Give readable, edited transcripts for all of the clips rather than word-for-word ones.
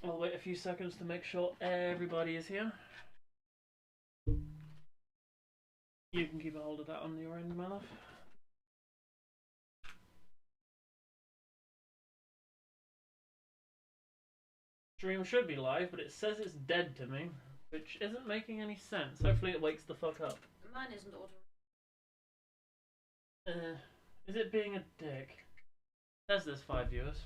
I'll wait a few seconds to make sure everybody is here. You can keep a hold of that on your end, Malaf. Stream should be live, but it says it's dead to me, which isn't making any sense. Hopefully it wakes the fuck up. Mine isn't auto. Is it being a dick? It says there's 5 viewers.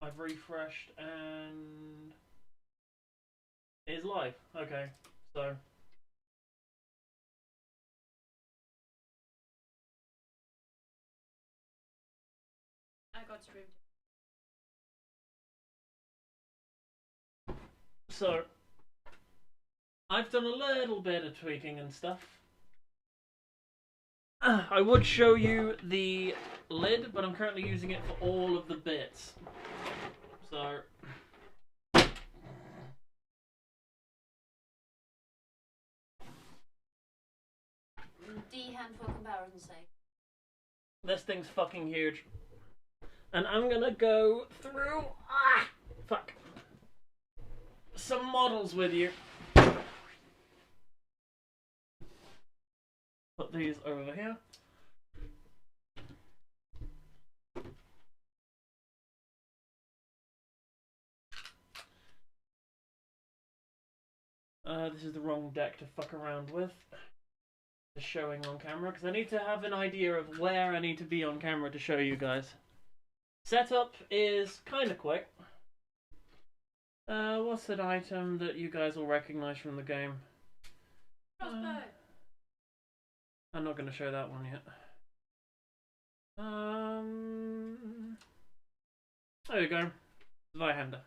I've refreshed and it is live. Okay, so I got streamed. So I've done a little bit of tweaking and stuff. I would show you the lid, but I'm currently using it for all of the bits. So D-hand for comparison's sake. This thing's fucking huge. And I'm gonna go through some models with you. Put these over here. This is the wrong deck to fuck around with. Just showing on camera, because I need to have an idea of where I need to be on camera to show you guys. Setup is kind of quick. What's an item that you guys will recognize from the game? Crossbow. I'm not going to show that one yet. There we go. Zweihander.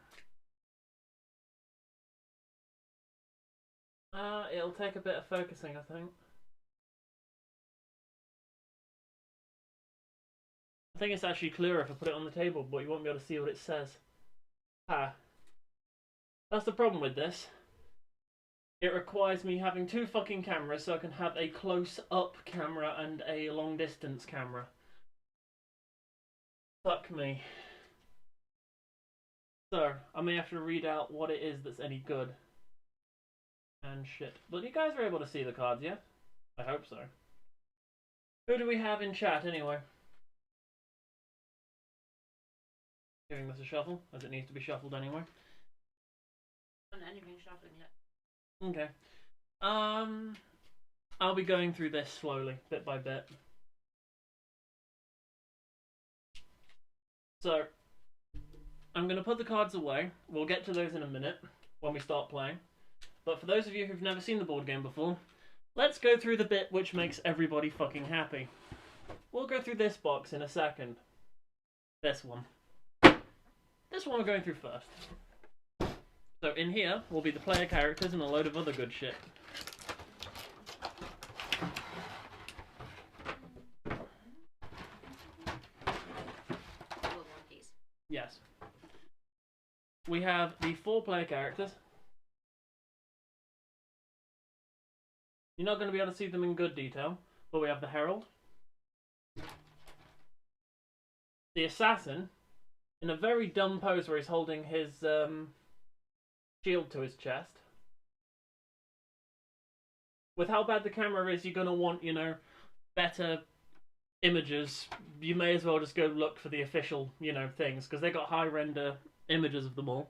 It'll take a bit of focusing, I think. I think it's actually clearer if I put it on the table, but you won't be able to see what it says. That's the problem with this. It requires me having 2 fucking cameras so I can have a close-up camera and a long-distance camera. Fuck me. So, I may have to read out what it is that's any good. And shit. But you guys are able to see the cards, yeah? I hope so. Who do we have in chat, anyway? Giving this a shuffle, as it needs to be shuffled anyway. I haven't anything shuffling yet. Okay. I'll be going through this slowly, bit by bit. So, I'm going to put the cards away. We'll get to those in a minute, when we start playing. But for those of you who've never seen the board game before, let's go through the bit which makes everybody fucking happy. We'll go through this box in a second. This one. This one we're going through first. So in here will be the player characters and a load of other good shit. Yes. We have the 4 player characters. You're not going to be able to see them in good detail, but we have the Herald, the Assassin, in a very dumb pose where he's holding his shield to his chest. With how bad the camera is, you're going to want, you know, better images. You may as well just go look for the official, you know, things, because they got high render images of them all.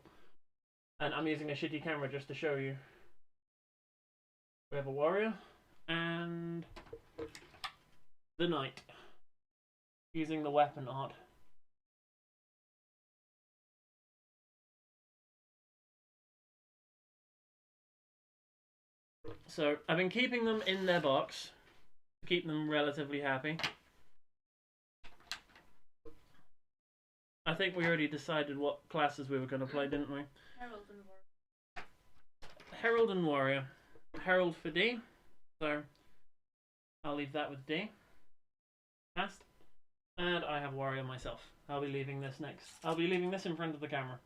And I'm using a shitty camera just to show you. We have a warrior and the knight using the weapon art. So I've been keeping them in their box to keep them relatively happy. I think we already decided what classes we were going to play, didn't we? Herald and Warrior. Herald and Warrior. Herald for D, so I'll leave that with D. Passed. And I have Warrior myself. I'll be leaving this next. I'll be leaving this in front of the camera.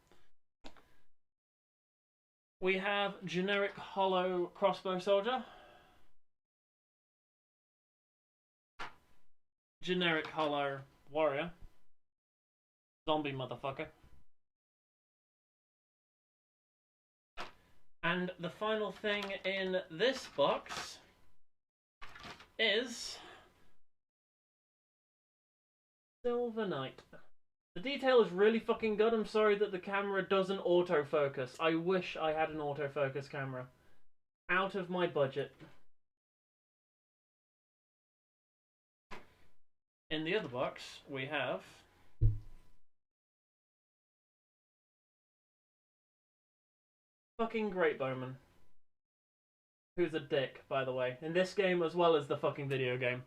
We have generic hollow crossbow soldier. Generic hollow warrior. Zombie motherfucker. And the final thing in this box is Silver Knight. The detail is really fucking good. I'm sorry that the camera doesn't autofocus. I wish I had an autofocus camera. Out of my budget. In the other box, we have fucking great Bowman. Who's a dick, by the way. In this game as well as the fucking video game.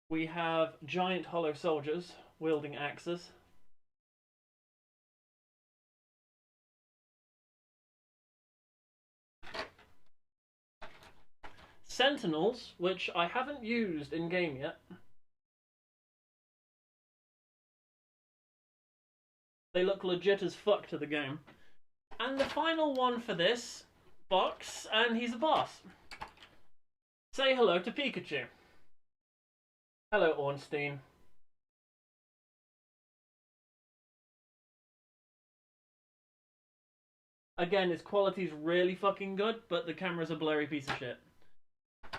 We have giant hollow soldiers wielding axes. Sentinels, which I haven't used in game yet. They look legit as fuck to the game. And the final one for this box, and he's a boss. Say hello to Pikachu. Hello, Ornstein. Again, his quality's really fucking good, but the camera's a blurry piece of shit.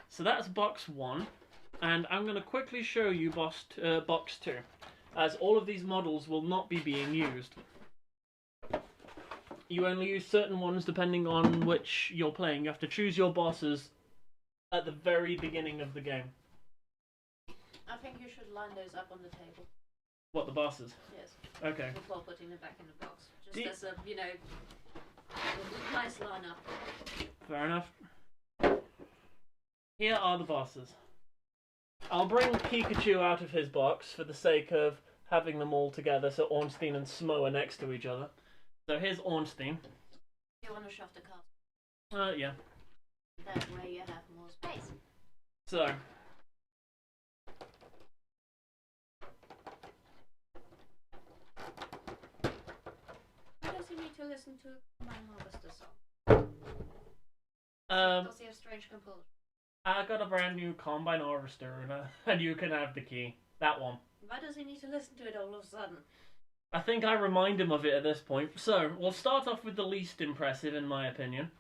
So that's box 1, and I'm going to quickly show you box 2, as all of these models will not be being used. You only use certain ones depending on which you're playing. You have to choose your bosses at the very beginning of the game. I think you should line those up on the table. What, the bosses? Yes. Okay. Before putting them back in the box. Just as a, you know, nice lineup. Fair enough. Here are the bosses. I'll bring Pikachu out of his box for the sake of having them all together, so Ornstein and Smo are next to each other. So here's Ornstein. You want to shove the cards? Yeah. That way you have more space. So. Why does he need to listen to a Combine Harvester song? Does he have strange compulsion? I got a brand new Combine Harvester, and you can have the key. That one. Why does he need to listen to it all of a sudden? I think I remind him of it at this point. So, we'll start off with the least impressive, in my opinion.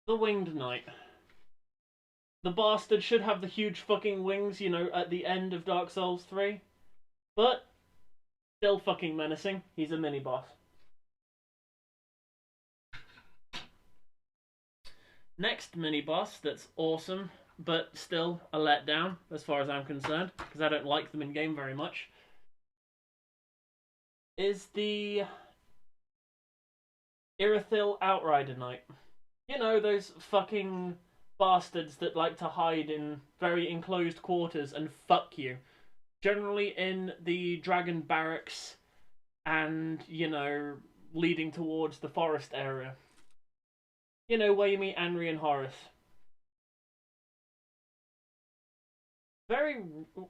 The Winged Knight. The bastard should have the huge fucking wings, you know, at the end of Dark Souls 3. But, still fucking menacing. He's a mini-boss. Next mini-boss that's awesome, but still a letdown, as far as I'm concerned, because I don't like them in-game very much, is the Irithyll Outrider Knight. You know, those fucking bastards that like to hide in very enclosed quarters and fuck you. Generally in the dragon barracks and, you know, leading towards the forest area. You know, where you meet Anri and Horace.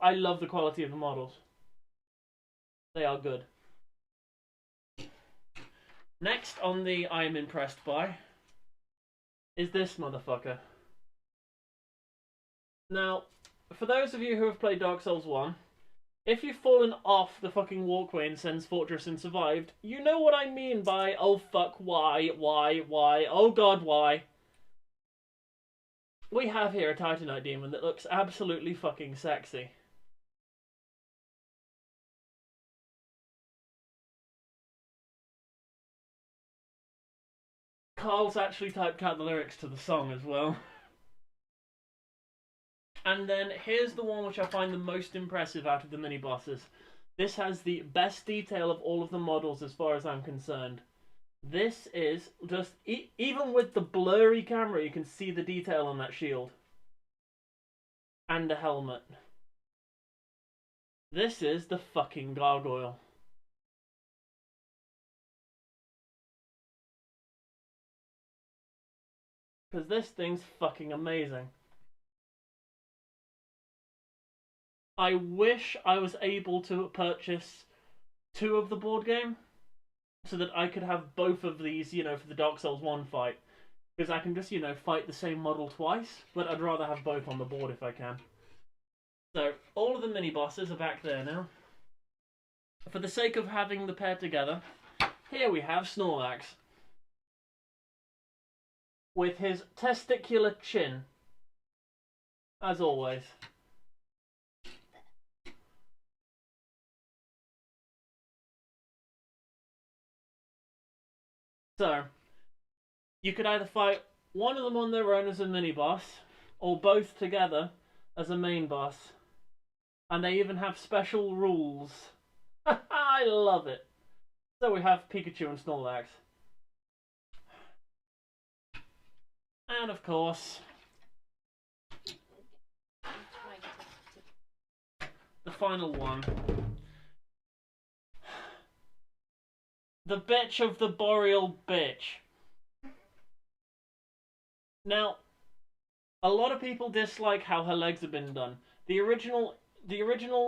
I love the quality of the models. They are good. Next on the I am impressed by is this motherfucker. Now, for those of you who have played Dark Souls 1, if you've fallen off the fucking walkway in Sen's Fortress and survived, you know what I mean by, oh fuck, why, oh god, why? We have here a Titanite Demon that looks absolutely fucking sexy. Carl's actually typed out the lyrics to the song as well. And then here's the one which I find the most impressive out of the mini-bosses. This has the best detail of all of the models as far as I'm concerned. This is just, even with the blurry camera, you can see the detail on that shield. And the helmet. This is the fucking gargoyle. Because this thing's fucking amazing. I wish I was able to purchase 2 of the board game so that I could have both of these, for the Dark Souls 1 fight. Because I can just, fight the same model twice, but I'd rather have both on the board if I can. So, all of the mini-bosses are back there now. For the sake of having the pair together, here we have Snorlax. With his testicular chin. As always. So, you could either fight one of them on their own as a mini-boss, or both together as a main boss. And they even have special rules. I love it. So we have Pikachu and Snorlax. And of course, the final one. The bitch of the boreal bitch. Now, a lot of people dislike how her legs have been done. The original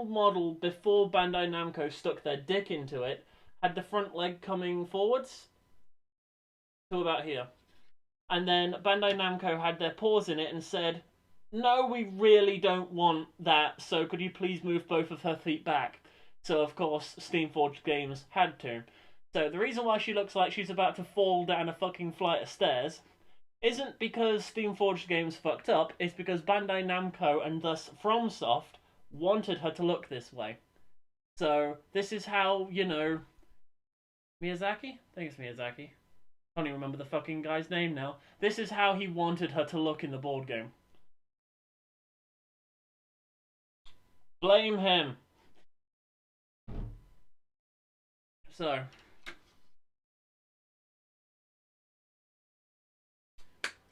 model before Bandai Namco stuck their dick into it had the front leg coming forwards to about here. And then Bandai Namco had their paws in it and said, no, we really don't want that, so could you please move both of her feet back? So, of course, Steamforged Games had to. So, the reason why she looks like she's about to fall down a fucking flight of stairs isn't because Steamforged Games fucked up, it's because Bandai Namco and thus FromSoft wanted her to look this way. So, this is how, Miyazaki? I think it's Miyazaki. I can't even remember the fucking guy's name now. This is how he wanted her to look in the board game. Blame him. So.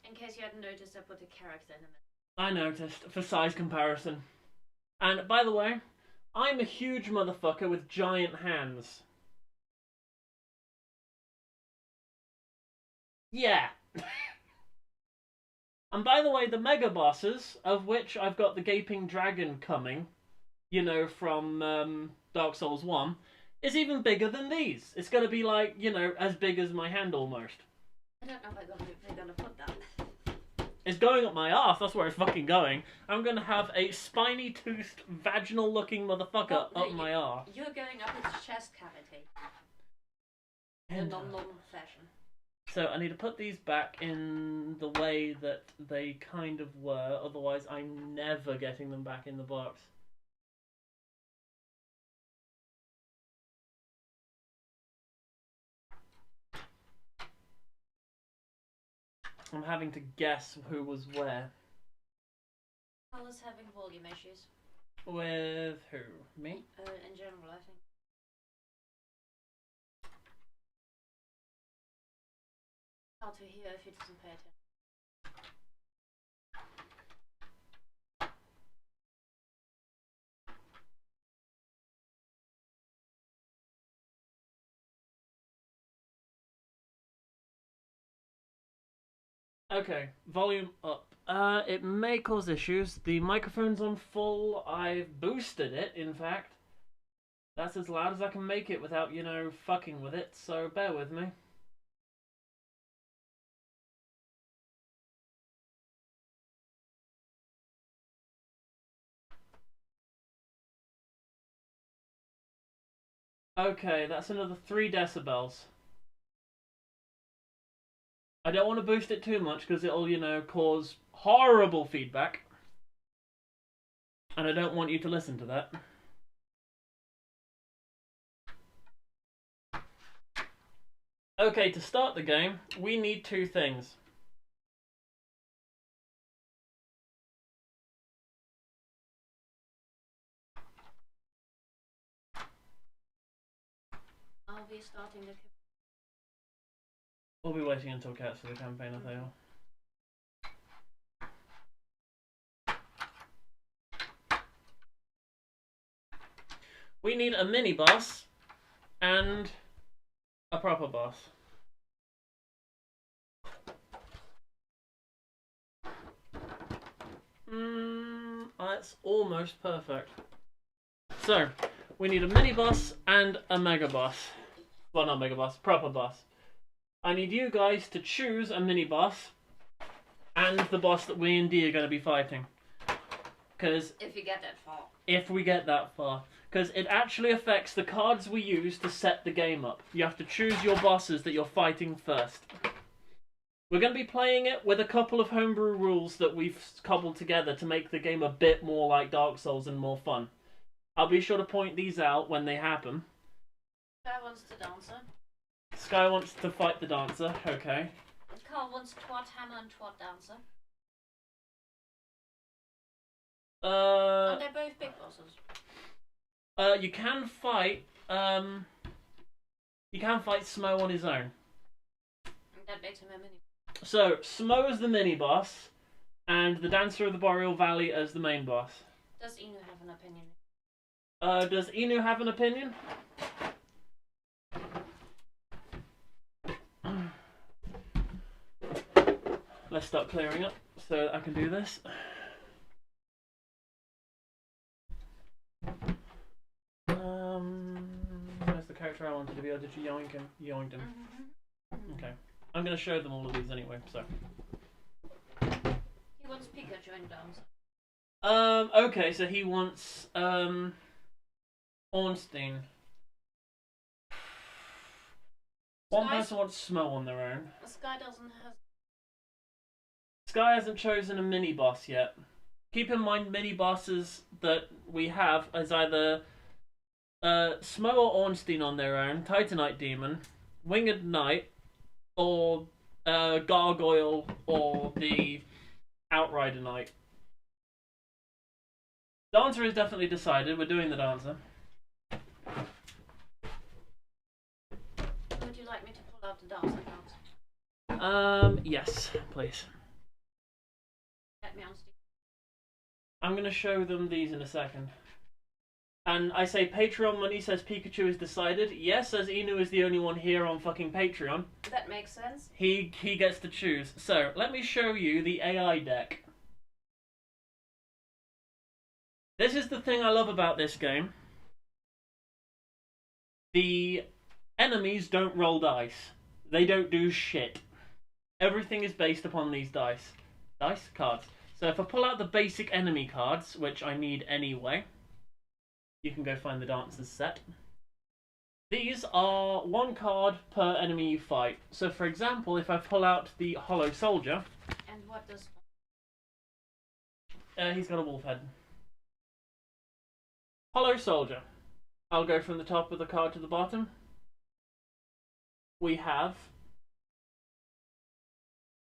In case you hadn't noticed, I put a character in a minute. I noticed, for size comparison. And, by the way, I'm a huge motherfucker with giant hands. Yeah. And by the way, the mega bosses, of which I've got the Gaping Dragon coming, from Dark Souls 1, is even bigger than these. It's going to be like, as big as my hand almost. I don't know if they're going to put that. It's going up my arse, that's where it's fucking going. I'm going to have a spiny-toothed, vaginal-looking motherfucker up my arse. You're going up its chest cavity. In a non-normal fashion. So I need to put these back in the way that they kind of were, otherwise I'm never getting them back in the box. I'm having to guess who was where. I was having volume issues. With who? Me? In general, I think. Hard to hear if it doesn't pay attention. Okay, volume up. It may cause issues. The microphone's on full. I've boosted it, in fact. That's as loud as I can make it without, fucking with it, so bear with me. Okay, that's another 3 decibels. I don't want to boost it too much because it'll, cause horrible feedback. And I don't want you to listen to that. Okay, to start the game, we need 2 things. Are we starting the... We'll be waiting until Cats for the campaign, I think. We need a mini boss and a proper boss. That's almost perfect. So, we need a mini boss and a mega boss. Well, not mega boss, proper boss. I need you guys to choose a mini boss and the boss that we and D are going to be fighting. Because if you get that far. If we get that far. Because it actually affects the cards we use to set the game up. You have to choose your bosses that you're fighting first. We're going to be playing it with a couple of homebrew rules that we've cobbled together to make the game a bit more like Dark Souls and more fun. I'll be sure to point these out when they happen. Sky wants the dancer. Sky wants to fight the dancer, okay. Carl wants twat hammer and twat dancer. Are they both big bosses? You can fight Smo on his own. That makes him a mini. So, Smo is the mini boss, and the Dancer of the Boreal Valley as the main boss. Does Inu have an opinion? Does Inu have an opinion? Let's start clearing up so I can do this. Where's the character I wanted to be? Or did you yoink him? Yoinked him. Okay. I'm going to show them all of these anyway, so. He wants Pikachu and dancer. Okay, so he wants, Ornstein. One person wants Smo on their own. Sky doesn't have... Sky hasn't chosen a mini boss yet. Keep in mind, mini bosses that we have is either Smo or Ornstein on their own, Titanite Demon, Winged Knight, or Gargoyle, or the Outrider Knight. Dancer is definitely decided. We're doing the dancer. Would you like me to pull out the dancer cards? Yes, please. Let me on Steve. I'm going to show them these in a second. And I say Patreon money says Pikachu is decided. Yes, as Inu is the only one here on fucking Patreon. That makes sense. He gets to choose. So, let me show you the AI deck. This is the thing I love about this game. The enemies don't roll dice. They don't do shit. Everything is based upon these dice. Dice? Cards. So if I pull out the basic enemy cards, which I need anyway, you can go find the Dancer's set. These are one card per enemy you fight. So for example, if I pull out the Hollow Soldier... And what does... he's got a wolf head. Hollow Soldier. I'll go from the top of the card to the bottom. We have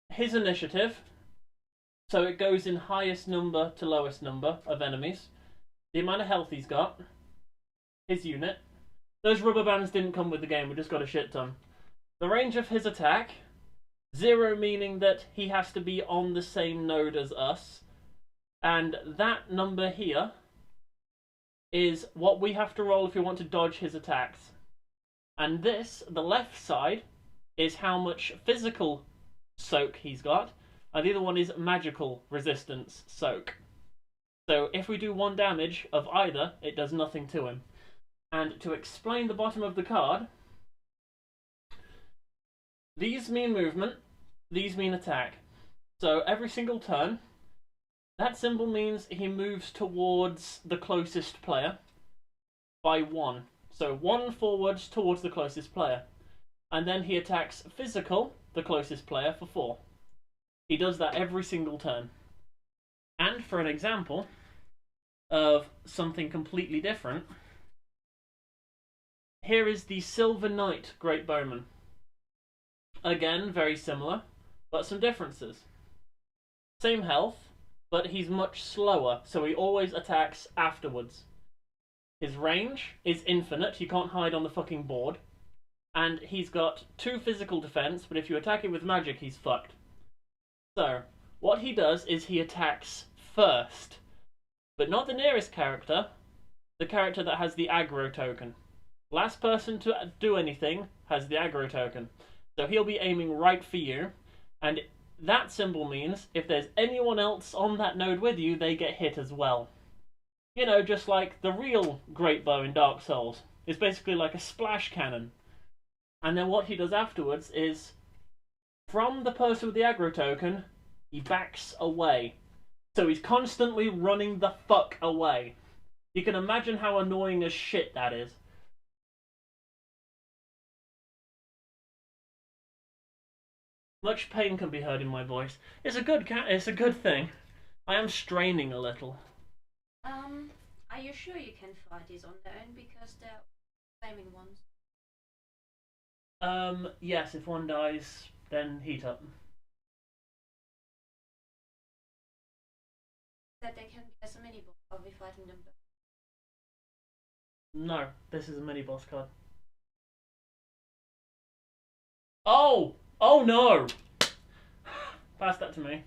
his initiative. So it goes in highest number to lowest number of enemies. The amount of health he's got. His unit. Those rubber bands didn't come with the game, we just got a shit ton. The range of his attack. 0 meaning that he has to be on the same node as us. And that number here is what we have to roll if we want to dodge his attacks. And this, the left side, is how much physical soak he's got. And the other one is magical resistance soak. So if we do 1 damage of either, it does nothing to him. And to explain the bottom of the card, these mean movement, these mean attack. So every single turn, that symbol means he moves towards the closest player by 1. So 1 forwards towards the closest player. And then he attacks physical, the closest player, for 4. He does that every single turn. And for an example of something completely different, here is the Silver Knight Great Bowman. Again, very similar, but some differences. Same health, but he's much slower, so he always attacks afterwards. His range is infinite, you can't hide on the fucking board. And he's got 2 physical defense, but if you attack him with magic, he's fucked. So, what he does is he attacks first, but not the nearest character, the character that has the aggro token. Last person to do anything has the aggro token. So he'll be aiming right for you, and that symbol means if there's anyone else on that node with you, they get hit as well. You know, just like the real Great Bow in Dark Souls. It's basically like a splash cannon. And then what he does afterwards is, from the person with the aggro token, he backs away. So he's constantly running the fuck away. You can imagine how annoying as shit that is. Much pain can be heard in my voice. It's a good thing. I am straining a little. Are you sure you can fight these on their own? Because they're flaming ones. Yes, if one dies, then heat up. That they can be as a mini boss. I'll be fighting them. No, this is a mini boss card. Oh! Oh no! Pass that to me.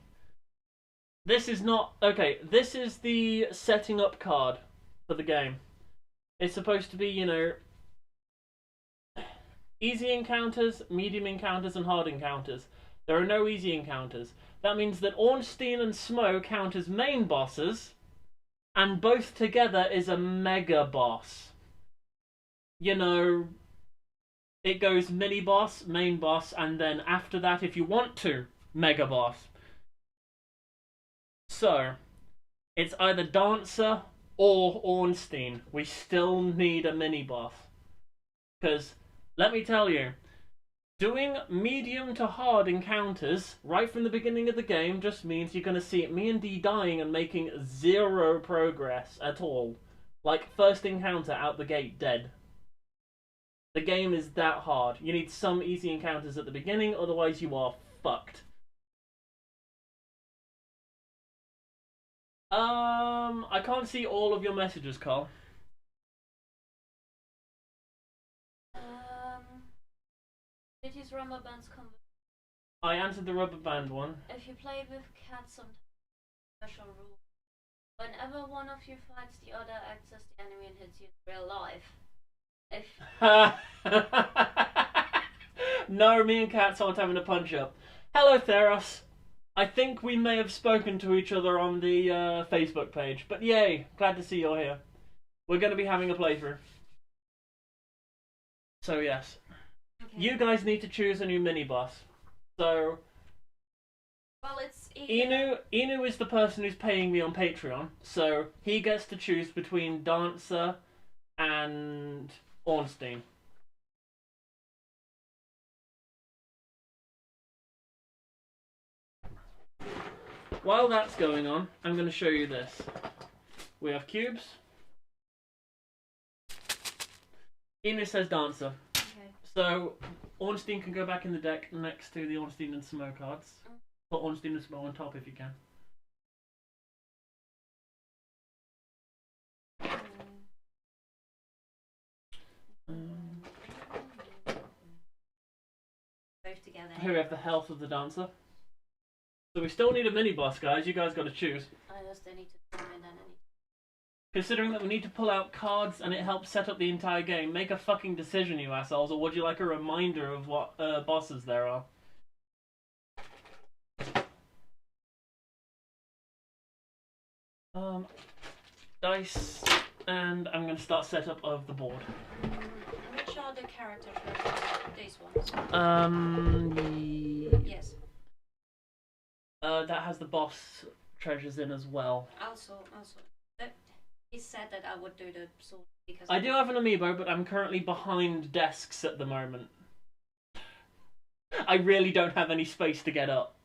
This is not... Okay, this is the setting up card for the game. It's supposed to be, you know, easy encounters, medium encounters, and hard encounters. There are no easy encounters. That means that Ornstein and Smo count as main bosses, and both together is a mega boss. You know, it goes mini boss, main boss, and then after that, if you want to, mega boss. So, it's either Dancer or Ornstein. We still need a mini boss. Because, let me tell you, doing medium to hard encounters right from the beginning of the game just means you're going to see me and D dying and making zero progress at all. Like, first encounter out the gate, dead. The game is that hard. You need some easy encounters at the beginning, otherwise you are fucked. I can't see all of your messages, Carl. Did use rubber bands come? I answered the rubber band one. If you play with cats, some special rule. Whenever one of you fights the other, acts as the enemy and hits you in real life. No, me and cats aren't having a punch up. Hello, Theros. I think we may have spoken to each other on the Facebook page, but yay, glad to see you're here. We're going to be having a playthrough. So yes, okay. You guys need to choose a new mini boss. So, well, it's Inu. Inu is the person who's paying me on Patreon, so he gets to choose between Dancer and Ornstein. While that's going on, I'm going to show you this. We have cubes. Inu says Dancer. Okay. So, Ornstein can go back in the deck next to the Ornstein and Smo cards. Put Ornstein and Smo on top if you can. Both together. Here we have the health of the Dancer. So we still need a mini boss, guys. You guys got to choose. I just need to come in and Considering that we need to pull out cards and it helps set up the entire game, make a fucking decision, you assholes, or would you like a reminder of what bosses there are? Dice, and I'm going to start setup of the board. Which are the characters? These ones? Yes. That has the boss treasures in as well. Also. He said that I would do the sword because I do have an amiibo, but I'm currently behind desks at the moment. I really don't have any space to get up.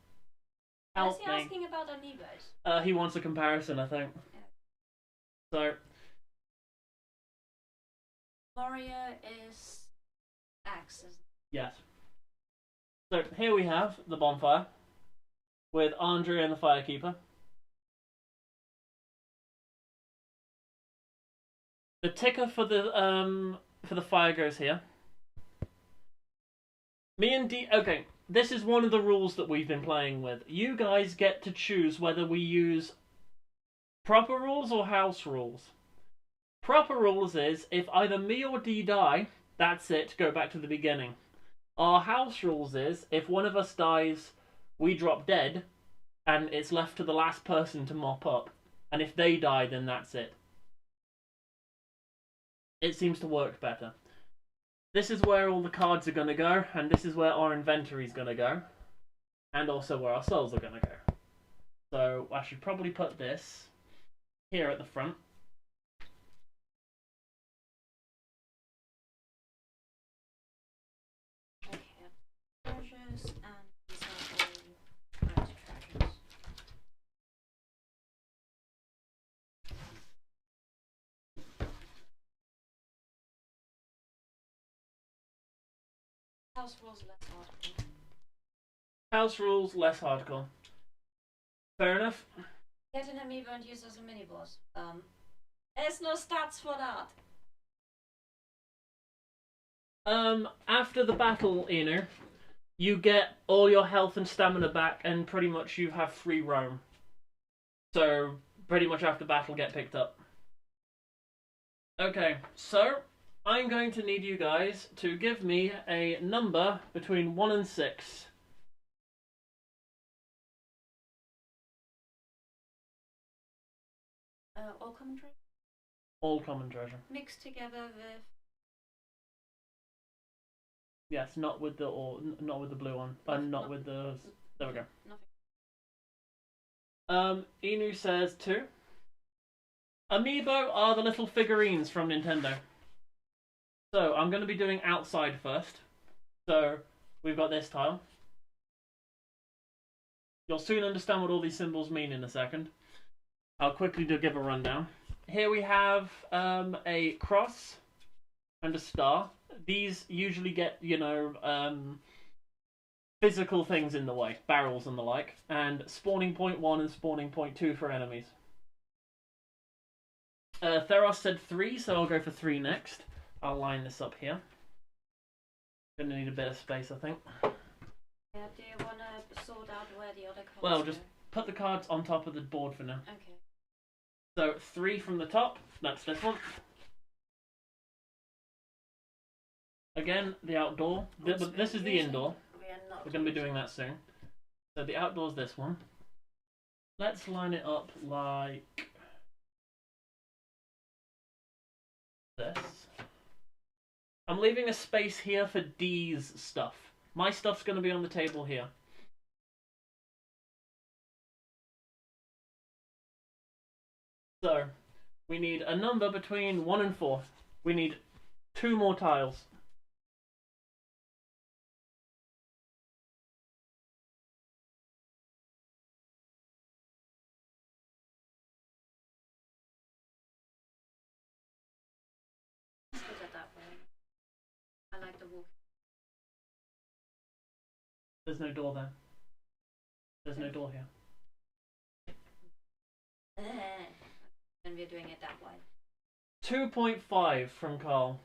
Help me. Is he asking about amiibos? He wants a comparison, I think. Yeah. So. Warrior is axes. Yes. So here we have the bonfire with Andre and the Firekeeper. The ticker for the fire goes here. Me and D. Okay, this is one of the rules that we've been playing with. You guys get to choose whether we use proper rules or house rules. Proper rules is if either me or D die, that's it. Go back to the beginning. Our house rules is if one of us dies, we drop dead, and it's left to the last person to mop up. And if they die, then that's it. it seems to work better. This is where all the cards are going to go, and this is where our inventory is going to go, and also where our souls are going to go. So I should probably put this here at the front. Okay, treasures, and these are all treasures. House rules less hardcore. House rules, less hardcore. Fair enough. Get an amiibo and use as a mini boss. There's no stats for that. After the battle, Inu, you get all your health and stamina back, and pretty much you have free roam. So, pretty much after battle, get picked up. Okay, so I'm going to need you guys to give me a number between 1 and 6. All common treasure? All common treasure. Mixed together with... Yes, not with the blue one, and not with the... There we go. Nothing. Inu says 2. Amiibo are the little figurines from Nintendo. So, I'm going to be doing outside first. So, we've got this tile. You'll soon understand what all these symbols mean in a second. I'll quickly give a rundown. Here we have a cross and a star. These usually get, physical things in the way, barrels and the like, and spawning point 1 and spawning point 2 for enemies. Theros said 3, so I'll go for 3 next. I'll line this up here. Gonna need a bit of space, I think. Yeah, do you want to sort out where the other cards Well, go? just put the cards on top of the board for now. Okay. So 3 from the top, that's this one. Again, the outdoor. This is the indoor. We're going to be doing that soon. So the outdoor's this one. Let's line it up like this. I'm leaving a space here for D's stuff. My stuff's going to be on the table here. So, we need a number between 1 and 4. We need 2 more tiles. Let's put it that way. I like the walk. There's no door there. There's no door here. And we're doing it that way. 2.5 from Carl.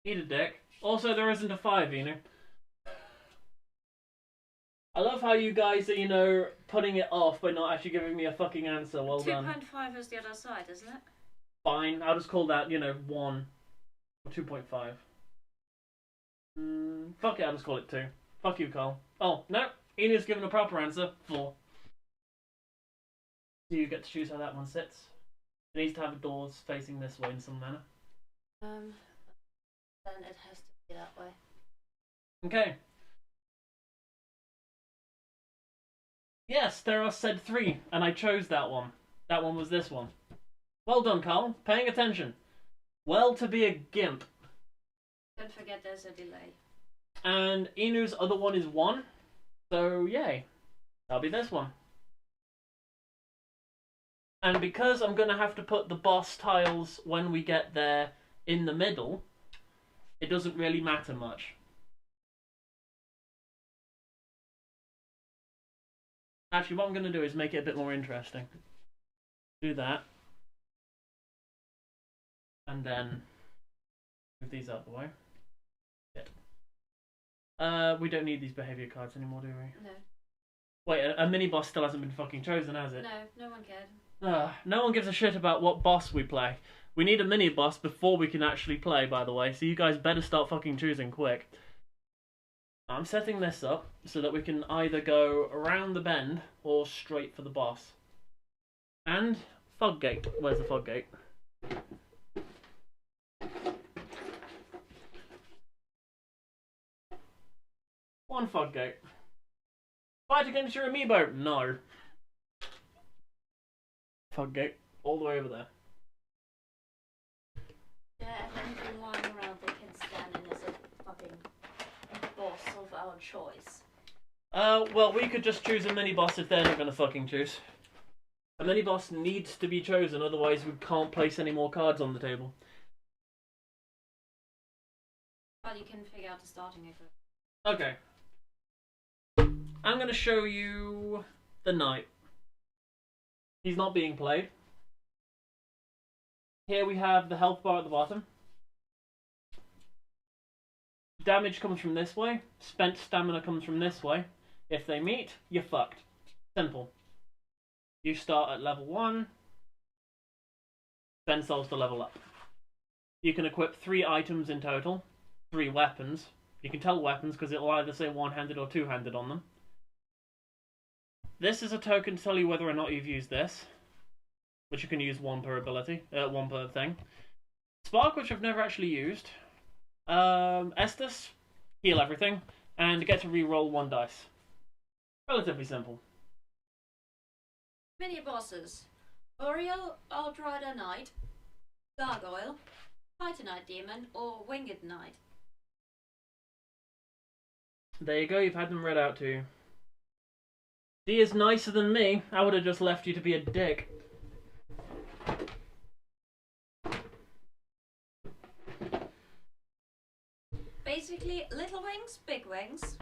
Eat a dick. Also, there isn't a 5, I love how you guys are, putting it off but not actually giving me a fucking answer. Well done. 2.5 is the other side, isn't it? Fine. I'll just call that, 1. Or 2.5. Fuck it, I'll just call it 2. Fuck you, Carl. Oh, no. Inu's given a proper answer. 4. So you get to choose how that one sits. It needs to have doors facing this way in some manner. Then it has to be that way. Okay. Yes, Theros said 3, and I chose that one. That one was this one. Well done, Carl. Paying attention. Well to be a gimp. Don't forget there's a delay. And Inu's other one is 1. So, yay. That'll be this one. And because I'm going to have to put the boss tiles when we get there in the middle, it doesn't really matter much. Actually, what I'm going to do is make it a bit more interesting. Do that. And then move these out of the way. We don't need these behaviour cards anymore, do we? No. Wait, a mini-boss still hasn't been fucking chosen, has it? No, no one cared. No one gives a shit about what boss we play. We need a mini-boss before we can actually play, by the way, so you guys better start fucking choosing quick. I'm setting this up so that we can either go around the bend or straight for the boss. And fog gate. Where's the fog gate? on Foggate. Fight against your amiibo. No. Foggate. All the way over there. Yeah, if anything lying around they can stand in as a fucking boss of our choice. Well, we could just choose a mini-boss if they're not gonna fucking choose. A mini-boss needs to be chosen, otherwise we can't place any more cards on the table. Well, you can figure out the starting equipment. Okay. I'm gonna show you the knight. He's not being played. Here we have the health bar at the bottom. Damage comes from this way. Spent stamina comes from this way. If they meet, you're fucked. Simple. You start at level 1. Spend souls to level up. You can equip 3 items in total. 3 weapons. You can tell weapons because it'll either say one-handed or two-handed on them. This is a token to tell you whether or not you've used this, which you can use one per ability, one per thing. Spark, which I've never actually used. Estus, heal everything, and get to re-roll 1 dice. Relatively simple. Mini bosses: Oriel, Aldrider Knight, Gargoyle, Titanite Demon, or Winged Knight. There you go, you've had them read out to you. D is nicer than me. I would have just left you to be a dick. Basically, little wings, big wings.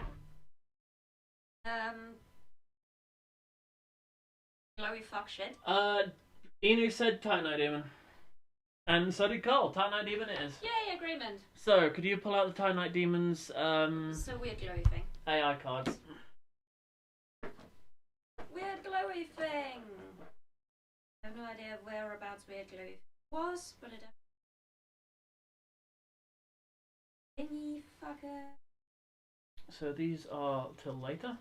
Glowy fuck shit. Inu said Titanite Demon. And so did Cole. Titanite Demon it is. Yay, agreement. So, could you pull out the Titanite Demon's It's a weird glowy thing. AI cards? Weird glowy thing! I have no idea whereabouts weird glowy was, but it thingy fucker. So these are till later.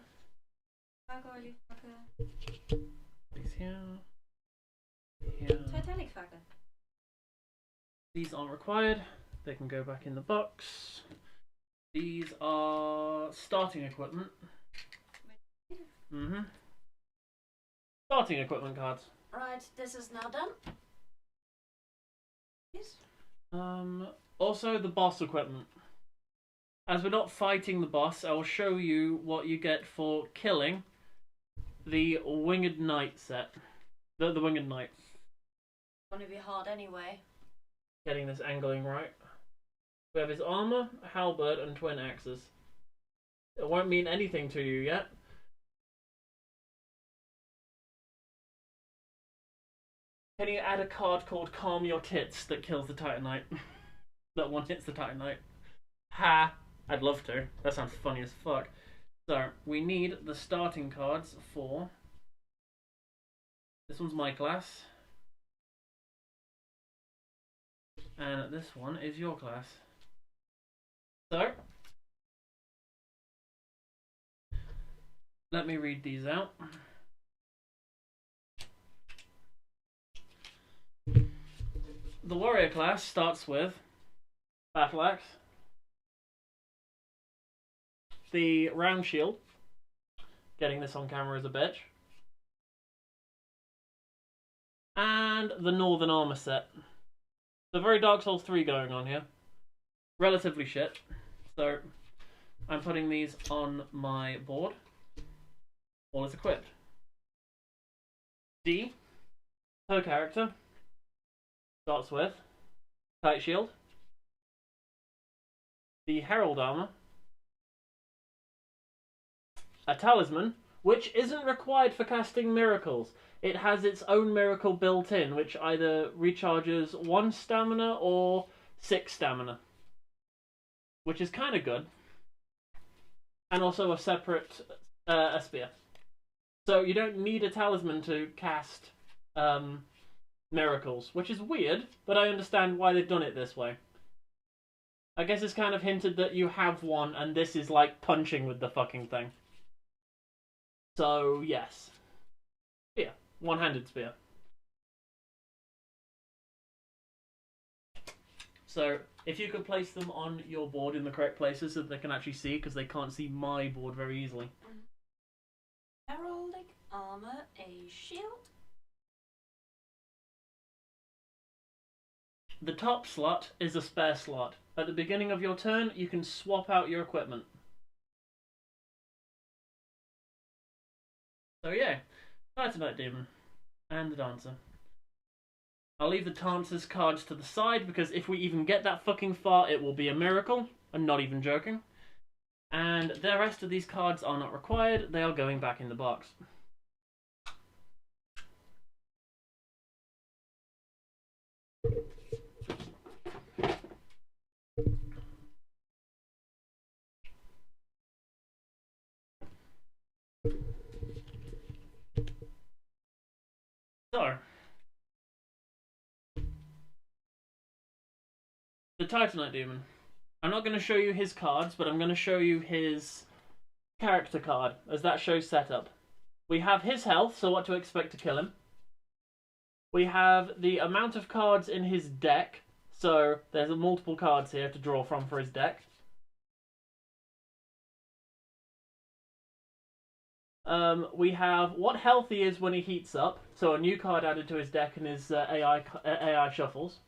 Gargoyle fucker. These here. Here. Titanic fucker. These aren't required. They can go back in the box. These are starting equipment. Mm-hmm. Starting equipment cards. Right, this is now done. Yes. Also the boss equipment. As we're not fighting the boss, I will show you what you get for killing the Winged Knight set. The Winged Knight. Gonna be hard anyway. Getting this angling right. We have his armor, halberd, and twin axes. It won't mean anything to you yet. Can you add a card called Calm Your Tits that kills the Titanite? That one hits the Titanite. Ha! I'd love to. That sounds funny as fuck. So, we need the starting cards for... This one's my class. And this one is your class. So, let me read these out. The warrior class starts with battle axe, the round shield, getting this on camera is a bitch, and the northern armor set. So very Dark Souls 3 going on here. Relatively shit. So I'm putting these on my board. All is equipped. D, per character, starts with Tight Shield, the Herald Armor, a Talisman, which isn't required for casting miracles. It has its own miracle built in, which either recharges 1 stamina or 6 stamina. Which is kind of good. And also a separate a spear. So you don't need a talisman to cast miracles, which is weird, but I understand why they've done it this way. I guess it's kind of hinted that you have one, and this is like punching with the fucking thing. So, yes. Spear. One-handed spear. So if you could place them on your board in the correct places so that they can actually see, because they can't see my board very easily. Heraldic armor, a shield. The top slot is a spare slot. At the beginning of your turn, you can swap out your equipment. So yeah, Titanite Demon and the Dancer. I'll leave the Dancer's cards to the side because if we even get that fucking far, it will be a miracle. I'm not even joking. And the rest of these cards are not required. They are going back in the box. So, the Titanite Demon. I'm not going to show you his cards, but I'm going to show you his character card, as that shows setup. We have his health, so what to expect to kill him. We have the amount of cards in his deck, so there's multiple cards here to draw from for his deck. We have what health he is when he heats up, so a new card added to his deck in his AI shuffles.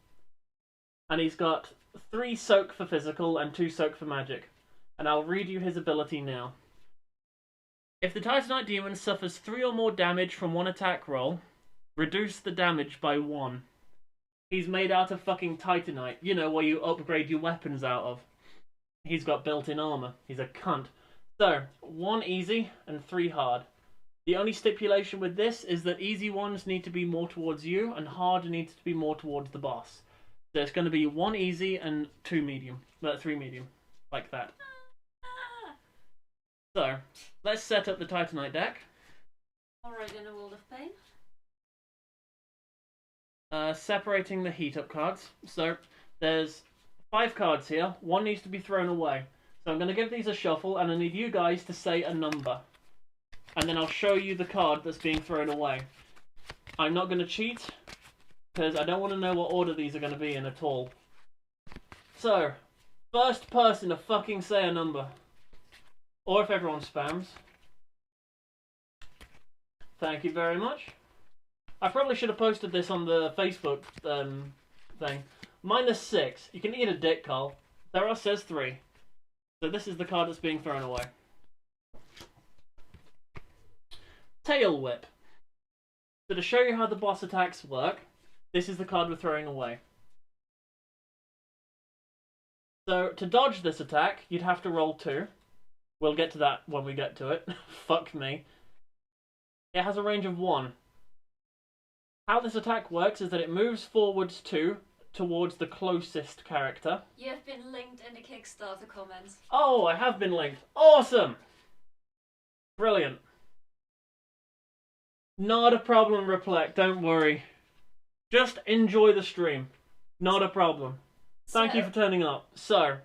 And he's got 3 soak for physical and 2 soak for magic. And I'll read you his ability now. If the Titanite Demon suffers 3 or more damage from one attack roll, reduce the damage by 1. He's made out of fucking Titanite, you know, where you upgrade your weapons out of. He's got built-in armor. He's a cunt. So, 1 easy and 3 hard. The only stipulation with this is that easy ones need to be more towards you, and hard needs to be more towards the boss. So it's going to be 1 easy and 2 medium. 3 medium. Like that. So, let's set up the Titanite deck. Alright, in a world of pain. Separating the heat up cards. So, there's 5 cards here. 1 needs to be thrown away. So I'm going to give these a shuffle, and I need you guys to say a number. And then I'll show you the card that's being thrown away. I'm not going to cheat, because I don't want to know what order these are going to be in at all. So, first person to fucking say a number. Or if everyone spams. Thank you very much. I probably should have posted this on the Facebook thing. -6. You can eat a dick, Carl. There says 3. So this is the card that's being thrown away. Tail Whip. So to show you how the boss attacks work, this is the card we're throwing away. So to dodge this attack, you'd have to roll 2. We'll get to that when we get to it. Fuck me. It has a range of 1. How this attack works is that it moves forwards 2 towards the closest character. You have been linked in the Kickstarter comments. Oh, I have been linked. Awesome! Brilliant. Not a problem, Reflect, don't worry. Just enjoy the stream. Not a problem. Thank you for turning up. So,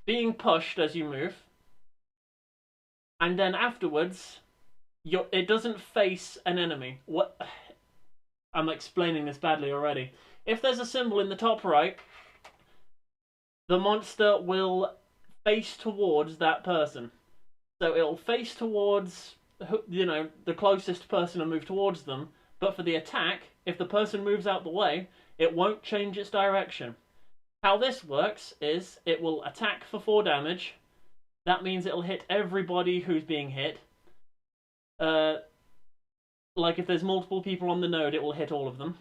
being pushed as you move, and then afterwards, it doesn't face an enemy. What? I'm explaining this badly already. If there's a symbol in the top right, the monster will face towards that person. So it'll face towards, you know, the closest person and move towards them. But for the attack, if the person moves out the way, it won't change its direction. How this works is it will attack for 4 damage. That means it'll hit everybody who's being hit. Like if there's multiple people on the node, it will hit all of them.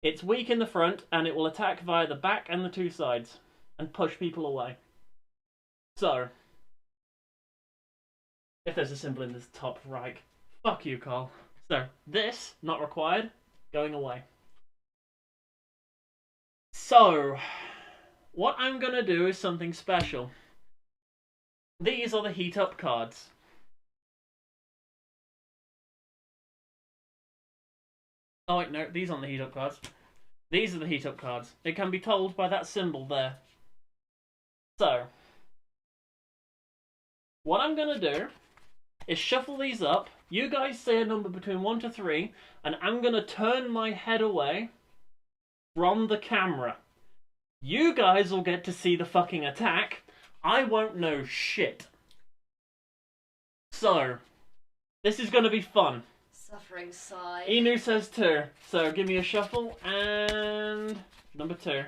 It's weak in the front, and it will attack via the back and the 2 sides, and push people away. So, if there's a symbol in this top right, fuck you, Carl. So, this, not required, going away. So, what I'm gonna do is something special. These are the heat up cards. Oh wait, no, these aren't the heat up cards. These are the heat up cards. It can be told by that symbol there. So, what I'm going to do is shuffle these up. You guys say a number between 1 to 3, and I'm going to turn my head away from the camera. You guys will get to see the fucking attack. I won't know shit. So, this is going to be fun. Suffering sigh. Inu says 2. So, give me a shuffle. And number 2.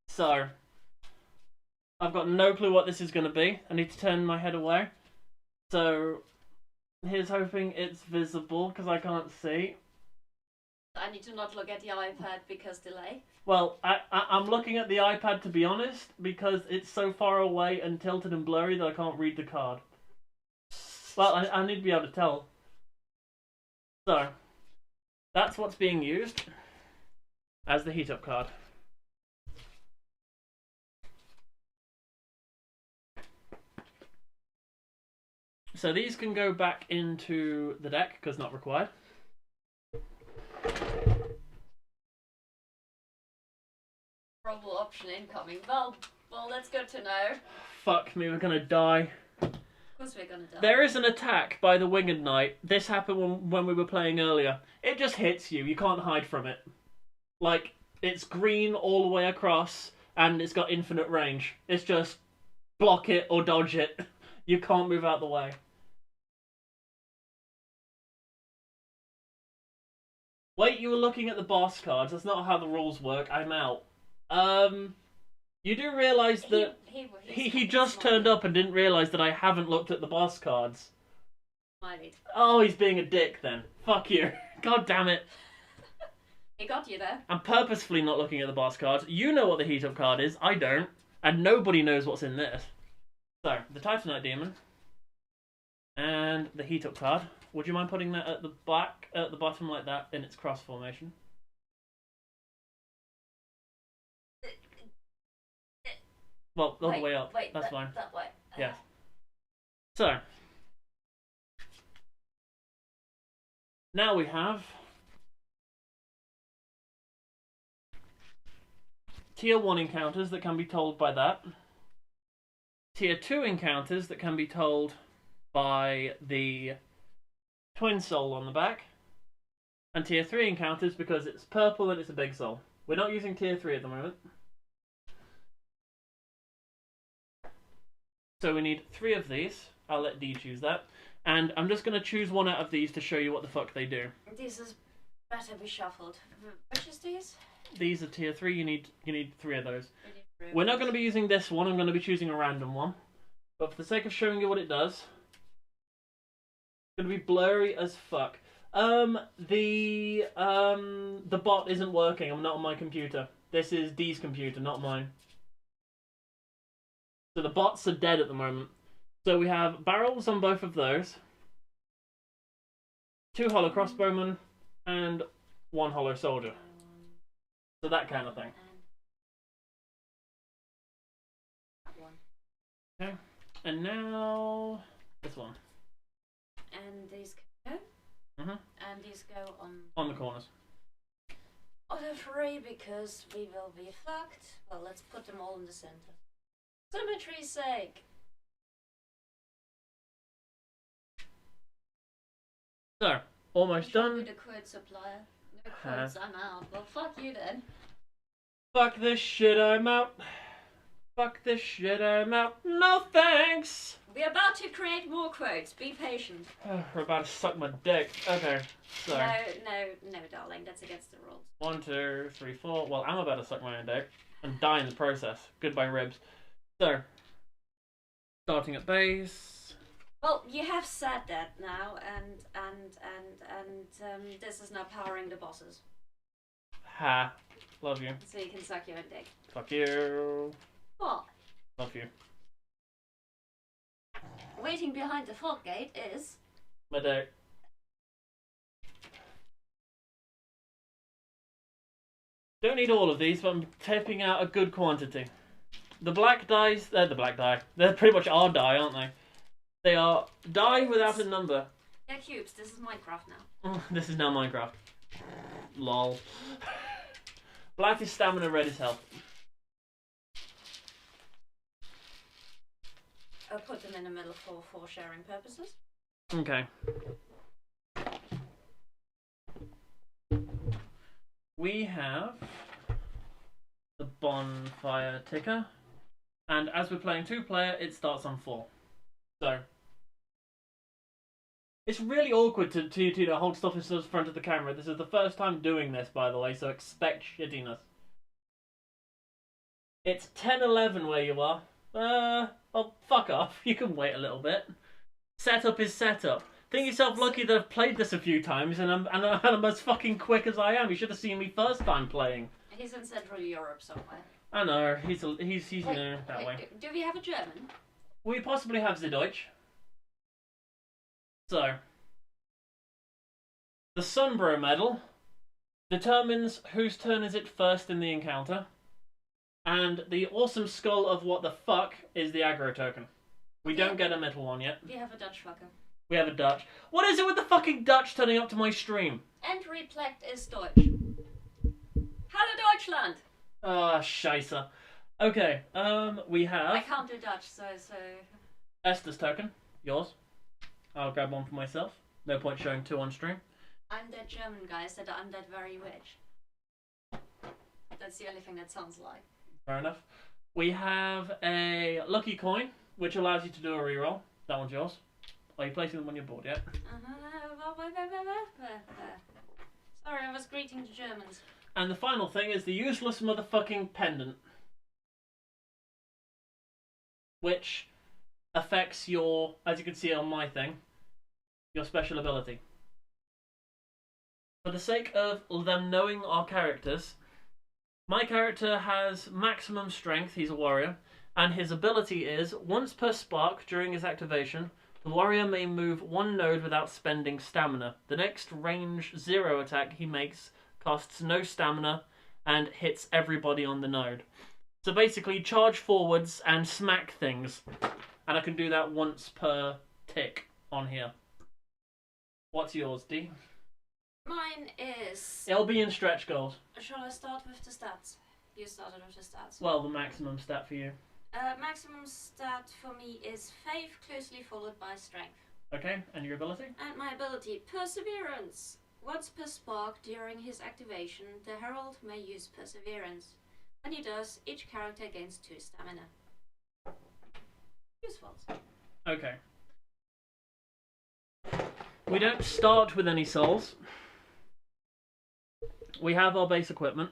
So, I've got no clue what this is going to be. I need to turn my head away. So, here's hoping it's visible, because I can't see. I need to not look at the iPad because delay. Well, I'm looking at the iPad, to be honest, because it's so far away and tilted and blurry that I can't read the card. Well, I need to be able to tell. So, that's what's being used as the heat-up card. So these can go back into the deck, because not required. Probable option incoming. Well, that's good to know. Fuck me, we're gonna die. Of course we're gonna die. There is an attack by the Winged Knight. This happened when we were playing earlier. It just hits you. You can't hide from it. Like, it's green all the way across, and it's got infinite range. It's just block it or dodge it. You can't move out the way. Wait, you were looking at the boss cards. That's not how the rules work. I'm out. You do realise that he just turned up and didn't realise that I haven't looked at the boss cards. Smiley. Oh, he's being a dick then. Fuck you. God damn it. He got you there. I'm purposefully not looking at the boss cards. You know what the heat-up card is. I don't. And nobody knows what's in this. So, the Titanite Demon. And the heat-up card. Would you mind putting that at the back, at the bottom like that, in its cross formation? Well, all the way up. Wait, that's fine. That way. Yes. So, now we have Tier 1 encounters that can be told by that. Tier 2 encounters that can be told by the Twin Soul on the back. And Tier 3 encounters because it's purple and it's a big soul. We're not using Tier 3 at the moment. So we need 3 of these. I'll let Dee choose that. And I'm just going to choose one out of these to show you what the fuck they do. This is better be shuffled. Which is these? These are Tier 3. You need 3 of those. We're not going to be using this one. I'm going to be choosing a random one. But for the sake of showing you what it does, it's going to be blurry as fuck. The bot isn't working. I'm not on my computer. This is Dee's computer, not mine. So the bots are dead at the moment. So we have barrels on both of those. 2 hollow crossbowmen and 1 hollow soldier. So that kind of thing. Okay. And now this one. And these go. And these go on the corners. On the 3 because we will be fucked. Well, let's put them all in the center. Symmetry's sake. So, almost done. With a quid supplier. No quotes, I'm out. Well, fuck you then. Fuck this shit, I'm out. Fuck this shit, I'm out. No thanks! We're about to create more quotes. Be patient. We're about to suck my dick. Okay, so. No, darling. That's against the rules. 1, 2, 3, 4. Well, I'm about to suck my own dick and die in the process. Goodbye, ribs. So, starting at base. Well, you have said that now, and this is now powering the bosses. Ha. Love you. So you can suck your own dick. Fuck you. What? Love you. Waiting behind the fog gate is... My dick. Don't need all of these, but I'm tipping out a good quantity. The black dies, they're the black die. They're pretty much our die, aren't they? They are die without a number. They're cubes. This is Minecraft now. This is now Minecraft. Lol. Black is stamina, red is health. I'll put them in the middle for sharing purposes. Okay. We have the bonfire ticker. And as we're playing 2-player, it starts on 4. So it's really awkward to hold stuff in front of the camera. This is the first time doing this, by the way, so expect shittiness. It's 10:11 where you are. Well, fuck off. You can wait a little bit. Setup is setup. Think yourself lucky that I've played this a few times and I'm as fucking quick as I am. You should have seen me first time playing. He's in Central Europe somewhere. I know. He's you know, that way. Do we have a German? We possibly have the Deutsch. So, the Sunbro medal determines whose turn is it first in the encounter. And the awesome skull of what the fuck is the aggro token. We don't get a metal one yet. We have a Dutch fucker. We have a Dutch. What is it with the fucking Dutch turning up to my stream? And reflect is Deutsch. Hallo Deutschland! Ah, scheisse. Okay, we have... I can't do Dutch, so... Esther's token. Yours. I'll grab one for myself. No point showing 2 on stream. I'm that German guy said I'm that very rich. That's the only thing that sounds like. Fair enough. We have a lucky coin, which allows you to do a reroll. That one's yours. Are you placing them on your board yet? Sorry, I was greeting the Germans. And the final thing is the useless motherfucking pendant. Which affects your, as you can see on my thing, your special ability. For the sake of them knowing our characters, my character has maximum strength, he's a warrior, and his ability is, once per spark during his activation, the warrior may move 1 node without spending stamina. The next range 0 attack he makes costs no stamina and hits everybody on the node. So basically, charge forwards and smack things. And I can do that once per tick on here. What's yours, D? Mine is... It'll be in stretch goals. Shall I start with the stats? You started with the stats. Well, the maximum stat for you. Maximum stat for me is faith, closely followed by strength. Okay, and your ability? And my ability, perseverance. Once per spark during his activation, the herald may use perseverance. When he does, each character gains 2 stamina. Useful. Okay. We don't start with any souls. We have our base equipment.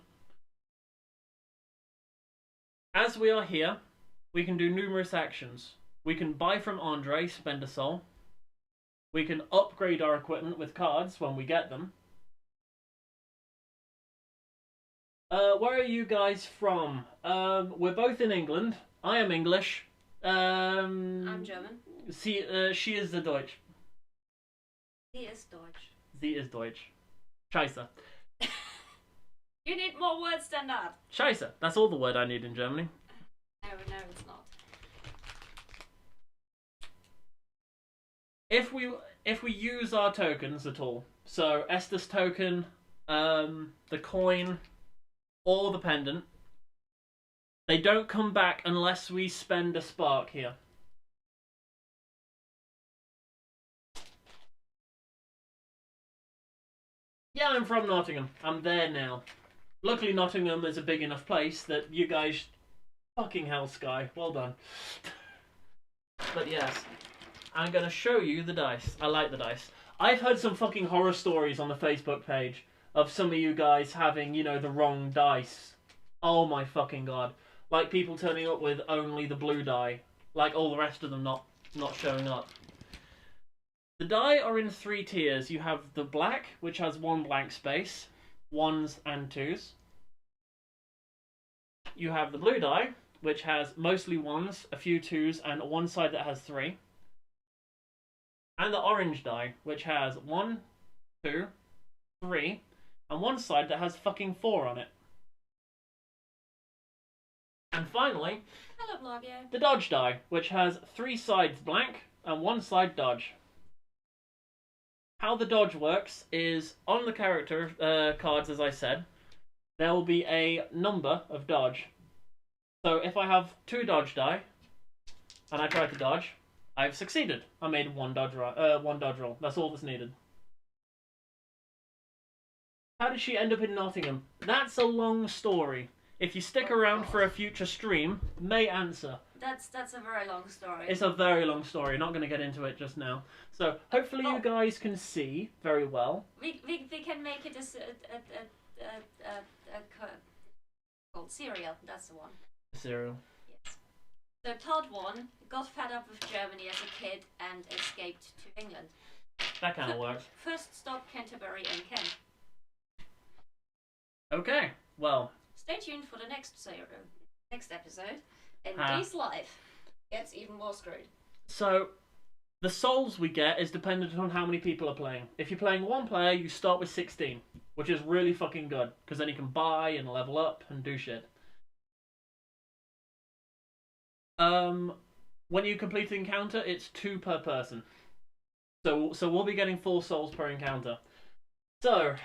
As we are here, we can do numerous actions. We can buy from Andre, spend a soul. We can upgrade our equipment with cards when we get them. Where are you guys from? We're both in England. I am English. I'm German. She is the Deutsch. He is Deutsch. Sie ist Deutsch. Scheiße. You need more words than that. Scheiße. That's all the word I need in Germany. No, it's not. If we use our tokens at all, so Estes token, the coin, or the pendant, they don't come back unless we spend a spark here. Yeah, I'm from Nottingham. I'm there now. Luckily, Nottingham is a big enough place that you guys... Fucking hell, Sky. Well done. But yes, I'm going to show you the dice. I like the dice. I've heard some fucking horror stories on the Facebook page of some of you guys having, you know, the wrong dice. Oh my fucking god. Like people turning up with only the blue die. Like all the rest of them not showing up. The die are in 3 tiers. You have the black, which has 1 blank space, 1s and 2s. You have the blue die, which has mostly 1s, a few 2s, and one side that has 3. And the orange die, which has 1, 2, 3, and one side that has fucking 4 on it. And finally, hello, Blogger. The dodge die, which has 3 sides blank and 1 side dodge. How the dodge works is, on the character cards, as I said, there will be a number of dodge. So if I have 2 dodge die, and I try to dodge, I've succeeded. I made 1 dodge roll. That's all that's needed. How did she end up in Nottingham? That's a long story. if you stick around for a future stream, may answer. That's a very long story. It's a very long story. Not going to get into it just now. So hopefully you guys can see very well. We can make it as called cereal. That's the one. Cereal. Yes. So Todd 1 got fed up with Germany as a kid and escaped to England. That kind of works. First stop Canterbury and Kent. Okay. Well. Stay tuned for the next episode. And D's life gets even more screwed. So, the souls we get is dependent on how many people are playing. If you're playing one player, you start with 16, which is really fucking good, because then you can buy and level up and do shit. When you complete the encounter, it's 2 per person. So we'll be getting 4 souls per encounter. So,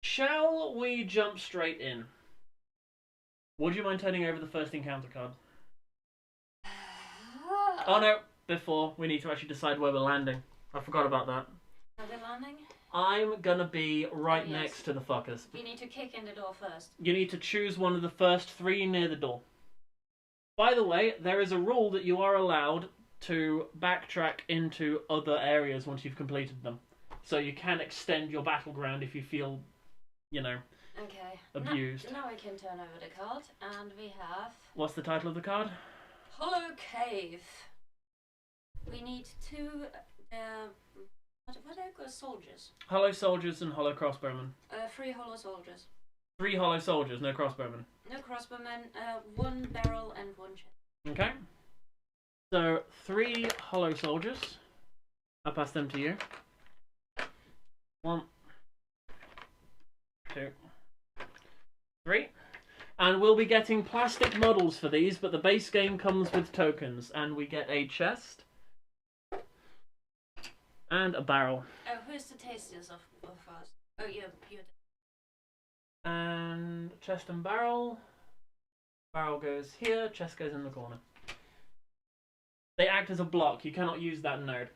shall we jump straight in? Would you mind turning over the first encounter card? Oh no, before, we need to actually decide where we're landing. I forgot about that. Are we landing? I'm gonna be right next to the fuckers. You need to kick in the door first. You need to choose one of the first 3 near the door. By the way, there is a rule that you are allowed to backtrack into other areas once you've completed them. So you can extend your battleground if you feel, you know, okay. abused. Now I can turn over the card, and we have... What's the title of the card? Hollow Cave. We need 2... what are soldiers? Hollow soldiers and hollow crossbowmen. 3 hollow soldiers. 3 hollow soldiers, no crossbowmen. No crossbowmen, 1 barrel and 1 chest. Okay. So, 3 hollow soldiers. I'll pass them to you. 1, 2, 3. And we'll be getting plastic models for these, but the base game comes with tokens. And we get a chest. And a barrel. Oh, who's the tastiest of us? Oh, you're And chest and barrel. Barrel goes here, chest goes in the corner. They act as a block. You cannot use that node.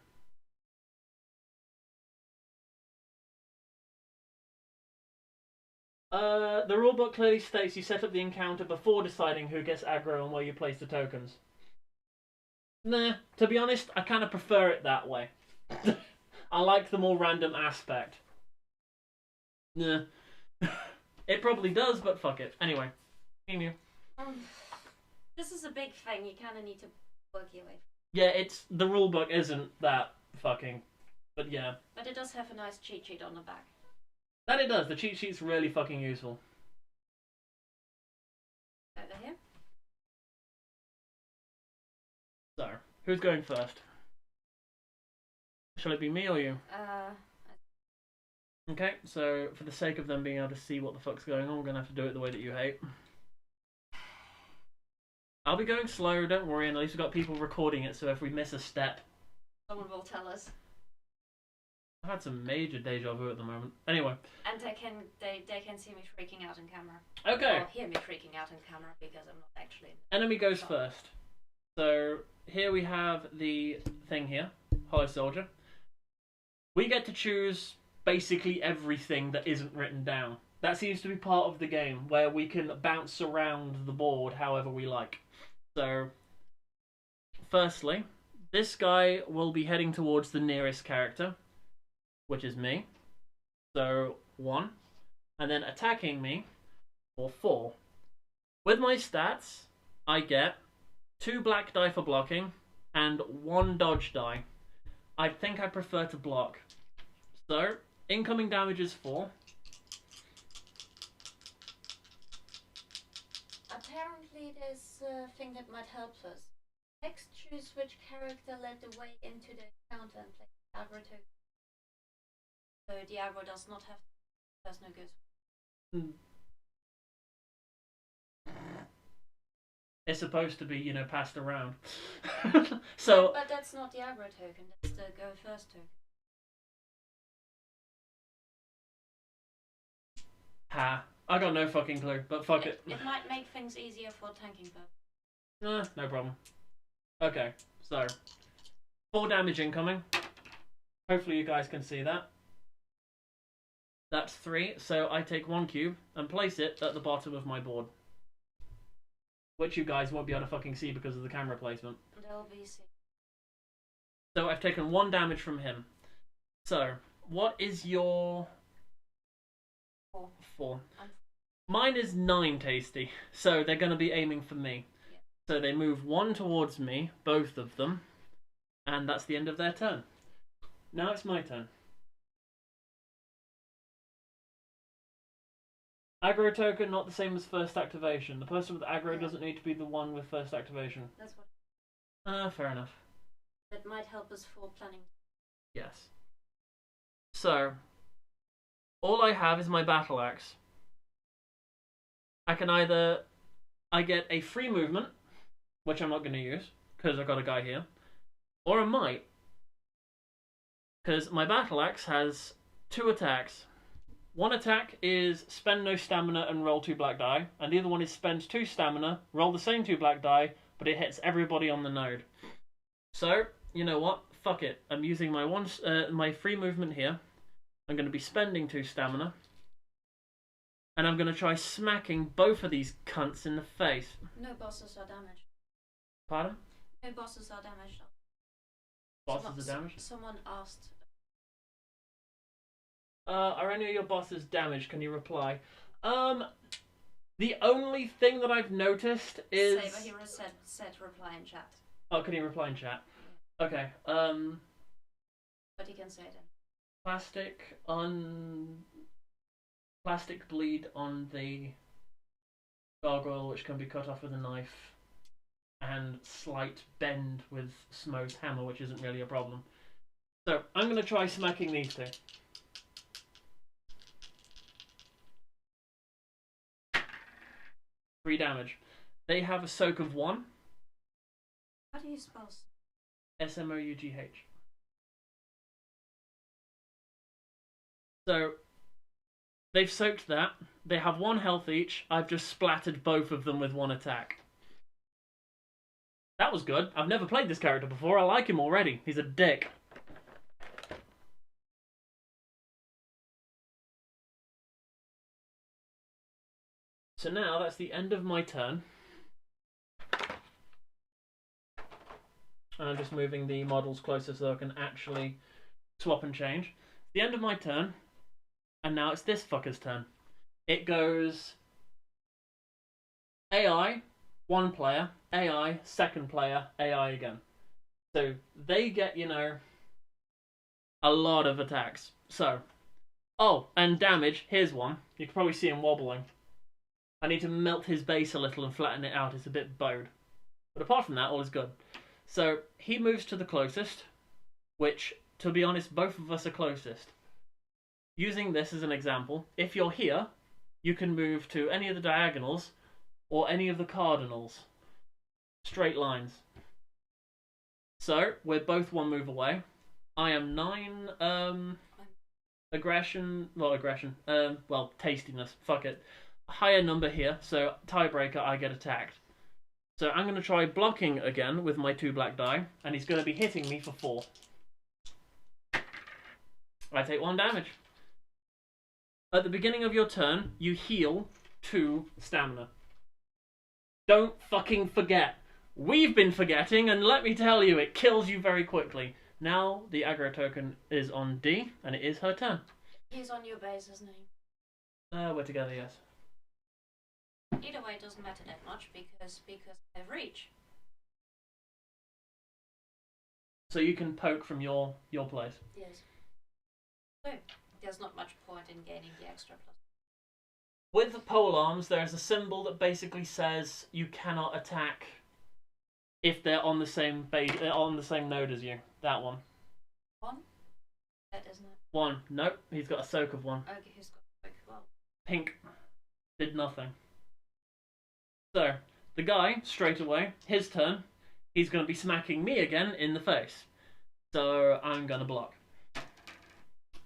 The rulebook clearly states you set up the encounter before deciding who gets aggro and where you place the tokens. Nah, to be honest, I kind of prefer it that way. I like the more random aspect. Nah. It probably does, but fuck it. Anyway, continue. This is a big thing. You kind of need to work your way. Yeah, the rulebook isn't that fucking, but yeah. But it does have a nice cheat sheet on the back. That it does. The cheat sheet's really fucking useful. Over here. So, who's going first? Shall it be me or you? Okay, so for the sake of them being able to see what the fuck's going on, we're gonna have to do it the way that you hate. I'll be going slow, don't worry, and at least we've got people recording it, so if we miss a step... Someone will tell us. I've had some major deja vu at the moment. Anyway. And they can see me freaking out in camera. Okay. Or hear me freaking out in camera, because I'm not actually... Enemy goes first. So, here we have the thing here. Hollow Soldier. We get to choose basically everything that isn't written down. That seems to be part of the game, where we can bounce around the board however we like. So, firstly, this guy will be heading towards the nearest character, which is me. So, 1. And then attacking me for 4. With my stats, I get 2 black die for blocking and 1 dodge die. I think I prefer to block. So, incoming damage is 4. Apparently there's a thing that might help us. Next, choose which character led the way into the encounter and play aggro token. So the aggro does not have there's no good. It's supposed to be, you know, passed around. So, but that's not the aggro token, that's the go first token. Ha. I got no fucking clue, but fuck it. It might make things easier for tanking purposes. No problem. Okay, so 4 damage incoming. Hopefully you guys can see that. That's 3, so I take 1 cube and place it at the bottom of my board. Which you guys won't be able to fucking see because of the camera placement. They'll be seen. So I've taken 1 damage from him. So, what is your... 4. 4. Mine is 9, Tasty. So they're going to be aiming for me. Yeah. So they move 1 towards me, both of them. And that's the end of their turn. Now it's my turn. Aggro token, not the same as first activation. The person with aggro doesn't need to be the one with first activation. That's what. Fair enough. That might help us for planning. Yes. So, all I have is my battle axe. I can either... I get a free movement, which I'm not going to use, because I've got a guy here. Or a might. Because my battle axe has 2 attacks. One attack is spend no stamina and roll 2 black die, and the other one is spend 2 stamina, roll the same 2 black die, but it hits everybody on the node. So, you know what? Fuck it. I'm using my my free movement here. I'm going to be spending 2 stamina, and I'm going to try smacking both of these cunts in the face. No bosses are damaged. Pardon? No bosses are damaged. Bosses are damaged? Someone asked. Are any of your bosses damaged? Can you reply? The only thing that I've noticed is... Saber Hero said reply in chat. Oh, can you reply in chat? Okay, But he can say it. Plastic bleed on the gargoyle, which can be cut off with a knife, and slight bend with Smo's hammer, which isn't really a problem. So, I'm going to try smacking these 2. Three damage. They have a soak of 1. How do you spell? Smough. So, they've soaked that. They have 1 health each. I've just splattered both of them with 1 attack. That was good. I've never played this character before. I like him already. He's a dick. So now that's the end of my turn. I'm just moving the models closer so I can actually swap and change. The end of my turn, and now it's this fucker's turn. It goes AI, 1 player, AI, 2nd player, AI again. So they get, you know, a lot of attacks. So, oh, and damage, here's one. You can probably see him wobbling. I need to melt his base a little and flatten it out. It's a bit bowed. But apart from that, all is good. So, he moves to the closest, which, to be honest, both of us are closest. Using this as an example, if you're here, you can move to any of the diagonals or any of the cardinals. Straight lines. So, we're both 1 move away. I am 9, tastiness. Fuck it. Higher number here, so tiebreaker, I get attacked. So I'm going to try blocking again with my 2 black die, and he's going to be hitting me for 4. I take 1 damage. At the beginning of your turn, you heal 2 stamina. Don't fucking forget. We've been forgetting, and let me tell you, it kills you very quickly. Now the aggro token is on D, and it is her turn. He's on your base, isn't he? We're together, yes. Either way, it doesn't matter that much because I have reach. So you can poke from your place. Yes. So there's not much point in gaining the extra plus. With the pole arms, there's a symbol that basically says you cannot attack if they're on the same node as you. That one. 1? That isn't it. 1. Nope. He's got a soak of 1. Okay, he's got soak. Well. Pink. Did nothing. So, the guy, straight away, his turn, he's going to be smacking me again in the face. So, I'm going to block.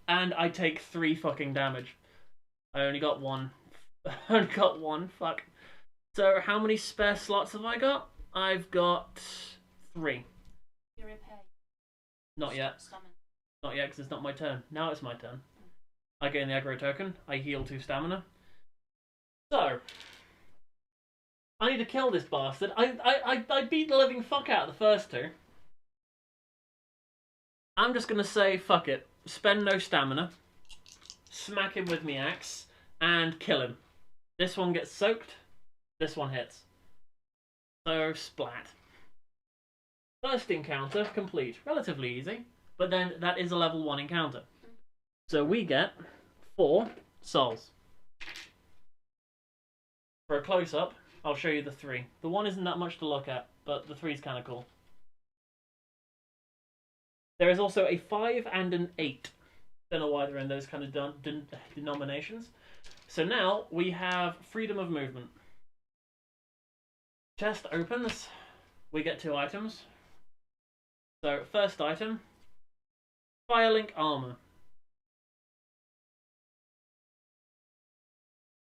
And I take 3 fucking damage. I only got 1. I only got 1, fuck. So, how many spare slots have I got? I've got 3. You repair. Not yet. Summon. Not yet, because it's not my turn. Now it's my turn. I gain the aggro token. I heal 2 stamina. So, I need to kill this bastard. I beat the living fuck out of the first 2. I'm just gonna say, fuck it. Spend no stamina. Smack him with me axe. And kill him. This one gets soaked. This one hits. So, splat. First encounter complete. Relatively easy. But then, that is a level 1 encounter. So we get 4 souls. For a close-up, I'll show you the 3. The 1 isn't that much to look at, but the 3 is kind of cool. There is also a 5 and an 8. Don't know why they're in those kind of denominations. So now we have freedom of movement. Chest opens. We get 2 items. So first item, Firelink armor.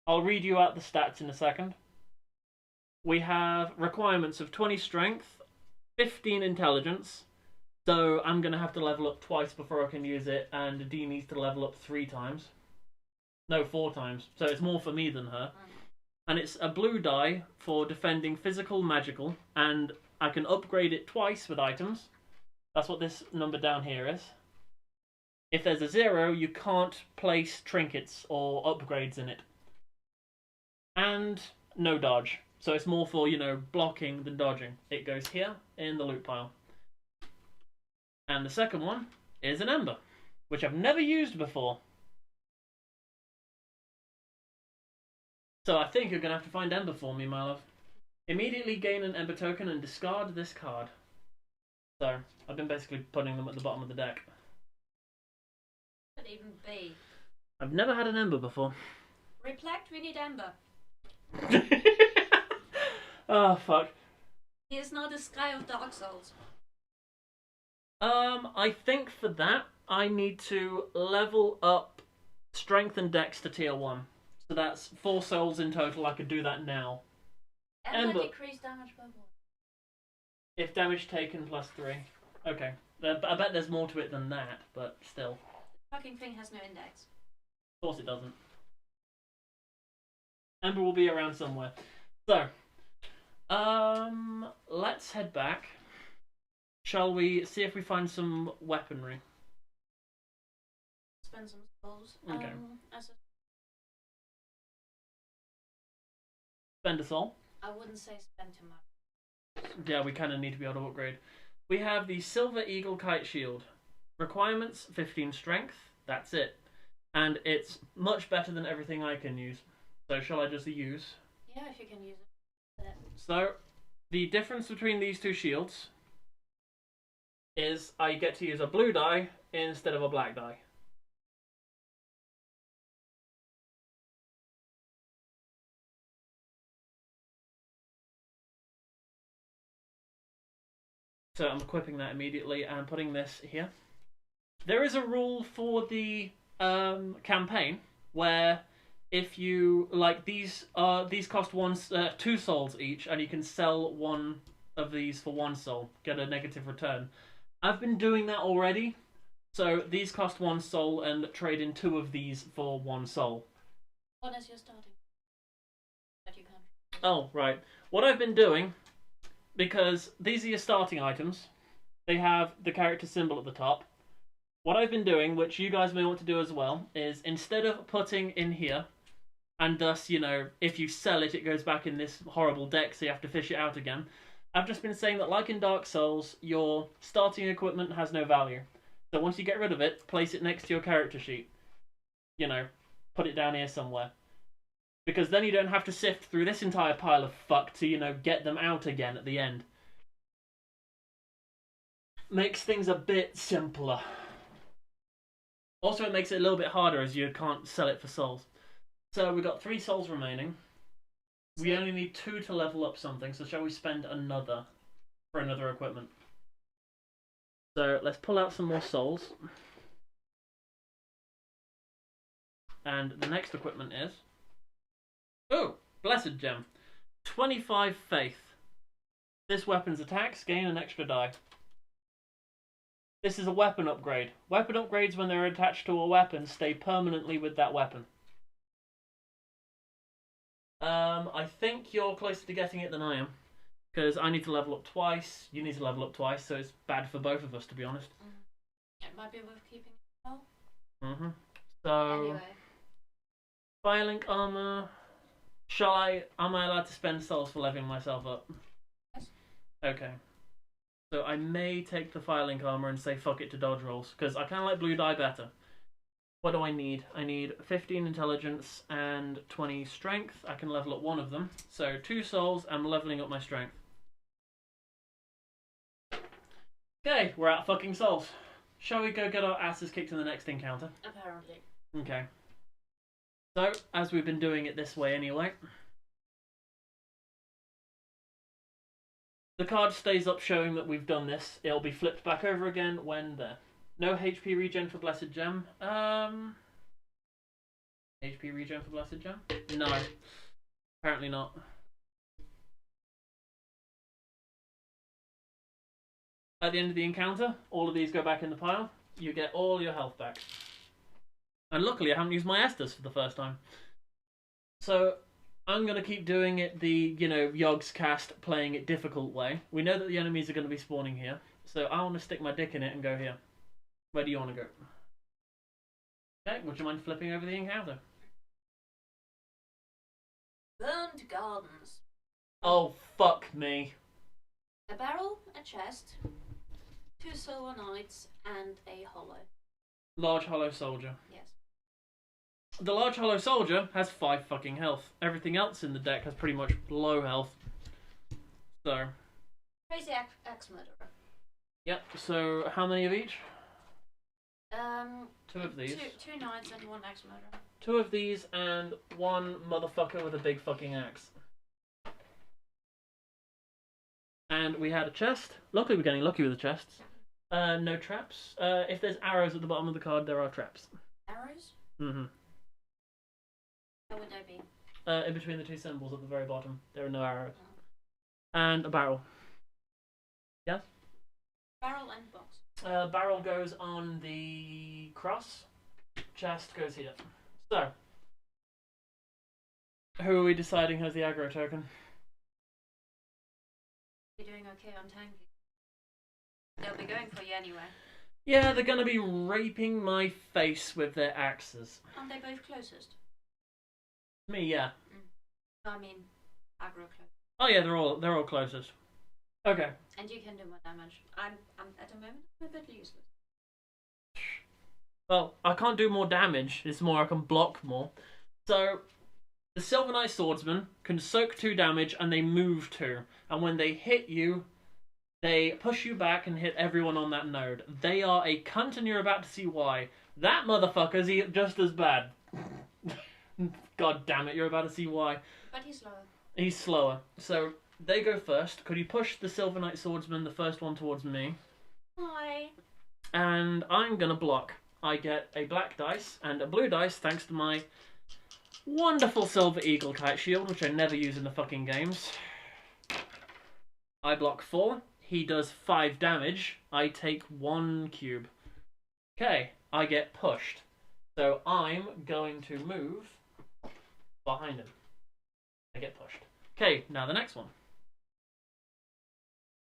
I'll read you out the stats in a second. We have requirements of 20 strength, 15 intelligence. So I'm going to have to level up twice before I can use it, and Dee needs to level up 3 times. No, 4 times. So it's more for me than her. And it's a blue die for defending physical, magical, and I can upgrade it twice with items. That's what this number down here is. If there's a 0, you can't place trinkets or upgrades in it. And no dodge. So it's more for, you know, blocking than dodging. It goes here in the loot pile. And the second one is an ember, which I've never used before. So I think you're going to have to find ember for me, my love. Immediately gain an ember token and discard this card. So I've been basically putting them at the bottom of the deck. Could even be. I've never had an ember before. Reflect, we need ember. Oh, fuck. He is not a Sky of Dark Souls. I think for that, I need to level up strength and dex to tier 1. So that's 4 souls in total. I could do that now. Ember decrease damage by 1. If damage taken plus 3. Okay. I bet there's more to it than that, but still. The fucking thing has no index. Of course it doesn't. Ember will be around somewhere. So, let's head back. Shall we see if we find some weaponry? Spend some souls. Okay. Spend a soul? I wouldn't say spend too much. Yeah, we kind of need to be able to upgrade. We have the Silver Eagle Kite Shield. Requirements, 15 strength. That's it. And it's much better than everything I can use. So shall I just use? Yeah, if you can use it. So, the difference between these 2 shields is I get to use a blue die instead of a black die. So I'm equipping that immediately and putting this here. There is a rule for the campaign where if you like these cost 2 souls each, and you can sell one of these for 1 soul, get a negative return. I've been doing that already, so these cost 1 soul and trade in 2 of these for 1 soul. What is your starting? That you can. Oh, right. What I've been doing, because these are your starting items, they have the character symbol at the top. What I've been doing, which you guys may want to do as well, is instead of putting in here, and thus, you know, if you sell it, it goes back in this horrible deck, so you have to fish it out again. I've just been saying that, like in Dark Souls, your starting equipment has no value. So once you get rid of it, place it next to your character sheet. You know, put it down here somewhere. Because then you don't have to sift through this entire pile of fuck to, you know, get them out again at the end. Makes things a bit simpler. Also, it makes it a little bit harder as you can't sell it for souls. So we've got 3 souls remaining. We only need 2 to level up something, so shall we spend another for another equipment? So let's pull out some more souls. And the next equipment is... oh, Blessed Gem. 25 Faith. This weapon's attacks gain an extra die. This is a weapon upgrade. Weapon upgrades, when they're attached to a weapon, stay permanently with that weapon. I think you're closer to getting it than I am. Because I need to level up twice, you need to level up twice, so it's bad for both of us, to be honest. It might be worth keeping it well. Mm-hmm. So, Anyway. Firelink armor. Am I allowed to spend souls for leveling myself up? Yes. Okay. So I may take the Firelink armor and say fuck it to dodge rolls, because I kind of like blue dye better. What do I need? I need 15 intelligence and 20 strength. I can level up one of them. So 2 souls, I'm leveling up my strength. Okay, we're out of fucking souls. Shall we go get our asses kicked in the next encounter? Apparently. Okay. So, as we've been doing it this way anyway, the card stays up showing that we've done this. It'll be flipped back over again when there. No HP regen for Blessed Gem. HP regen for Blessed Gem? No. Apparently not. At the end of the encounter, all of these go back in the pile. You get all your health back. And luckily I haven't used my Estus for the first time. So, I'm going to keep doing it the, Yogg's cast, playing it difficult way. We know that the enemies are going to be spawning here. So I want to stick my dick in it and go here. Where do you want to go? Okay, would you mind flipping over the encounter? Burned Gardens. Oh, fuck me. A barrel, a chest, 2 silver knights, and a hollow. Large hollow soldier. Yes. The large hollow soldier has 5 fucking health. Everything else in the deck has pretty much low health. So. Crazy axe murderer. Yep, so how many of each? 2 of these. Two knights and 1 axe murderer. 2 of these and 1 motherfucker with a big fucking axe. And we had a chest. Luckily we're getting lucky with the chests. No traps. If there's arrows at the bottom of the card, there are traps. Arrows? Mm-hmm. How would they be? In between the 2 symbols at the very bottom. There are no arrows. Oh. And a barrel. Yes? Barrel and box. Barrel goes on the cross. Chest goes here. So. Who are we deciding has the aggro token? You're doing okay on tanking. They'll be going for you anyway. Yeah, they're gonna be raping my face with their axes. Aren't they both closest? Me, yeah. I mean, aggro close. Oh yeah, they're all closest. Okay. And you can do more damage. I'm at the moment a bit useless. Well, I can't do more damage. It's more I can block more. So, the Silver Knight Swordsman can soak 2 damage and they move 2. And when they hit you, they push you back and hit everyone on that node. They are a cunt and you're about to see why. That motherfucker's just as bad. God damn it, you're about to see why. But he's slower. He's slower. So, they go first. Could you push the Silver Knight Swordsman, the first one, towards me? Hi. And I'm gonna block. I get a black dice and a blue dice thanks to my wonderful Silver Eagle Kite Shield, which I never use in the fucking games. I block 4. He does 5 damage. I take 1 cube. Okay, I get pushed. So I'm going to move behind him. I get pushed. Okay, now the next one.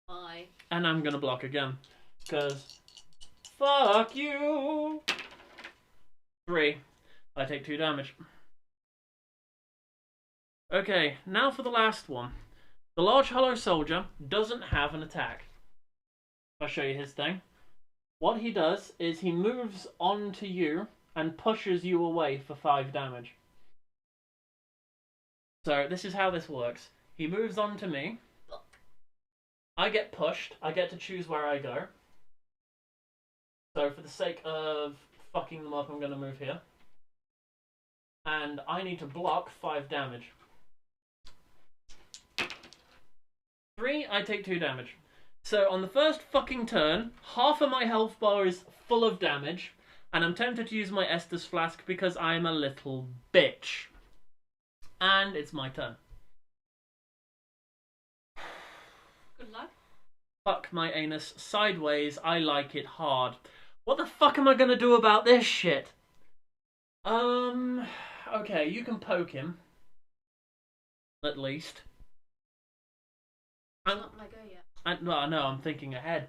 Hi. And I'm gonna block again. Because fuck you! 3. I take 2 damage. Okay, now for the last one. The large hollow soldier doesn't have an attack. I'll show you his thing. What he does is he moves onto you and pushes you away for 5 damage. So this is how this works. He moves on to me. I get pushed. I get to choose where I go. So for the sake of fucking them up, I'm going to move here. And I need to block 5 damage. 3, I take 2 damage. So on the first fucking turn, half of my health bar is full of damage. And I'm tempted to use my Estus Flask because I'm a little bitch. And it's my turn. Good luck. Fuck my anus sideways. I like it hard. What the fuck am I gonna do about this shit? Okay, you can poke him. At least. It's not my go yet. No, I'm thinking ahead.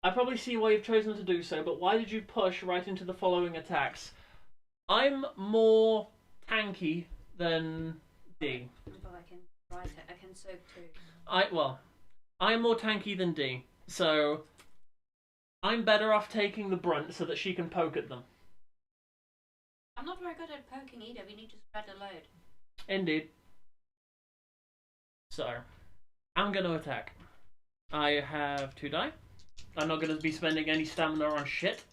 I probably see why you've chosen to do so, but why did you push right into the following attacks? I'm more tanky than D. But I can write it. I can soak too. I'm more tanky than D, so I'm better off taking the brunt so that she can poke at them. I'm not very good at poking either. We need to spread the load. Indeed. So, I'm going to attack. I have 2 die. I'm not going to be spending any stamina on shit.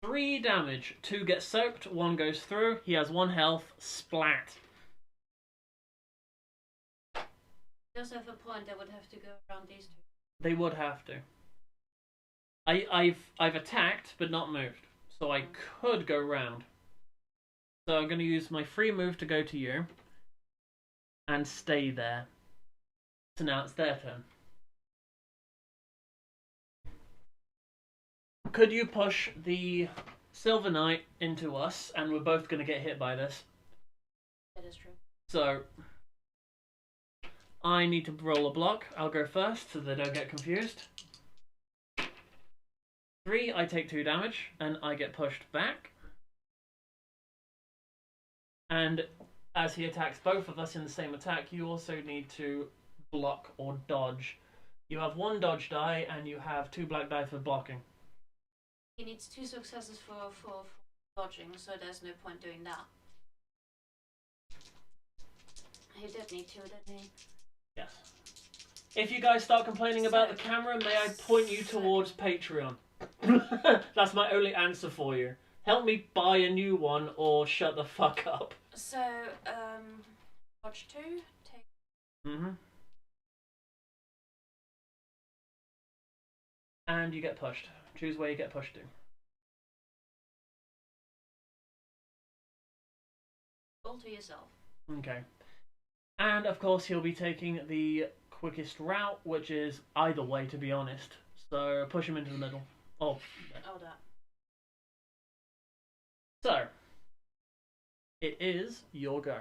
Three damage. 2 get soaked, 1 goes through. He has 1 health. Splat. Just have a point. I would have to go around these two. They would have to. I've attacked, but not moved. So I could go round. So I'm going to use my free move to go to you. And stay there. So now it's their turn. Could you push the Silver Knight into us, and we're both going to get hit by this? That is true. So, I need to roll a block. I'll go first so they don't get confused. 3, I take 2 damage, and I get pushed back. And as he attacks both of us in the same attack, you also need to block or dodge. You have 1 dodge die, and you have 2 black die for blocking. He needs 2 successes for dodging, so there's no point doing that. He did need 2, didn't he? Yes. If you guys start complaining about the camera, may I point you towards Patreon? That's my only answer for you. Help me buy a new one or shut the fuck up. So, dodge 2, take... And you get pushed. Choose where you get pushed to. Roll to yourself. Okay. And of course he'll be taking the quickest route, which is either way, to be honest. So push him into the middle. Oh, that. So, it is your go.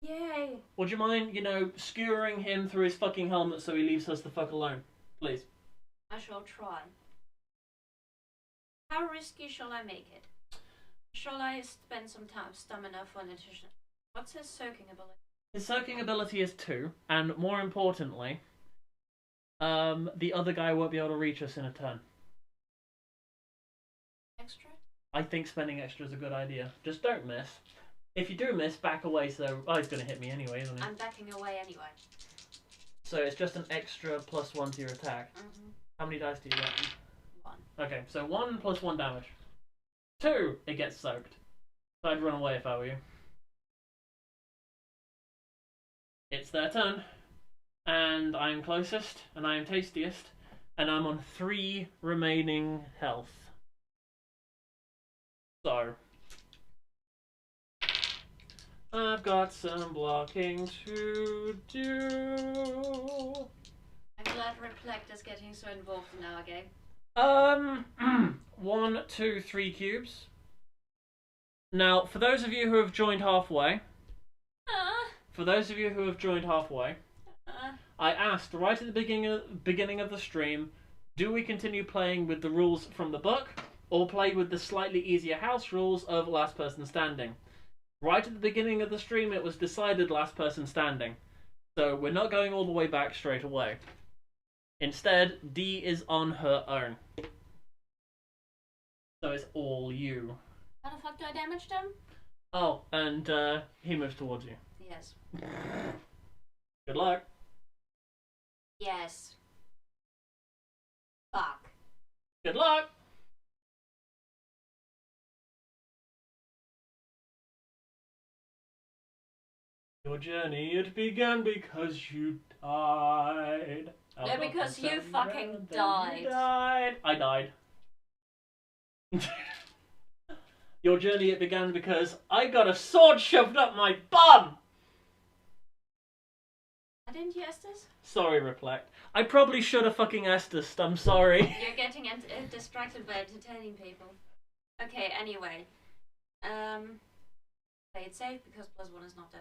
Yay! Would you mind, skewering him through his fucking helmet so he leaves us the fuck alone? Please. I shall try. How risky shall I make it? Shall I spend some time stamina for an addition? What's his soaking ability? His soaking ability is 2, and more importantly, the other guy won't be able to reach us in a turn. Extra? I think spending extra is a good idea. Just don't miss. If you do miss, back away so... Oh, he's going to hit me anyway, isn't he? I'm backing away anyway. So it's just an extra +1 to your attack. How many dice do you get? 1. Okay, so 1 + 1 damage. 2, it gets soaked. So I'd run away if I were you. It's their turn. And I'm closest, and I am tastiest, and I'm on 3 remaining health. So, I've got some blocking to do. I'm glad Reflect is getting so involved in our game. 1, 2, 3 cubes. Now, for those of you who have joined halfway, I asked right at the beginning of the stream, do we continue playing with the rules from the book, or play with the slightly easier house rules of last person standing? Right at the beginning of the stream, it was decided last person standing. So we're not going all the way back straight away. Instead, D is on her own. So it's all you. How the fuck do I damage them? Oh, and he moves towards you. Yes. Good luck. Yes. Fuck. Good luck. Your journey, it began because you died. No, because you fucking died. You died. I died. Your journey, it began because I got a sword shoved up my bum! Why didn't you Estes? Sorry, Reflect. I probably should have fucking Estes. I'm sorry. You're getting distracted by entertaining people. Okay, anyway. Play it safe because +1 is not dead.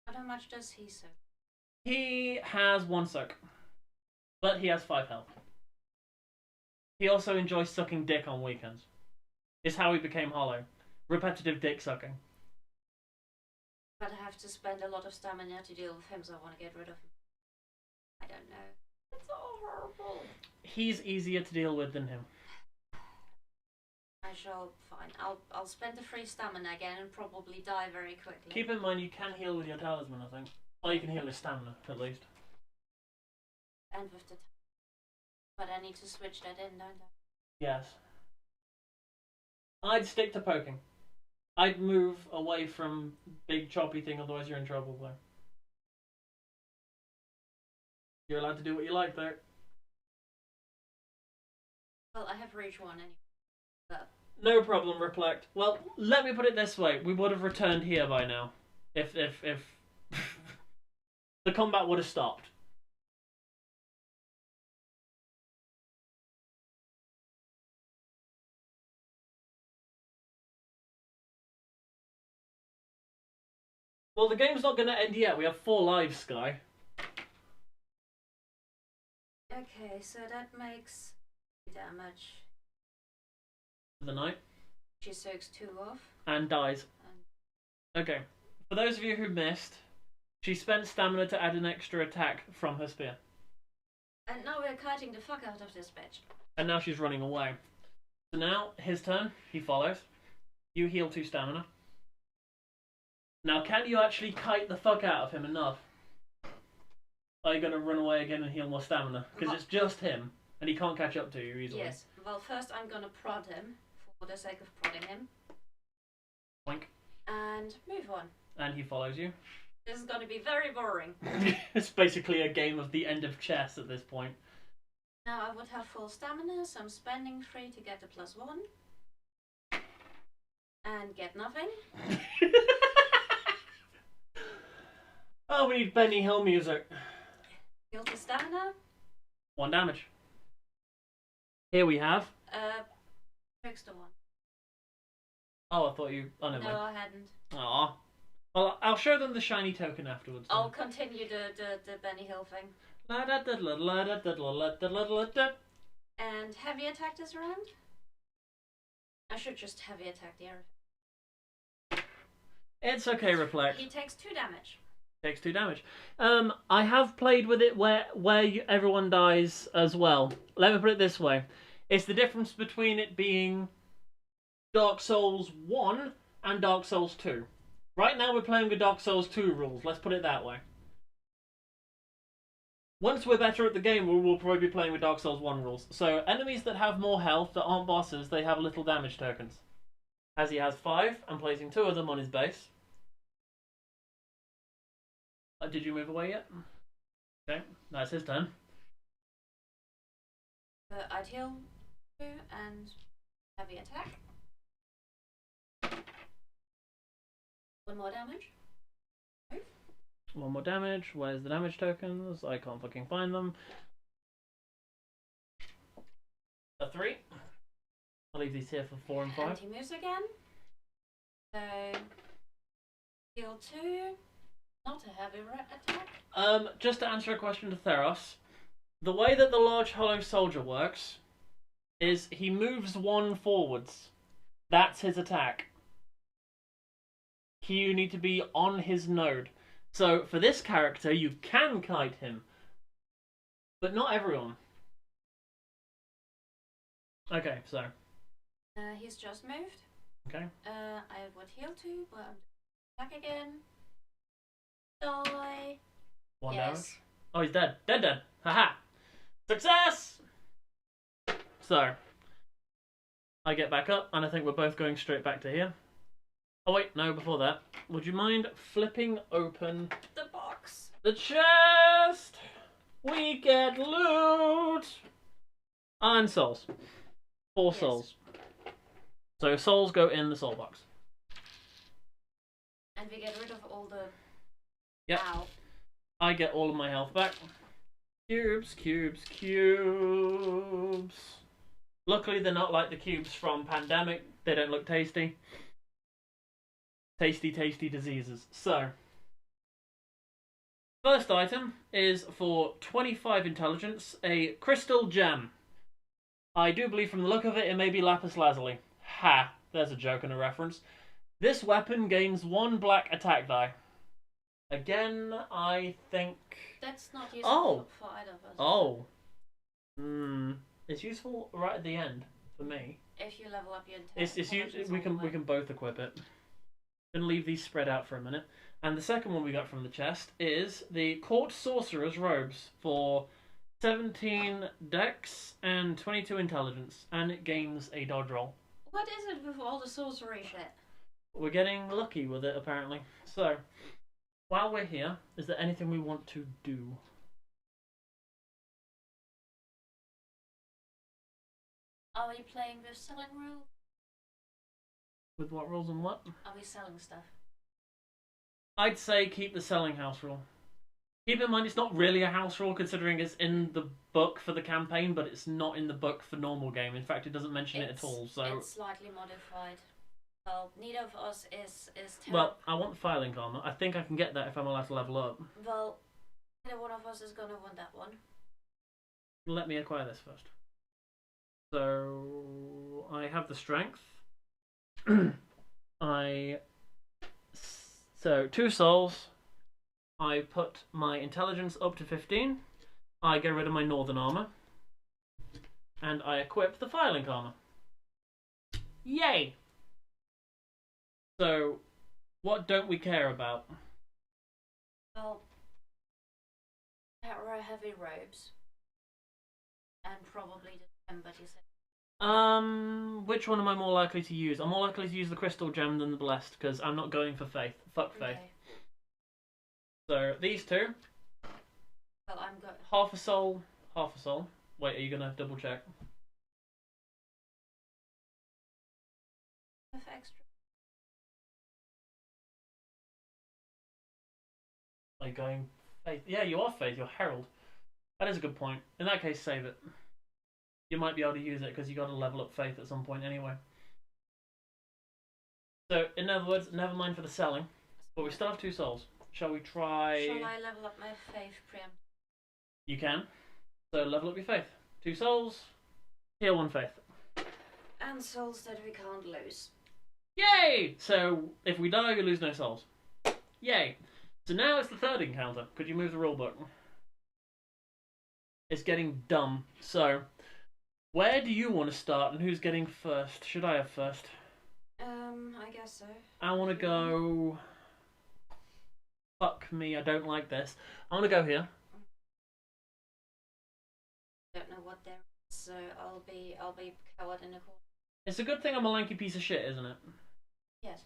How much does he soak? He has 1 soak. But he has 5 health. He also enjoys sucking dick on weekends. It's how he became hollow. Repetitive dick sucking. But I have to spend a lot of stamina to deal with him, so I want to get rid of him. I don't know. It's all horrible. He's easier to deal with than him. I shall. Fine. I'll spend the free stamina again and probably die very quickly. Keep in mind you can heal with your talisman, I think. Or you can heal with stamina, at least. And with the. But I need to switch that in, don't I? Yes. I'd stick to poking. I'd move away from big choppy thing, otherwise you're in trouble though. You're allowed to do what you like though. Well, I have reached 1 anyway. But... No problem, Reflect. Well, let me put it this way. We would have returned here by now. If the combat would have stopped. Well, the game's not going to end yet. We have 4 lives, Sky. Okay, so that makes damage. For the night. She soaks 2 off. And dies. Okay. For those of you who missed, she spent stamina to add an extra attack from her spear. And now we're kiting the fuck out of this bitch. And now she's running away. So now, his turn. He follows. You heal 2 stamina. Now, can you actually kite the fuck out of him enough? Are you going to run away again and heal more stamina? Because it's just him, and he can't catch up to you easily. Yes. Well, first I'm going to prod him, for the sake of prodding him. Boink. And move on. And he follows you. This is going to be very boring. It's basically a game of the end of chess at this point. Now I would have full stamina, so I'm spending 3 to get the +1. And get nothing. Oh, we need Benny Hill music. Heal the stamina. 1 damage. Here we have. Trickster 1. Oh, I thought you. Oh, never mind. No, I hadn't. Aw. Well, I'll show them the shiny token afterwards. I'll continue the Benny Hill thing. And heavy attack this round? I should just heavy attack the air. It's okay, Reflect. He takes 2 damage. Takes 2 damage. I have played with it where everyone dies as well. Let me put it this way. It's the difference between it being Dark Souls 1 and Dark Souls 2. Right now we're playing with Dark Souls 2 rules. Let's put it that way. Once we're better at the game, we'll probably be playing with Dark Souls 1 rules. So enemies that have more health, that aren't bosses, they have little damage tokens. As he has 5, I'm placing 2 of them on his base. Did you move away yet? Okay, that's his turn. I'd heal 2 and heavy attack. 1 more damage. 1 more damage. Where's the damage tokens? I can't fucking find them. A 3. I'll leave these here for 4 and 5. And he moves again. So heal 2. Not a heavy attack. Just to answer a question to Theros, the way that the large hollow soldier works is he moves 1 forwards. That's his attack. You need to be on his node. So for this character, you can kite him, but not everyone. Okay, so he's just moved. Okay. I would heal 2, but attack again. Die. 1 Yes. damage. Oh, he's dead. Dead. Haha. Success! So, I get back up, and I think we're both going straight back to here. Oh wait, no, before that. Would you mind flipping open The box. the chest? We get loot! And souls. 4 Yes. souls. So souls go in the soul box. And we get rid of all the... Yep. Ow. I get all of my health back. Cubes, cubes, cubes. Luckily they're not like the cubes from Pandemic. They don't look tasty. Tasty, tasty diseases. So, first item is for 25 intelligence, a crystal gem. I do believe from the look of it, it may be lapis lazuli. Ha! There's a joke and a reference. This weapon gains 1 black attack die. Again, I think... That's not useful for either of us. Oh. It's useful right at the end, for me. If you level up your We can both equip it. Gonna leave these spread out for a minute. And the second one we got from the chest is the Court Sorcerer's Robes for 17 dex and 22 intelligence, and it gains a dodge roll. What is it with all the sorcery shit? We're getting lucky with it, apparently. So, while we're here, is there anything we want to do? Are we playing with selling rules? With what rules and what? Are we selling stuff? I'd say keep the selling house rule. Keep in mind it's not really a house rule considering it's in the book for the campaign, but it's not in the book for normal game. In fact, it doesn't mention it at all. So it's slightly modified. Well, neither of us is well, I want the filing armor. I think I can get that if I'm allowed to level up. Well, neither one of us is gonna want that one. Let me acquire this first. So I have the strength. So 2 souls. I put my intelligence up to 15. I get rid of my northern armor. And I equip the filing armor. Yay! So, what don't we care about? Well, there are heavy robes. And probably the gem, but you said... Which one am I more likely to use? I'm more likely to use the crystal gem than the blessed, because I'm not going for faith. Fuck faith. Okay. So, these two. Well, I'm good. Half a soul, half a soul. Wait, are you gonna double check? With extra. Are you going faith? Yeah, you are faith. You're herald. That is a good point. In that case, save it. You might be able to use it because you got to level up faith at some point anyway. So, in other words, never mind for the selling. But we still have 2 souls. Shall we try? Shall I level up my faith preempt? You can. So level up your faith. 2 souls. Here 1 faith. And souls that we can't lose. Yay! So if we die, we lose no souls. Yay! So now it's the third encounter. Could you move the rulebook? It's getting dumb. So, where do you want to start and who's getting first? Should I have first? I guess so. I want to go... Fuck me, I don't like this. I want to go here. Don't know what there is, so I'll be covered in the corner. It's a good thing I'm a lanky piece of shit, isn't it? Yes.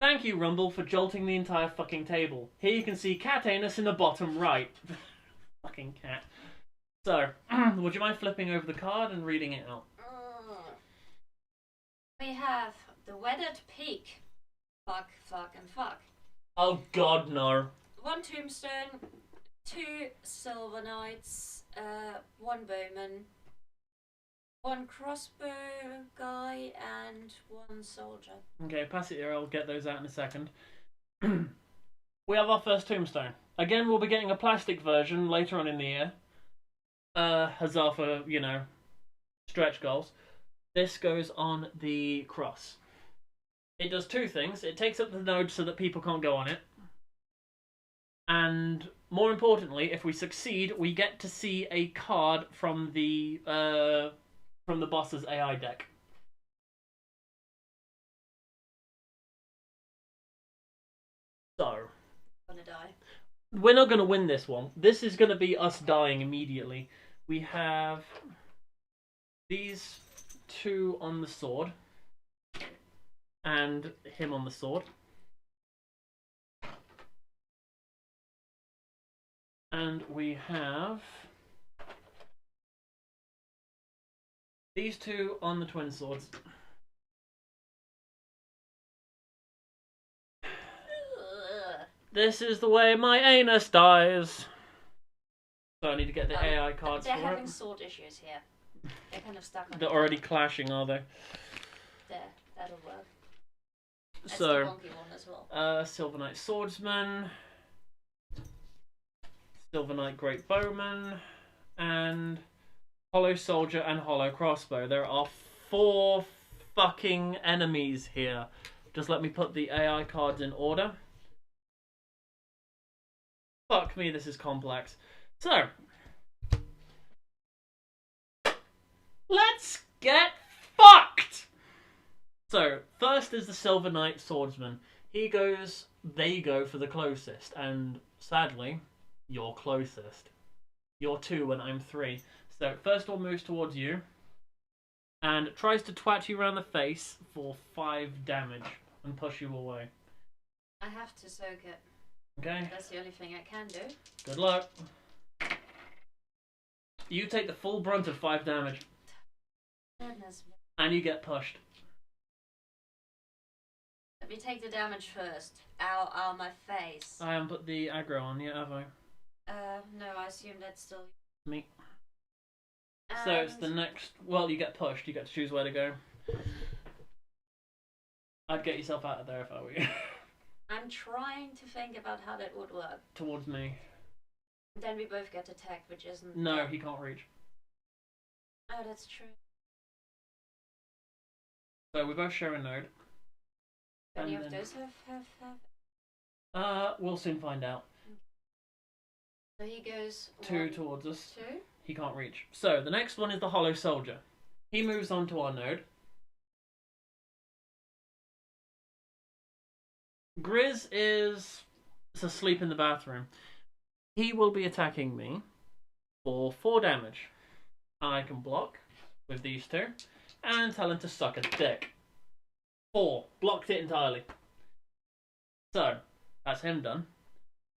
Thank you, Rumble, for jolting the entire fucking table. Here you can see cat anus in the bottom right. Fucking cat. So, would you mind flipping over the card and reading it out? We have the Weathered Peak. Fuck, fuck, and fuck. Oh god, no. 1 tombstone, 2 silver knights, 1 bowman, 1 crossbow guy, and 1 soldier. Okay, pass it here, I'll get those out in a second. We have our first tombstone. Again, we'll be getting a plastic version later on in the year. Huzzah for, you know, stretch goals. This goes on the cross. It does 2 things. It takes up the node so that people can't go on it. And more importantly, if we succeed, we get to see a card from the boss's AI deck. So, I'm gonna die. we're not going to win this one. This is going to be us dying immediately. We have these 2 on the sword. And him on the sword. And we have these two on the twin swords. This is the way my anus dies. So I need to get the AI cards they're for having it. sword issues here. They're kind of stuck on They're already clashing, are they? There, that'll work. That's So, the wonky one as well. Silver Knight Swordsman, Silver Knight Great Bowman, and Hollow Soldier and Hollow Crossbow. There are 4 fucking enemies here. Just let me put the AI cards in order. Fuck me, this is complex. So, let's get fucked! So, first is the Silver Knight Swordsman. They go for the closest, and sadly, you're closest. You're 2 and I'm 3. So, first one moves towards you, and tries to twat you around the face for 5 damage, and push you away. I have to soak it. Okay? That's the only thing I can do. Good luck. You take the full brunt of 5 damage. Goodness. And you get pushed. Let me take the damage first. Ow, ow, my face. I haven't put the aggro on yet, have I? No, I assume that's still... Me. So it's the next... Well, you get pushed. You get to choose where to go. I'd get yourself out of there if I were you. I'm trying to think about how that would work. Towards me. Then we both get attacked, which isn't... No, he can't reach. Oh, that's true. So we both share a node. Any And of then- those have... We'll soon find out. So he goes... 2 towards us. 2? He can't reach. So the next one is the Hollow Soldier. He moves on to our node. Grizz is asleep in the bathroom. He will be attacking me for 4 damage. I can block with these 2 and tell him to suck a dick. 4. Blocked it entirely. So, that's him done.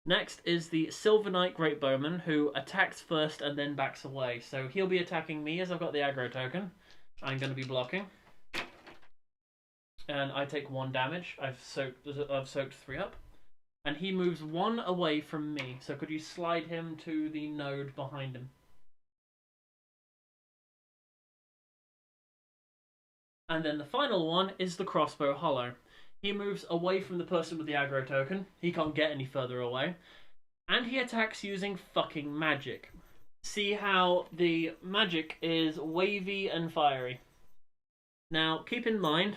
Next is the Silver Knight Great Bowman, who attacks first and then backs away. So he'll be attacking me as I've got the aggro token. I'm going to be blocking. And I take 1 damage. I've soaked 3 up. And he moves 1 away from me. So could you slide him to the node behind him? And then the final one is the Crossbow Hollow. He moves away from the person with the aggro token. He can't get any further away. And he attacks using fucking magic. See how the magic is wavy and fiery. Now, keep in mind,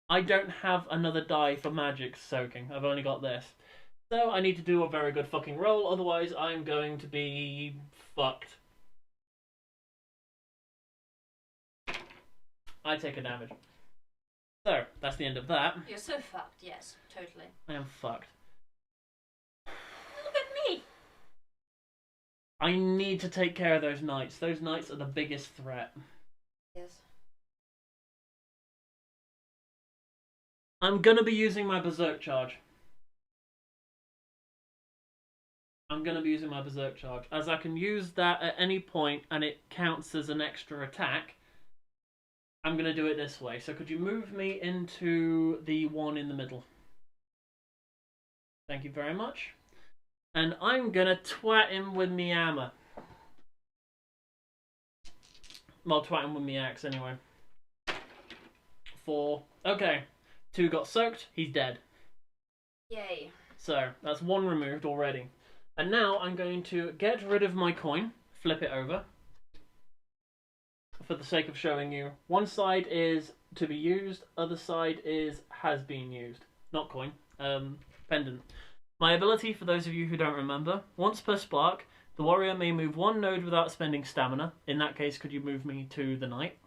I don't have another die for magic soaking. I've only got this. So I need to do a very good fucking roll, otherwise I'm going to be fucked. I take a damage. So, that's the end of that. You're so fucked, yes, totally. I am fucked. Look at me! I need to take care of those knights. Those knights are the biggest threat. Yes. I'm gonna be using my Berserk Charge. As I can use that at any point and it counts as an extra attack, I'm going to do it this way. So could you move me into the one in the middle? Thank you very much. And I'm going to twat him with me hammer. Well, twat him with me axe anyway. 4. Okay. 2 got soaked. He's dead. Yay. So that's 1 removed already. And now I'm going to get rid of my coin. Flip it over. For the sake of showing you, one side is to be used, other side is has been used. Not coin, pendant. My ability, for those of you who don't remember, once per spark, the warrior may move 1 node without spending stamina. In that case, could you move me to the knight?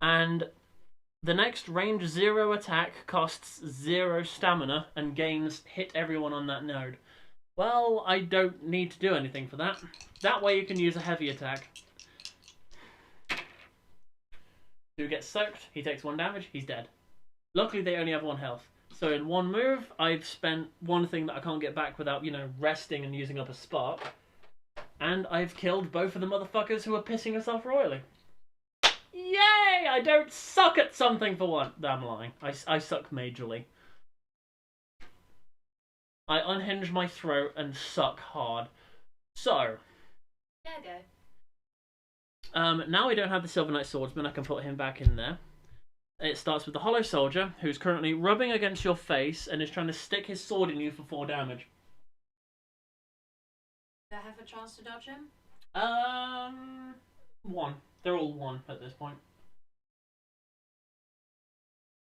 And the next range 0 attack costs 0 stamina and gains hit everyone on that node. Well, I don't need to do anything for that. That way you can use a heavy attack. 2 gets soaked, he takes 1 damage, he's dead. Luckily they only have 1 health. So in one move, I've spent one thing that I can't get back without, resting and using up a spark. And I've killed both of the motherfuckers who are pissing us off royally. Yay! I don't suck at something for one. I'm lying. I suck majorly. I unhinge my throat and suck hard. So. There you go. Now we don't have the Silver Knight Swordsman, I can put him back in there. It starts with the Hollow Soldier, who's currently rubbing against your face and is trying to stick his sword in you for 4 damage. Do I have a chance to dodge him? 1. They're all 1 at this point.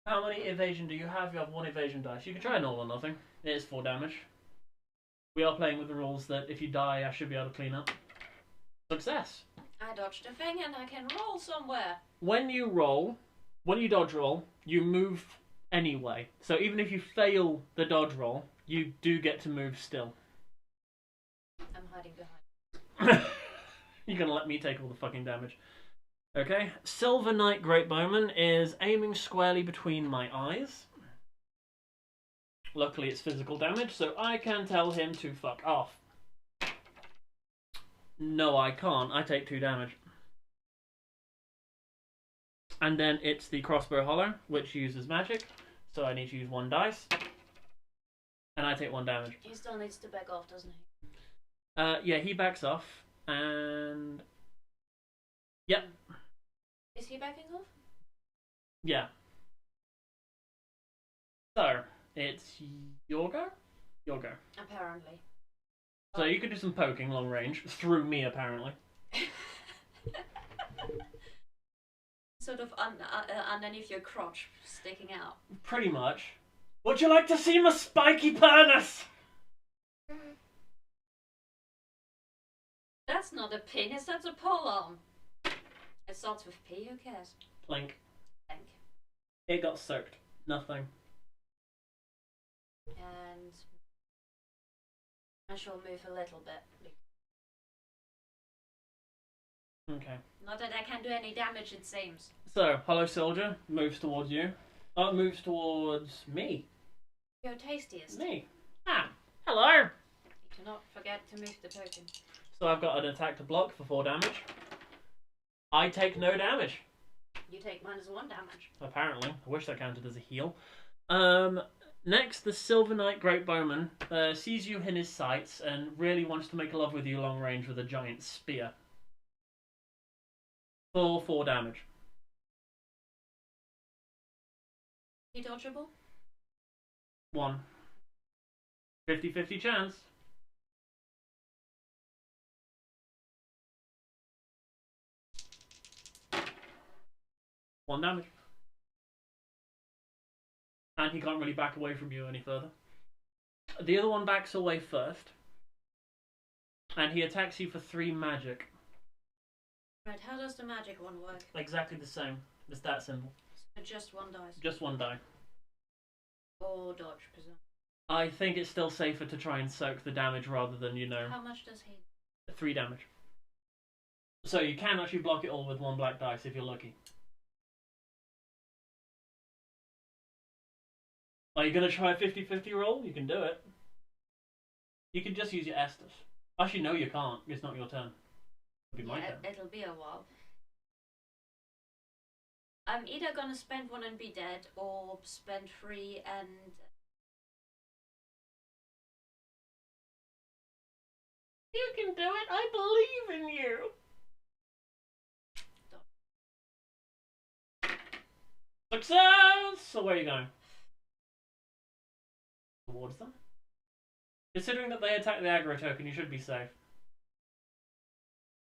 How many evasion do you have? You have 1 evasion dice. You can try an all or nothing. It is 4 damage. We are playing with the rules that if you die, I should be able to clean up. Success! I dodged a thing and I can roll somewhere. When you dodge roll, you move anyway. So even if you fail the dodge roll, you do get to move still. I'm hiding behind. You're gonna let me take all the fucking damage. Okay, Silver Knight Great Bowman is aiming squarely between my eyes. Luckily it's physical damage, so I can tell him to fuck off. No, I can't. I take 2 damage. And then it's the Crossbow Hollow, which uses magic. So I need to use 1 dice. And I take 1 damage. He still needs to back off, doesn't he? Yeah, he backs off. And... Yep. Is he backing off? Yeah. So, it's your go? Your go. Apparently. So you could do some poking long range. Through me, apparently. Sort of underneath your crotch, sticking out. Pretty much. Would you like to see my spiky penis? That's not a penis, that's a pole-arm. It starts with P, who cares? Plink. Thank. It got soaked. Nothing. And I shall move a little bit. Okay. Not that I can do any damage, it seems. So, Hollow Soldier moves towards you. Oh, moves towards me. You're tastiest. Me. Ah, hello. Do not forget to move the token. So I've got an attack to block for 4 damage. I take no damage. You take -1 damage. Apparently. I wish that counted as a heal. Next, the Silver Knight Great Bowman sees you in his sights and really wants to make love with you long range with a giant spear. For 4 damage. He dodgeable? 1. 50-50 chance. One damage. And he can't really back away from you any further. The other one backs away first. And he attacks you for 3 magic. Right, how does the magic one work? Exactly the same. It's that symbol. So just 1 dice. Just 1 die. Or dodge, presumably. I think it's still safer to try and soak the damage rather than, How much does he? 3 damage. So you can actually block it all with 1 black dice if you're lucky. Are you going to try a 50-50 roll? You can do it. You can just use your Estus. Actually, no, you can't. It's not your turn. It'll be my turn. It'll be a while. I'm either gonna spend 1 and be dead, or spend 3 and... You can do it! I believe in you! Success! So where are you going? Towards them? Considering that they attack the aggro token, you should be safe.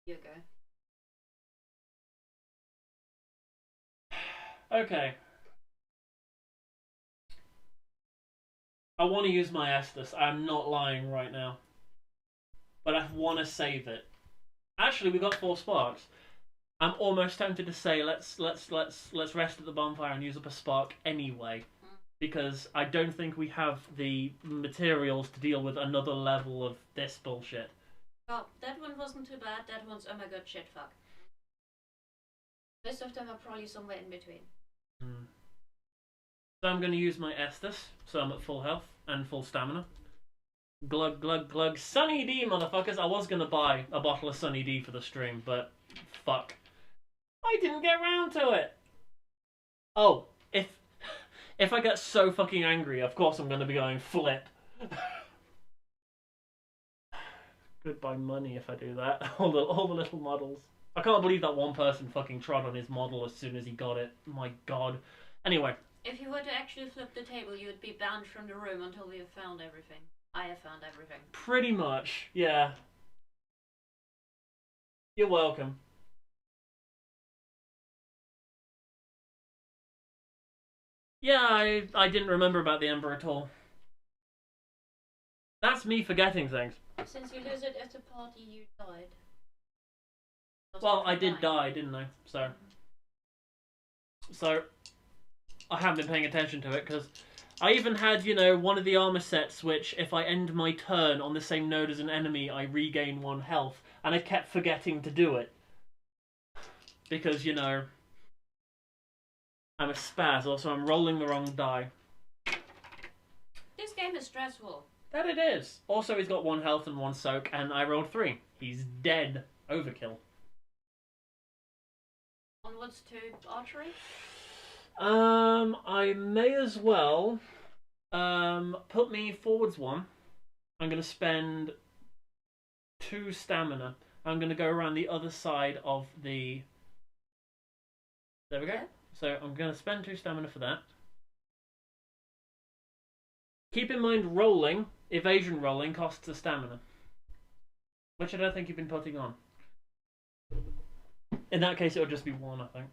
You go. Okay. I want to use my Estus. I'm not lying right now. But I want to save it. Actually, we got 4 sparks. I'm almost tempted to say let's rest at the bonfire and use up a spark anyway. Because I don't think we have the materials to deal with another level of this bullshit. Oh, that one wasn't too bad. That one's oh my god, shit, fuck. Most of them are probably somewhere in between. So I'm going to use my Estus, so I'm at full health and full stamina. Glug, glug, glug. Sunny D, motherfuckers. I was going to buy a bottle of Sunny D for the stream, but fuck. I didn't get round to it. Oh, if I get so fucking angry, of course I'm going to be going flip. Goodbye money if I do that. All the little models. I can't believe that one person fucking trod on his model as soon as he got it. My god. Anyway. If you were to actually flip the table, you would be banned from the room until we have found everything. I have found everything. Pretty much, yeah. You're welcome. Yeah, I didn't remember about the Ember at all. That's me forgetting things. Since you lose it at a party, you died. Well, I did die, didn't I? So I haven't been paying attention to it, because I even had, you know, one of the armor sets which, if I end my turn on the same node as an enemy, I regain 1 health, and I kept forgetting to do it. Because, you know, I'm a spaz, also I'm rolling the wrong die. This game is stressful. That it is. Also, he's got 1 health and 1 soak, and I rolled 3. He's dead. Overkill. Onwards to archery? I may as well put me forwards 1. I'm going to spend 2 stamina. I'm going to go around the other side of the... There we go. So I'm going to spend 2 stamina for that. Keep in mind, rolling, evasion rolling, costs a stamina. Which I don't think you've been putting on. In that case, it would just be 1, I think.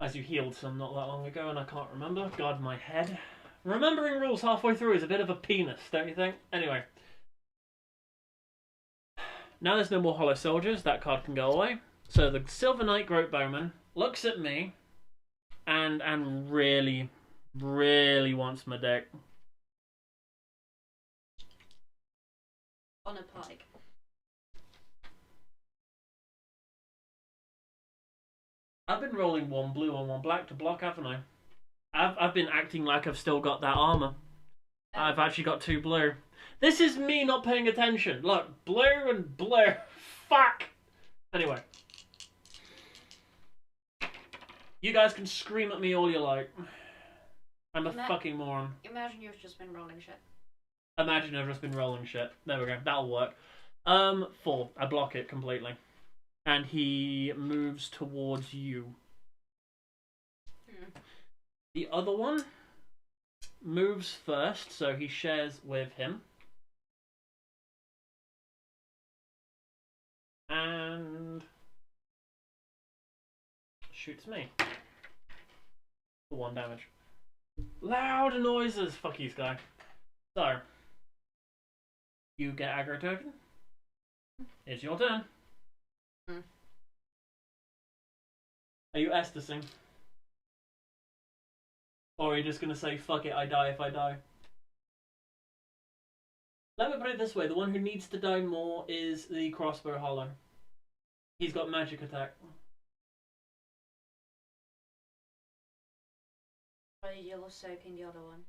As you healed some not that long ago, and I can't remember. God, my head. Remembering rules halfway through is a bit of a penis, don't you think? Anyway. Now there's no more Hollow Soldiers. That card can go away. So the Silver Knight Groat Bowman looks at me and really, really wants my deck. On a pike. I've been rolling 1 blue and 1 black to block, haven't I? I've been acting like I've still got that armor. I've actually got 2 blue. This is me not paying attention. Look, blue and blue. Fuck! Anyway. You guys can scream at me all you like. I'm a fucking moron. Imagine you've just been rolling shit. Imagine I've just been rolling shit. There we go. That'll work. 4. I block it completely. And he moves towards you. The other one moves first, so he shares with him. And shoots me. For 1 damage. Loud noises! Fuck you, Sky. So, you get aggro token. It's your turn. Are you Estusing? Or are you just going to say, fuck it, I die if I die? Let me put it this way, the one who needs to die more is the Crossbow Hollow. He's got magic attack. You're soaking the other one.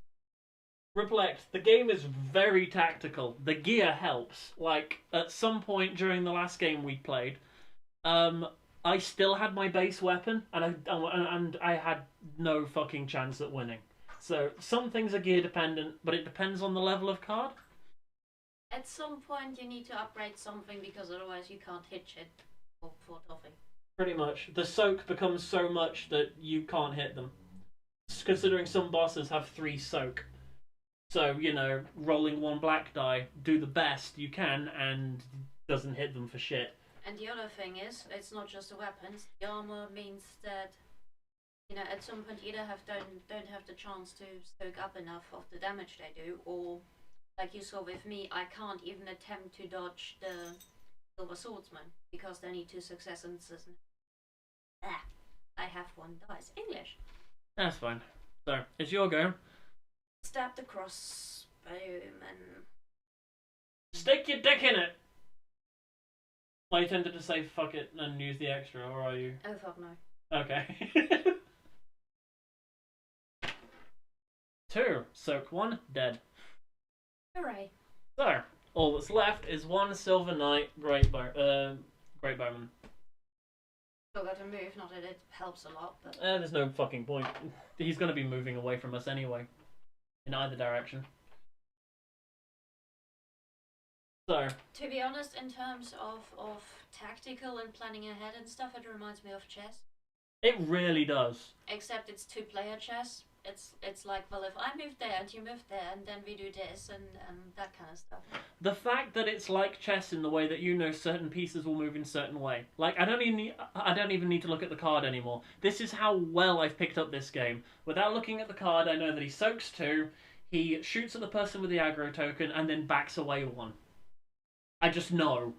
Reflect, the game is very tactical. The gear helps. Like, at some point during the last game we played, I still had my base weapon, and I had no fucking chance at winning. So, some things are gear dependent, but it depends on the level of card. At some point you need to upgrade something, because otherwise you can't hitch it for toffee. Pretty much. The soak becomes so much that you can't hit them. Considering some bosses have 3 soak. So, you know, rolling 1 black die, do the best you can, and doesn't hit them for shit. And the other thing is, it's not just the weapons. The armor means that, you know, at some point you either don't have the chance to soak up enough of the damage they do, or, like you saw with me, I can't even attempt to dodge the Silver Swordsman, because they need 2 successes. I have 1 dice. English. That's fine. So, it's your go. Stab the crossbowman. Stick your dick in it! Are you tempted to say fuck it and use the extra, or are you? Oh fuck no. Okay. 2. Soak 1. Dead. Hooray. So, all that's left is 1 Silver Knight Great Bowman. Still got to move, not that it helps a lot, but... There's no fucking point. He's going to be moving away from us anyway. In either direction. So... To be honest, in terms of tactical and planning ahead and stuff, it reminds me of chess. It really does. Except it's 2-player chess. It's like, well, if I move there and you move there and then we do this and that kind of stuff. The fact that it's like chess in the way that you know certain pieces will move in certain way. Like, I don't even need to look at the card anymore. This is how well I've picked up this game. Without looking at the card, I know that he soaks 2, he shoots at the person with the aggro token, and then backs away 1. I just know.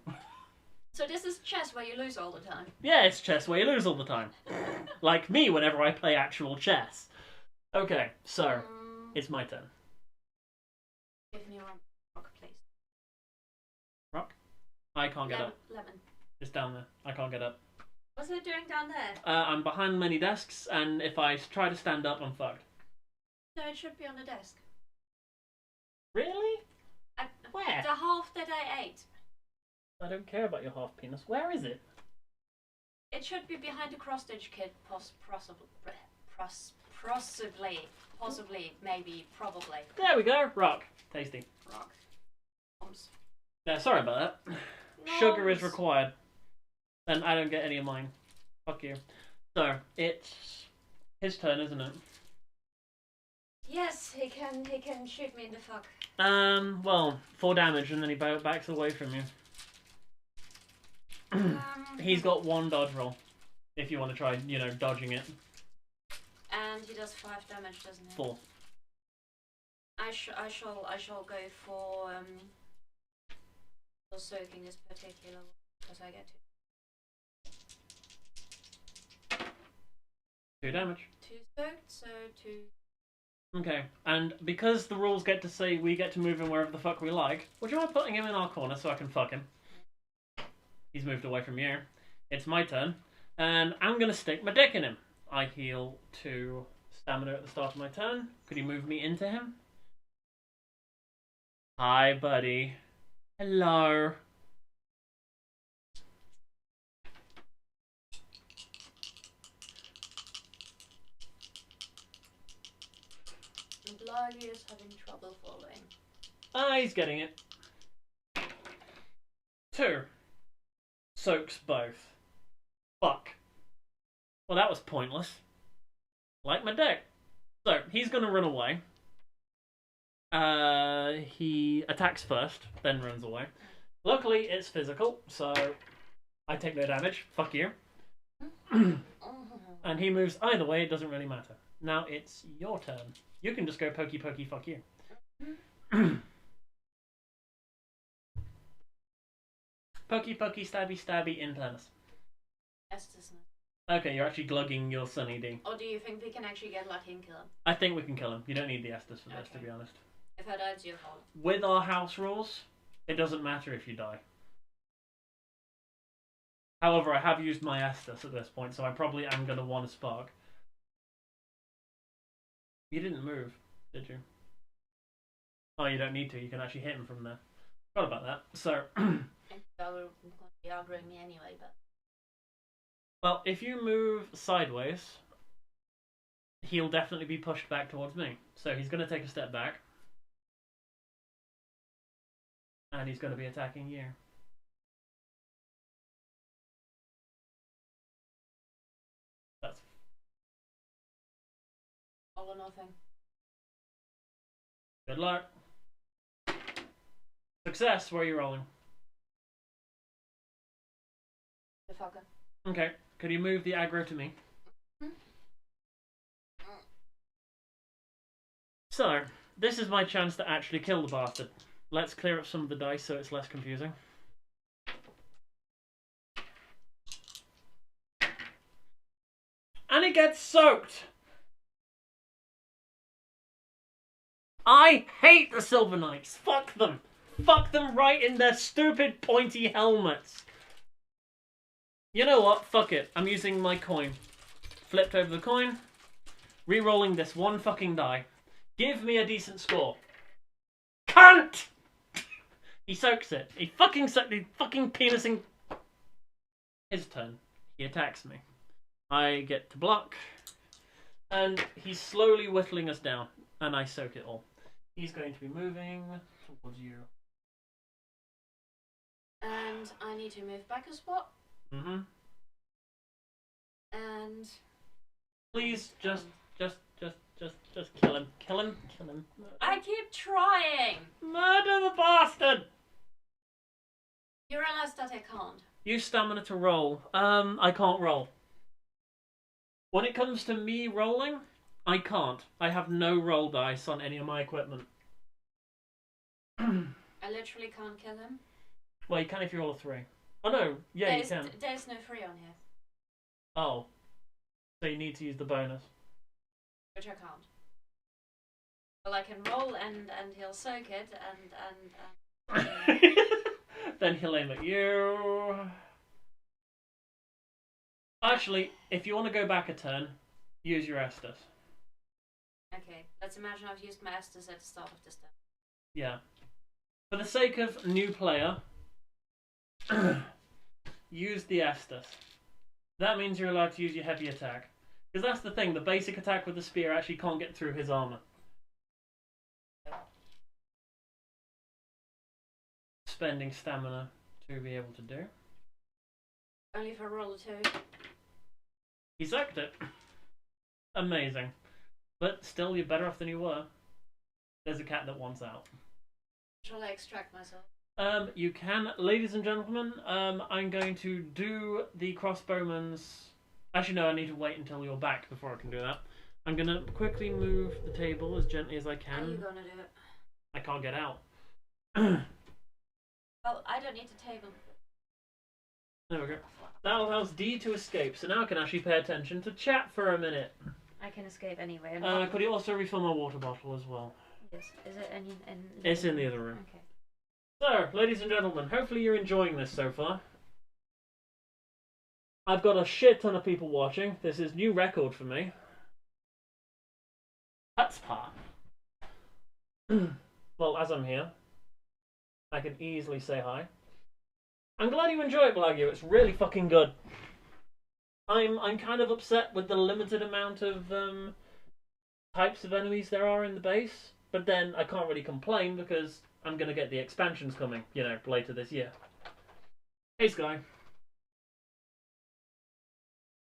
So this is chess where you lose all the time? Yeah, it's chess where you lose all the time. Like me whenever I play actual chess. Okay, so, it's my turn. Give me 1 rock, please. Rock? I can't get up. Lemon. It's down there. I can't get up. What's it doing down there? I'm behind many desks, and if I try to stand up, I'm fucked. No, it should be on the desk. Really? Where? The half that I ate. I don't care about your half penis. Where is it? It should be behind the cross-stitch kit, possibly, maybe, probably. There we go. Rock. Tasty. Rock. Noms. Yeah, sorry about that. Sugar is required. And I don't get any of mine. Fuck you. So, it's his turn, isn't it? Yes, he can shoot me in the fuck. Well, 4 damage and then he backs away from you. He's got 1 dodge roll. If you want to try, dodging it. And he does 5 damage, doesn't he? 4. I shall go for soaking this particular one, because I get 2 damage. 2 soaked, so 2. Okay, and because the rules get to say we get to move him wherever the fuck we like, would you mind putting him in our corner so I can fuck him? He's moved away from you. It's my turn, and I'm gonna stick my dick in him. I heal 2 stamina at the start of my turn. Could you move me into him? Hi, buddy. Hello. Bloggy is having trouble following. He's getting it. 2. Soaks both. Fuck. Well, that was pointless. Like my dick. So, he's gonna run away. He attacks first, then runs away. Luckily, it's physical, so I take no damage. Fuck you. And he moves either way, it doesn't really matter. Now it's your turn. You can just go pokey pokey fuck you. Pokey pokey stabby stabby in tennis. Estes. Okay, you're actually glugging your Sunny D. Or do you think we can actually get lucky and kill him? I think we can kill him. You don't need the Estus for this, to be honest. If I die, it's your fault. With our house rules, it doesn't matter if you die. However, I have used my Estus at this point, so I probably am going to want a spark. You didn't move, did you? Oh, you don't need to. You can actually hit him from there. Forgot about that. So... That would be aggroing me anyway, but... Well, if you move sideways, he'll definitely be pushed back towards me. So he's going to take a step back. And he's going to be attacking you. That's... All or nothing. Good luck. Success, where are you rolling? The fucker. Okay, could you move the aggro to me? So, this is my chance to actually kill the bastard. Let's clear up some of the dice so it's less confusing. And it gets soaked! I hate the Silver Knights! Fuck them! Fuck them right in their stupid pointy helmets! You know what? Fuck it. I'm using my coin. Flipped over the coin. Re-rolling this one fucking die. Give me a decent score. Cunt! He soaks it. He fucking penising. His turn. He attacks me. I get to block. And he's slowly whittling us down. And I soak it all. He's going to be moving towards you. And I need to move back a spot. Mm-hmm. And... Please, just kill him. Kill him. I keep trying! Murder the bastard! You realize that I can't. Use stamina to roll. I can't roll. When it comes to me rolling, I can't. I have no roll dice on any of my equipment. I literally can't kill him. Well, you can if you roll a 3. Oh no, yeah, you can. There's no 3 on here. Oh. So you need to use the bonus. Which I can't. Well, I can roll and he'll soak it and Then he'll aim at you. Actually, if you want to go back a turn, use your Estus. Okay, let's imagine I've used my Estus at the start of this turn. Yeah. For the sake of new player, use the Estus. That means you're allowed to use your heavy attack. Because that's the thing, the basic attack with the spear actually can't get through his armor. Spending stamina to be able to do. Only for roll a 2. He sucked it. Amazing. But still, you're better off than you were. There's a cat that wants out. Shall I extract myself? You can. Ladies and gentlemen, I'm going to do the crossbowman's... Actually, no, I need to wait until you're back before I can do that. I'm going to quickly move the table as gently as I can. How are you going to do it? I can't get out. Well, I don't need to table. There we go. That allows D to escape, so now I can actually pay attention to chat for a minute. I can escape anyway. Could you also refill my water bottle as well? Yes. Is it in It's in the other room. Okay. So, ladies and gentlemen, hopefully you're enjoying this so far. I've got a shit ton of people watching. This is new record for me. That's part. Well, as I'm here, I can easily say hi. I'm glad you enjoy it, Blagio. It's really fucking good. I'm kind of upset with the limited amount of types of enemies there are in the base, but then I can't really complain because I'm gonna get the expansions coming, you know, later this year. Hey, Sky.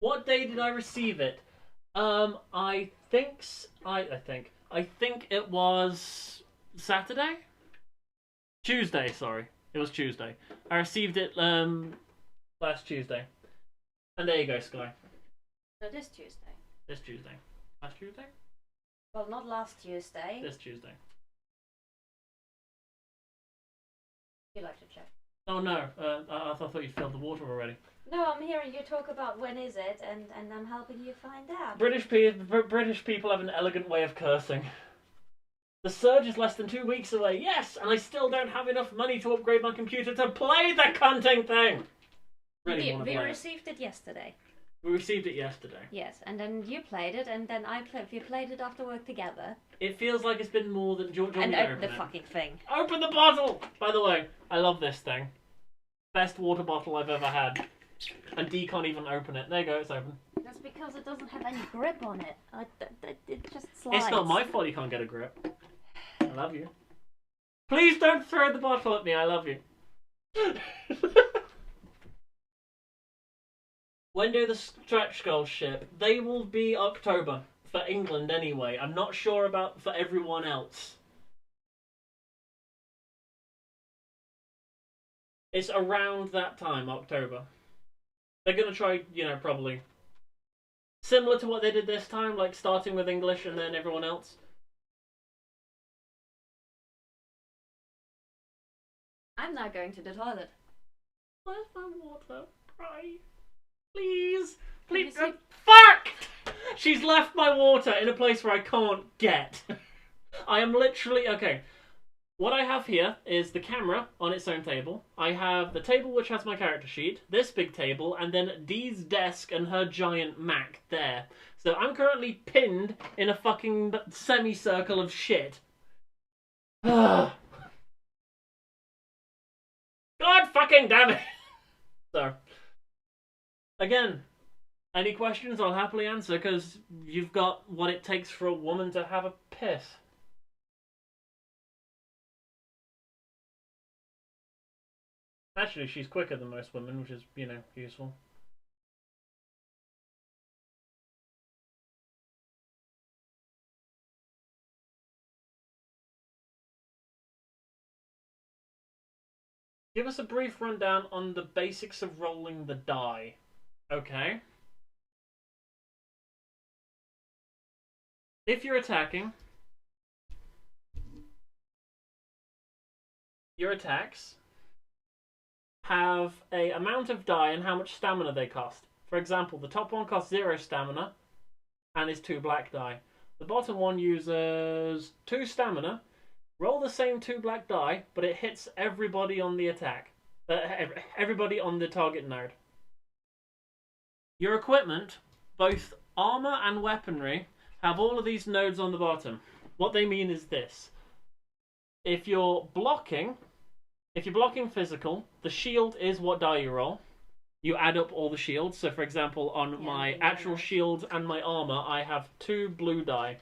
What day did I receive it? I think it was Saturday? Tuesday, sorry. It was Tuesday. I received it last Tuesday. And there you go, Sky. No, this Tuesday. This Tuesday. Last Tuesday? Well, not last Tuesday. This Tuesday. You like to check? Oh no, I thought you'd filled the water already. No, I'm hearing you talk about when is it, and I'm helping you find out. British people have an elegant way of cursing. The surge is less than 2 weeks away, yes, and I still don't have enough money to upgrade my computer to play the cunting thing! Really we received it yesterday. We received it yesterday. Yes, and then you played it, and then we played it after work together. It feels like it's been more than... Do you want me to open the it? fucking thing. Open the bottle! By the way, I love this thing. Best water bottle I've ever had. And D can't even open it. There you go, it's open. That's because it doesn't have any grip on it. It just slides. It's not my fault you can't get a grip. I love you. Please don't throw the bottle at me, I love you. When do the stretch goals ship? They will be October. For England anyway. I'm not sure about for everyone else. It's around that time, October. They're going to try, you know, probably similar to what they did this time, like starting with English and then everyone else. I'm now going to the toilet. Where's my water? Pray. Please. Please. Fuck! She's left my water in a place where I can't get. I am literally... Okay. What I have here is the camera on its own table. I have the table which has my character sheet, this big table, and then Dee's desk and her giant Mac there. So I'm currently pinned in a fucking semicircle of shit. God fucking damn it! So, again, any questions I'll happily answer because you've got what it takes for a woman to have a piss. Actually, she's quicker than most women, which is, you know, useful. Give us a brief rundown on the basics of rolling the die. Okay. If you're attacking, your attacks have a amount of die and how much stamina they cost. For example, the top one costs 0 stamina and is 2 black die. The bottom one uses 2 stamina. Roll the same 2 black die, but it hits everybody on the attack. Everybody on the target node. Your equipment, both armor and weaponry, have all of these nodes on the bottom. What they mean is this. If you're blocking physical, the shield is what die you roll. You add up all the shields. So, for example, on my actual shield and my armor, I have 2 blue die.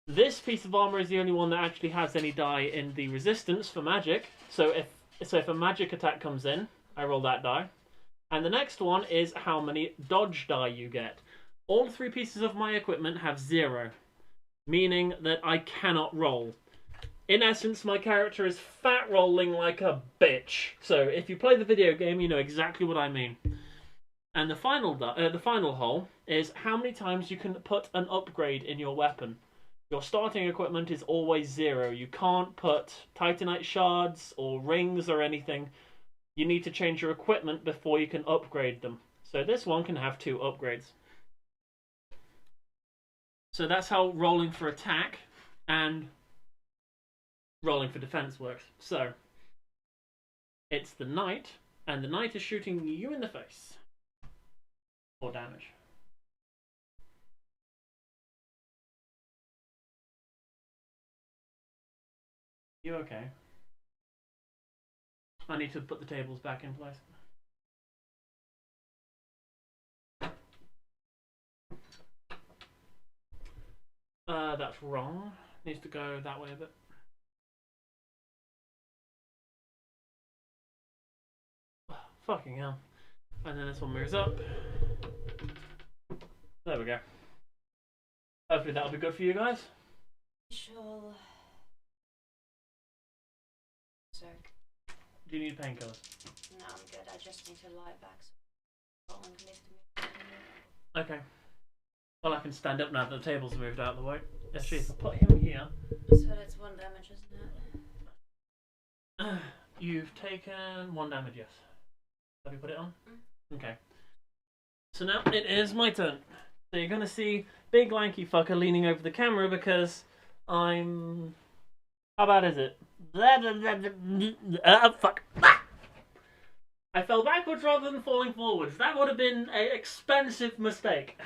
This piece of armor is the only one that actually has any die in the resistance for magic. So if a magic attack comes in, I roll that die. And the next one is how many dodge die you get. All 3 pieces of my equipment have 0, meaning that I cannot roll. In essence, my character is fat rolling like a bitch. So if you play the video game, you know exactly what I mean. And the final hole is how many times you can put an upgrade in your weapon. Your starting equipment is always 0. You can't put Titanite shards or rings or anything. You need to change your equipment before you can upgrade them. So this one can have 2 upgrades. So that's how rolling for attack and rolling for defense works. So it's the knight, and the knight is shooting you in the face for damage. You okay? I need to put the tables back in place. That's wrong. Needs to go that way a bit. Fucking hell. And then this one moves up. There we go. Hopefully that'll be good for you guys. Sure. So. Do you need painkillers? No, I'm good. I just need to lie back so I won't lift me. Okay. Well, I can stand up now that the table's moved out of the way. Actually, if I put him here. So that's 1 damage, isn't it? You've taken 1 damage, yes. Have you put it on? Okay. So now it is my turn. So you're going to see big lanky fucker leaning over the camera because I'm... How bad is it? Fuck. I fell backwards rather than falling forwards. That would have been an expensive mistake.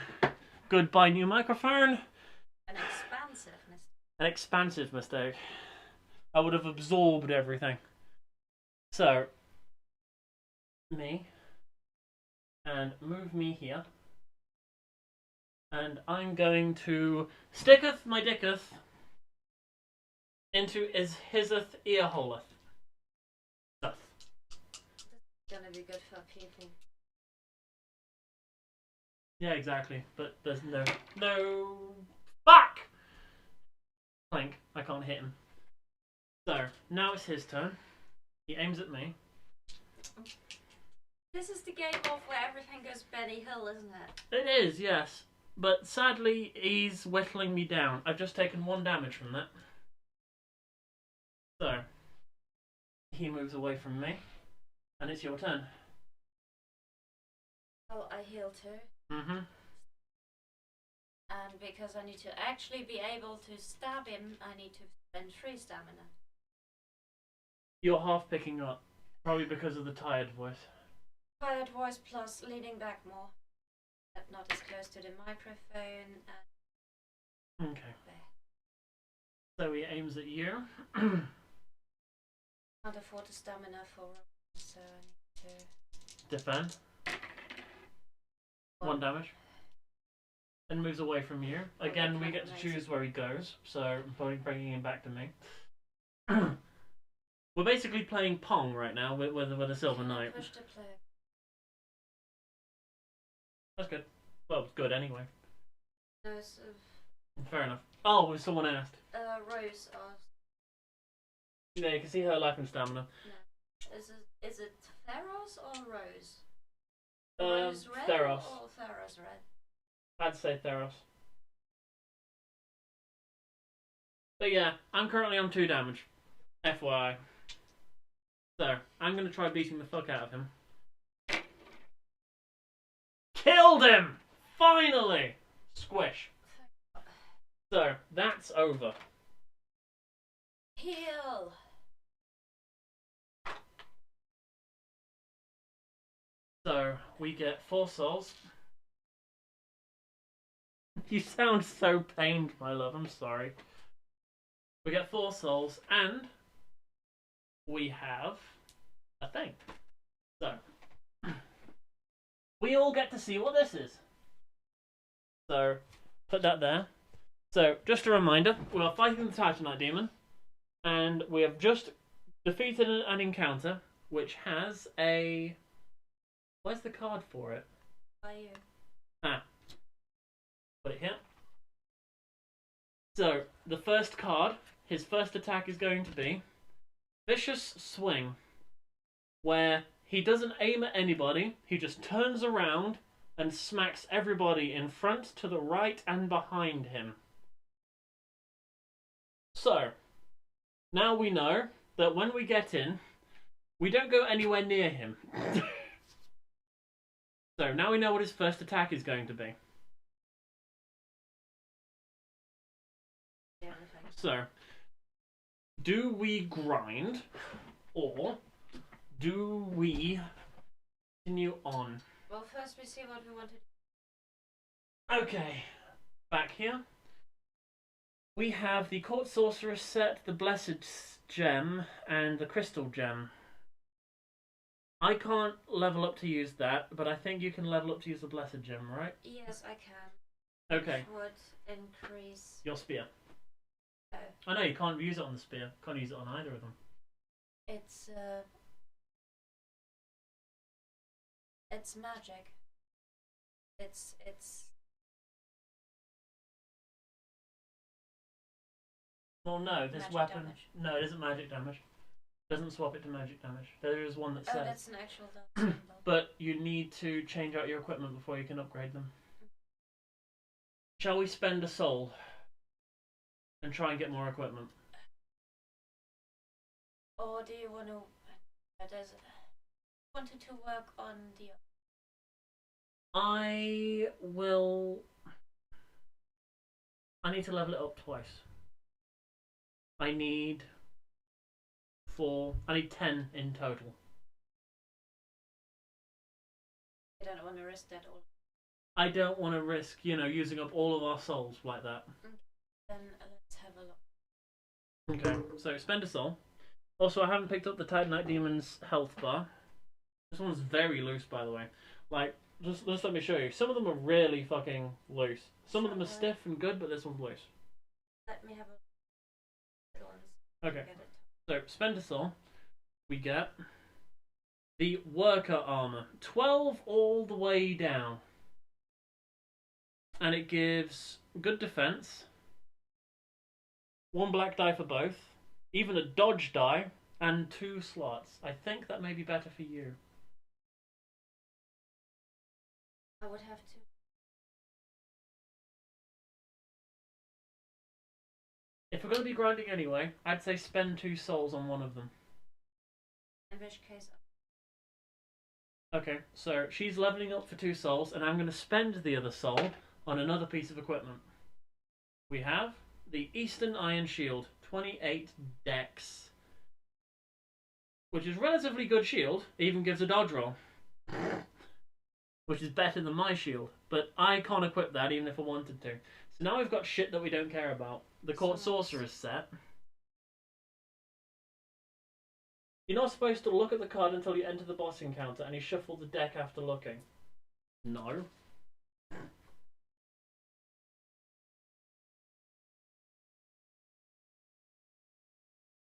Goodbye, new microphone. An expansive mistake. An expansive mistake. I would have absorbed everything. So, me. And move me here. And I'm going to sticketh my dicketh into hiseth earholeth. Stuff. It's gonna be good for people. Yeah, exactly. But there's no fuck. Clink. I can't hit him. So now it's his turn. He aims at me. This is the game of where everything goes Benny Hill, isn't it? It is, yes. But sadly, he's whittling me down. I've just taken 1 damage from that. So he moves away from me, and it's your turn. Oh, I heal too. Mm-hmm. And because I need to actually be able to stab him, I need to spend 3 stamina. You're half picking up, probably because of the tired voice. Tired voice plus leaning back more. Not as close to the microphone. And Okay. So he aims at you. can't afford the stamina for Robin, so I need to Defend. 1 damage. And moves away from you. Again, we get to choose where he goes, so I'm probably bringing him back to me. We're basically playing Pong right now with a Silver Knight. push the plug. That's good. Well, it's good anyway. No, Fair enough. Oh, well, someone asked. Rose asked. Yeah, you can see her life and stamina. No. Is it Theros or Rose? Um, Rose red Theros. or Theros red? I'd say Theros. But yeah, I'm currently on 2 damage. FYI. So, I'm going to try beating the fuck out of him. Killed him! Finally! Squish. So, that's over. Heal! So, we get 4 souls. You sound so pained, my love. I'm sorry. We get 4 souls, and we have a thing. So, we all get to see what this is. So, put that there. So, just a reminder, we are fighting the Titanite Demon, and we have just defeated an encounter, which has a... Where's the card for it? By you. Ah. Put it here. So, the first card, his first attack is going to be Vicious Swing, where he doesn't aim at anybody, he just turns around and smacks everybody in front, to the right, and behind him. So, now we know that when we get in, we don't go anywhere near him. So, now we know what his first attack is going to be. So, do we grind, or do we continue on? Well, first we see what we want to do. Okay, back here. We have the Court Sorceress set, the Blessed Gem, and the Crystal Gem. I can't level up to use that, but I think you can level up to use the Blessed Gem, right? Yes, I can. Okay. Which would increase... Your spear. Oh. I know, you can't use it on the spear. Can't use it on either of them. It's magic. It's Well, no, this magic weapon... damage. No, it isn't magic damage. It doesn't swap it to magic damage. There is one that Oh, says... that's an actual symbol. But you need to change out your equipment before you can upgrade them. Shall we spend a soul and try and get more equipment? Or do you want to... wanted to work on the... I will... I need to level it up twice. I need 4... I need 10 in total. I don't want to risk that all. I don't want to risk, you know, using up all of our souls like that. Okay. Then let's have a look. Okay, so spend a soul. Also, I haven't picked up the Titanite Demon's health bar. This one's very loose, by the way. Like, just let me show you. Some of them are really fucking loose. Some of them are stiff and good, but this one's loose. Let me have a little ones. Okay, so spend a soul. We get the Worker Armor. 12 all the way down. And it gives good defense. 1 black die for both. Even a dodge die. And 2 slots. I think that may be better for you. I would have to. If we're going to be grinding anyway, I'd say spend 2 souls on one of them. In which case... Okay, so she's leveling up for 2 souls, and I'm going to spend the other soul on another piece of equipment. We have the Eastern Iron Shield, 28 dex, which is relatively good shield. It even gives a dodge roll, which is better than my shield. But I can't equip that even if I wanted to. So now we've got shit that we don't care about. The Court Sorcerer's set. You're not supposed to look at the card until you enter the boss encounter, and you shuffle the deck after looking. No.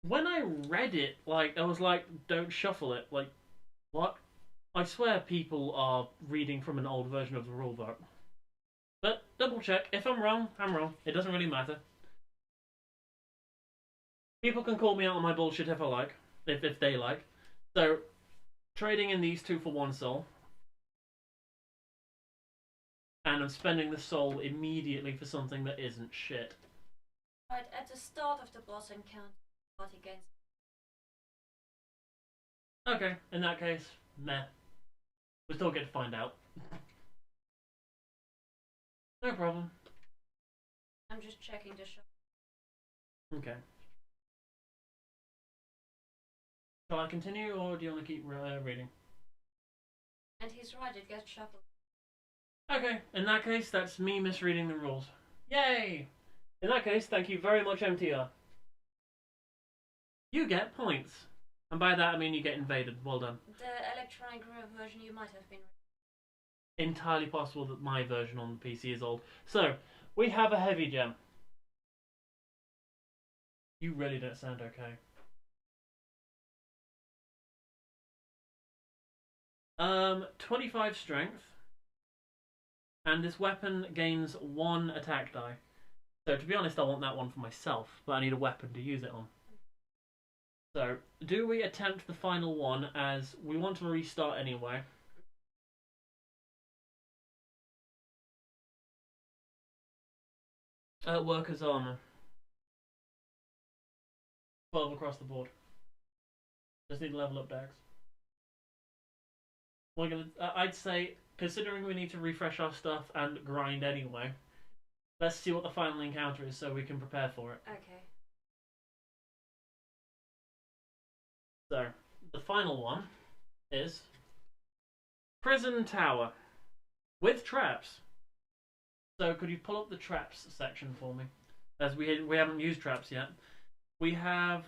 When I read it, I was like, don't shuffle it. Like, what? I swear people are reading from an old version of the rulebook. But, double check. If I'm wrong, I'm wrong. It doesn't really matter. People can call me out on my bullshit if I like. If they like. So, trading in these 2 for 1 soul. And I'm spending the soul immediately for something that isn't shit. Right, at the start of the boss encounter, fight against. Okay, in that case, meh. We still get to find out. No problem. I'm just checking the shop. Okay. Shall I continue, or do you want to keep reading? And he's right, it gets shuffled. Okay, in that case, that's me misreading the rules. Yay! In that case, thank you very much, MTR. You get points. And by that, I mean you get invaded. Well done. The electronic version you might have been. Entirely possible that my version on the PC is old. So, we have a heavy gem. You really don't sound okay. 25 strength. And this weapon gains 1 attack die. So, to be honest, I want that one for myself. But I need a weapon to use it on. So, do we attempt the final one, as we want to restart anyway? Workers' armor. 12 across the board. Just need to level up Dex. We're gonna, I'd say, considering we need to refresh our stuff and grind anyway, let's see what the final encounter is so we can prepare for it. Okay. So, the final one is Prison Tower with traps. So, could you pull up the traps section for me? As we haven't used traps yet. We have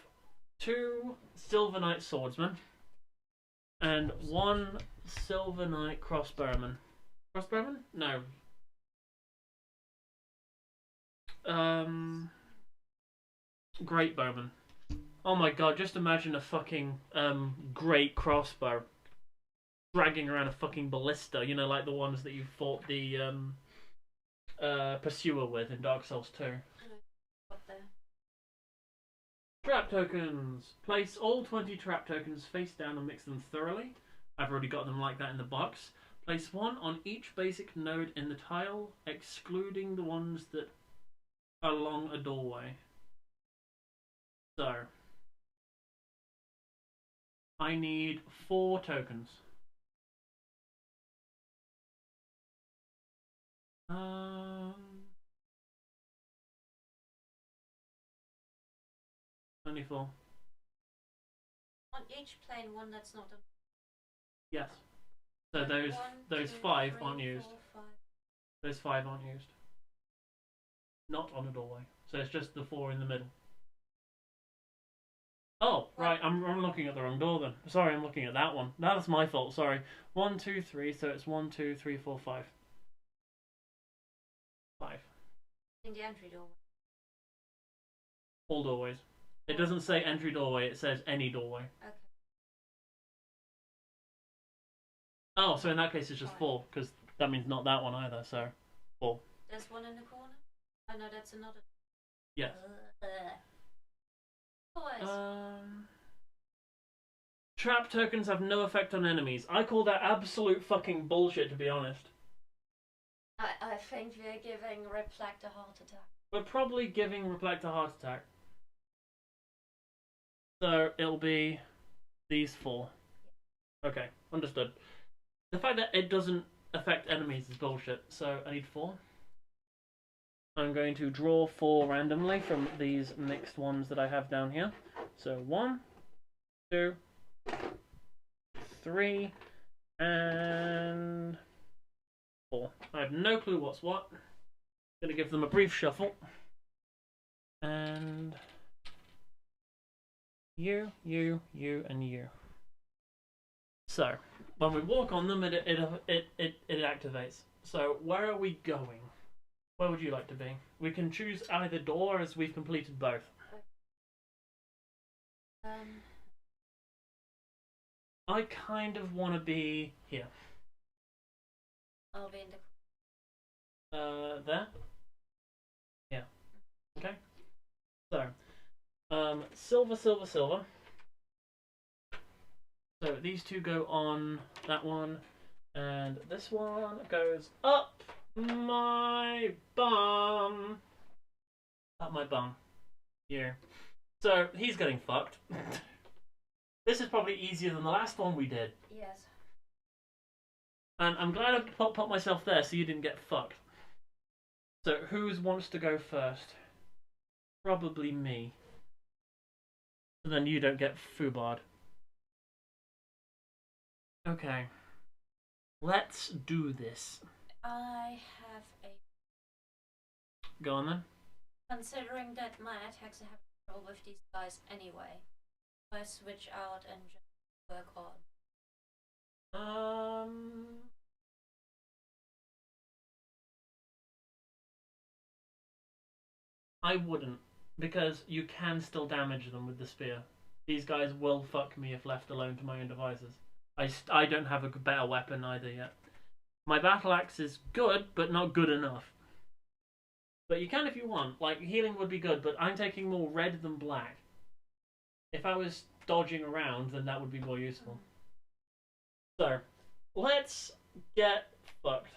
2 Silver Knight Swordsmen and 1 Silver Knight Crossbowman. Crossbowman? No. Great Bowman. Oh my god, just imagine a fucking great crossbow dragging around a fucking ballista, you know, like the ones that you fought the pursuer with in Dark Souls 2. Up there. Trap tokens. Place all 20 trap tokens face down and mix them thoroughly. I've already got them like that in the box. Place 1 on each basic node in the tile, excluding the ones that are along a doorway. So, I need 4 tokens. Only 4. On each plane, one that's not on. Yes. So those 5 aren't used. 4, 5. Those 5 aren't used. Not on a doorway. So it's just the 4 in the middle. Oh, right. I'm looking at the wrong door then. Sorry, I'm looking at that one. That's my fault. Sorry. 1, 2, 3. So it's 1, 2, 3, 4, 5. 5. In the entry doorway. All doorways. It doesn't say entry doorway. It says any doorway. Okay. Oh, so in that case it's just 4, because that means not that one either. So 4. There's one in the corner. Oh no, that's another. Yes. Trap tokens have no effect on enemies. I call that absolute fucking bullshit, to be honest. I think we're giving Reflect a heart attack. We're probably giving Reflect a heart attack. So it'll be these 4. Okay, understood. The fact that it doesn't affect enemies is bullshit. So I need 4. I'm going to draw 4 randomly from these mixed ones that I have down here. So 1, 2, 3, and 4. I have no clue what's what. I'm going to give them a brief shuffle. And you, and you. So, when we walk on them, it activates. So, where are we going? Where would you like to be? We can choose either door, as we've completed both. I kind of want to be here. I'll be in the... There? Yeah. Okay. So, silver, silver, silver. So these two go on that one, and this one goes up my bum. Up my bum. Yeah. So he's getting fucked. This is probably easier than the last one we did. Yes. And I'm glad I put myself there so you didn't get fucked. So who wants to go first? Probably me. So then you don't get foobarred. Okay. Let's do this. I have a... Go on then. Considering that my attacks have control with these guys anyway, I switch out and just work on. I wouldn't, because you can still damage them with the spear. These guys will fuck me if left alone to my own devices. I don't have a better weapon either yet. My battle axe is good, but not good enough. But you can if you want. Like, healing would be good, but I'm taking more red than black. If I was dodging around, then that would be more useful. So, let's get fucked.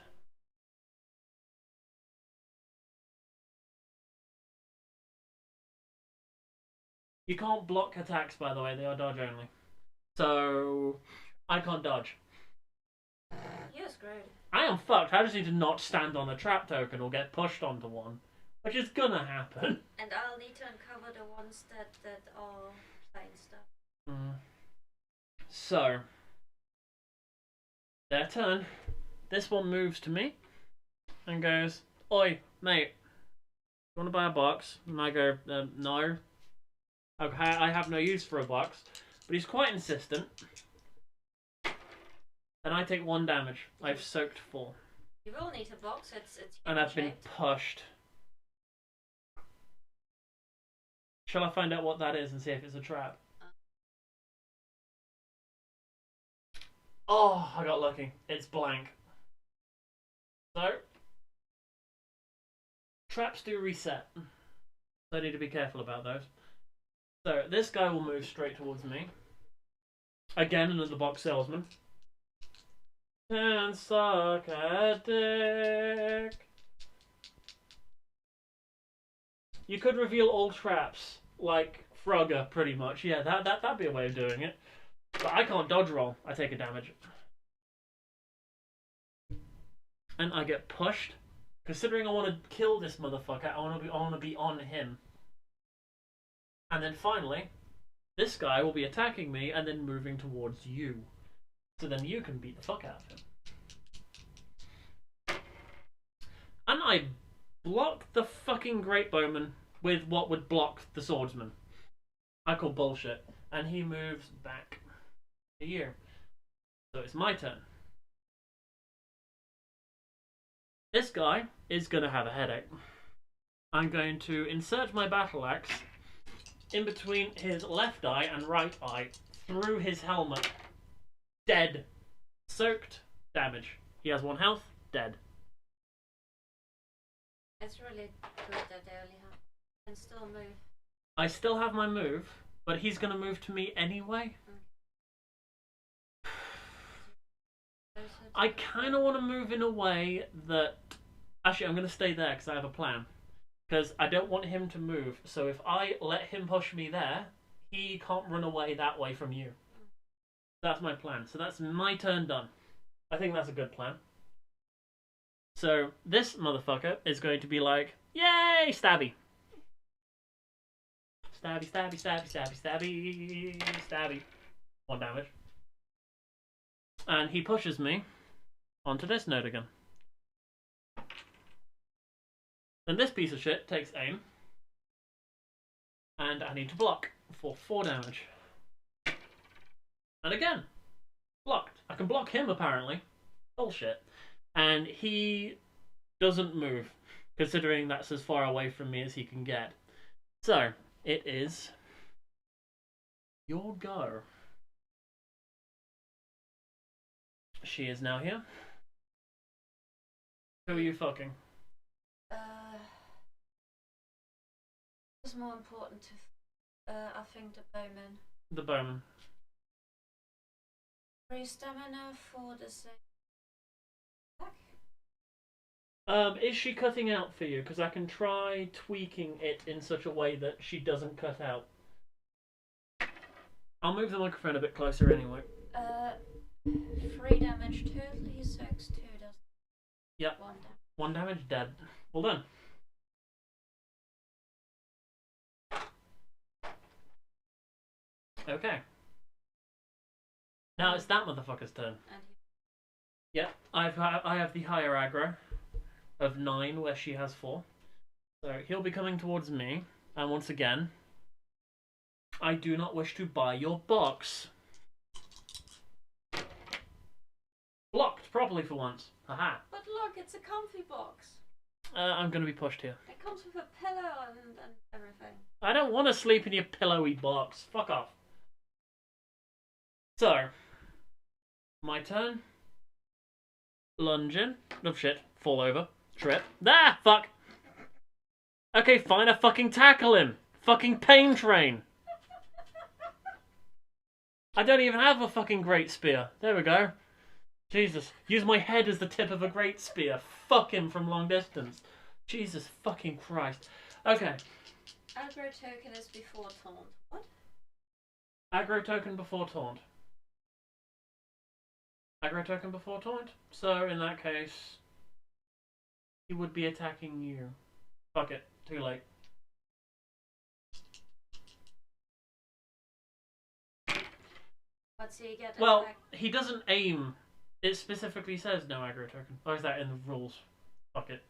You can't block attacks, by the way. They are dodge only. So, I can't dodge. You're screwed. I am fucked. I just need to not stand on a trap token or get pushed onto one. Which is gonna happen. And I'll need to uncover the ones that are plain stuff. So, their turn. This one moves to me and goes, "Oi, mate, you want to buy a box?" And I go, "No. Okay, I have no use for a box." But he's quite insistent. And I take 1 damage. I've soaked 4. You will need a box. It's and I've been pushed. Shall I find out what that is and see if it's a trap? Oh, I got lucky. It's blank. So, traps do reset. So I need to be careful about those. So, this guy will move straight towards me. Again, another box salesman. And suck a dick. You could reveal all traps, like Frogger, pretty much. Yeah, that'd be a way of doing it. But I can't dodge roll. I take a damage. And I get pushed. Considering I want to kill this motherfucker, I want to be on him. And then finally, this guy will be attacking me and then moving towards you. So then you can beat the fuck out of him. And I blocked the fucking Great Bowman with what would block the swordsman. I call bullshit. And he moves back to you. So it's my turn. This guy is going to have a headache. I'm going to insert my battle axe in between his left eye and right eye through his helmet. Dead. Soaked. Damage. He has 1 health. Dead. It's really good that they only have... and still move. I still have my move, but he's going to move to me anyway. I kind of want to move in a way that... Actually, I'm going to stay there because I have a plan. Because I don't want him to move. So if I let him push me there, he can't run away that way from you. That's my plan. So that's my turn done. I think that's a good plan. So this motherfucker is going to be like, Yay! Stabby. Stabby, stabby, stabby, stabby, stabby, stabby. 1 damage. And he pushes me onto this node again. And this piece of shit takes aim. And I need to block for 4 damage. And again, blocked. I can block him apparently. Bullshit. And he doesn't move, considering that's as far away from me as he can get. So, it is your go. She is now here. Who are you fucking? It's more important to, I think, the Bowman. The Bowman. 3 stamina for the same attack. Is she cutting out for you? Because I can try tweaking it in such a way that she doesn't cut out. I'll move the microphone a bit closer anyway. 3 damage totally, so X2 does. Yep. 1 damage. 1 damage, dead. Well done. Okay. Now it's that motherfucker's turn. Yep, I have the higher aggro of 9 where she has 4. So he'll be coming towards me. And once again, I do not wish to buy your box. Blocked properly for once. Haha. But look, it's a comfy box. I'm going to be pushed here. It comes with a pillow and everything. I don't want to sleep in your pillowy box. Fuck off. So, my turn. Lunge in. Oh shit. Fall over. Trip. Ah, fuck. Okay, fine. I fucking tackle him. Fucking pain train. I don't even have a fucking great spear. There we go. Jesus. Use my head as the tip of a great spear. Fuck him from long distance. Jesus fucking Christ. Okay. Aggro token is before taunt. What? Aggro token before taunt. Aggro token before taunt. So, in that case, he would be attacking you. Fuck it. Too late. What's he get? Well, attack? he doesn't aim. It specifically says no aggro token. Or is that in the rules? Fuck it.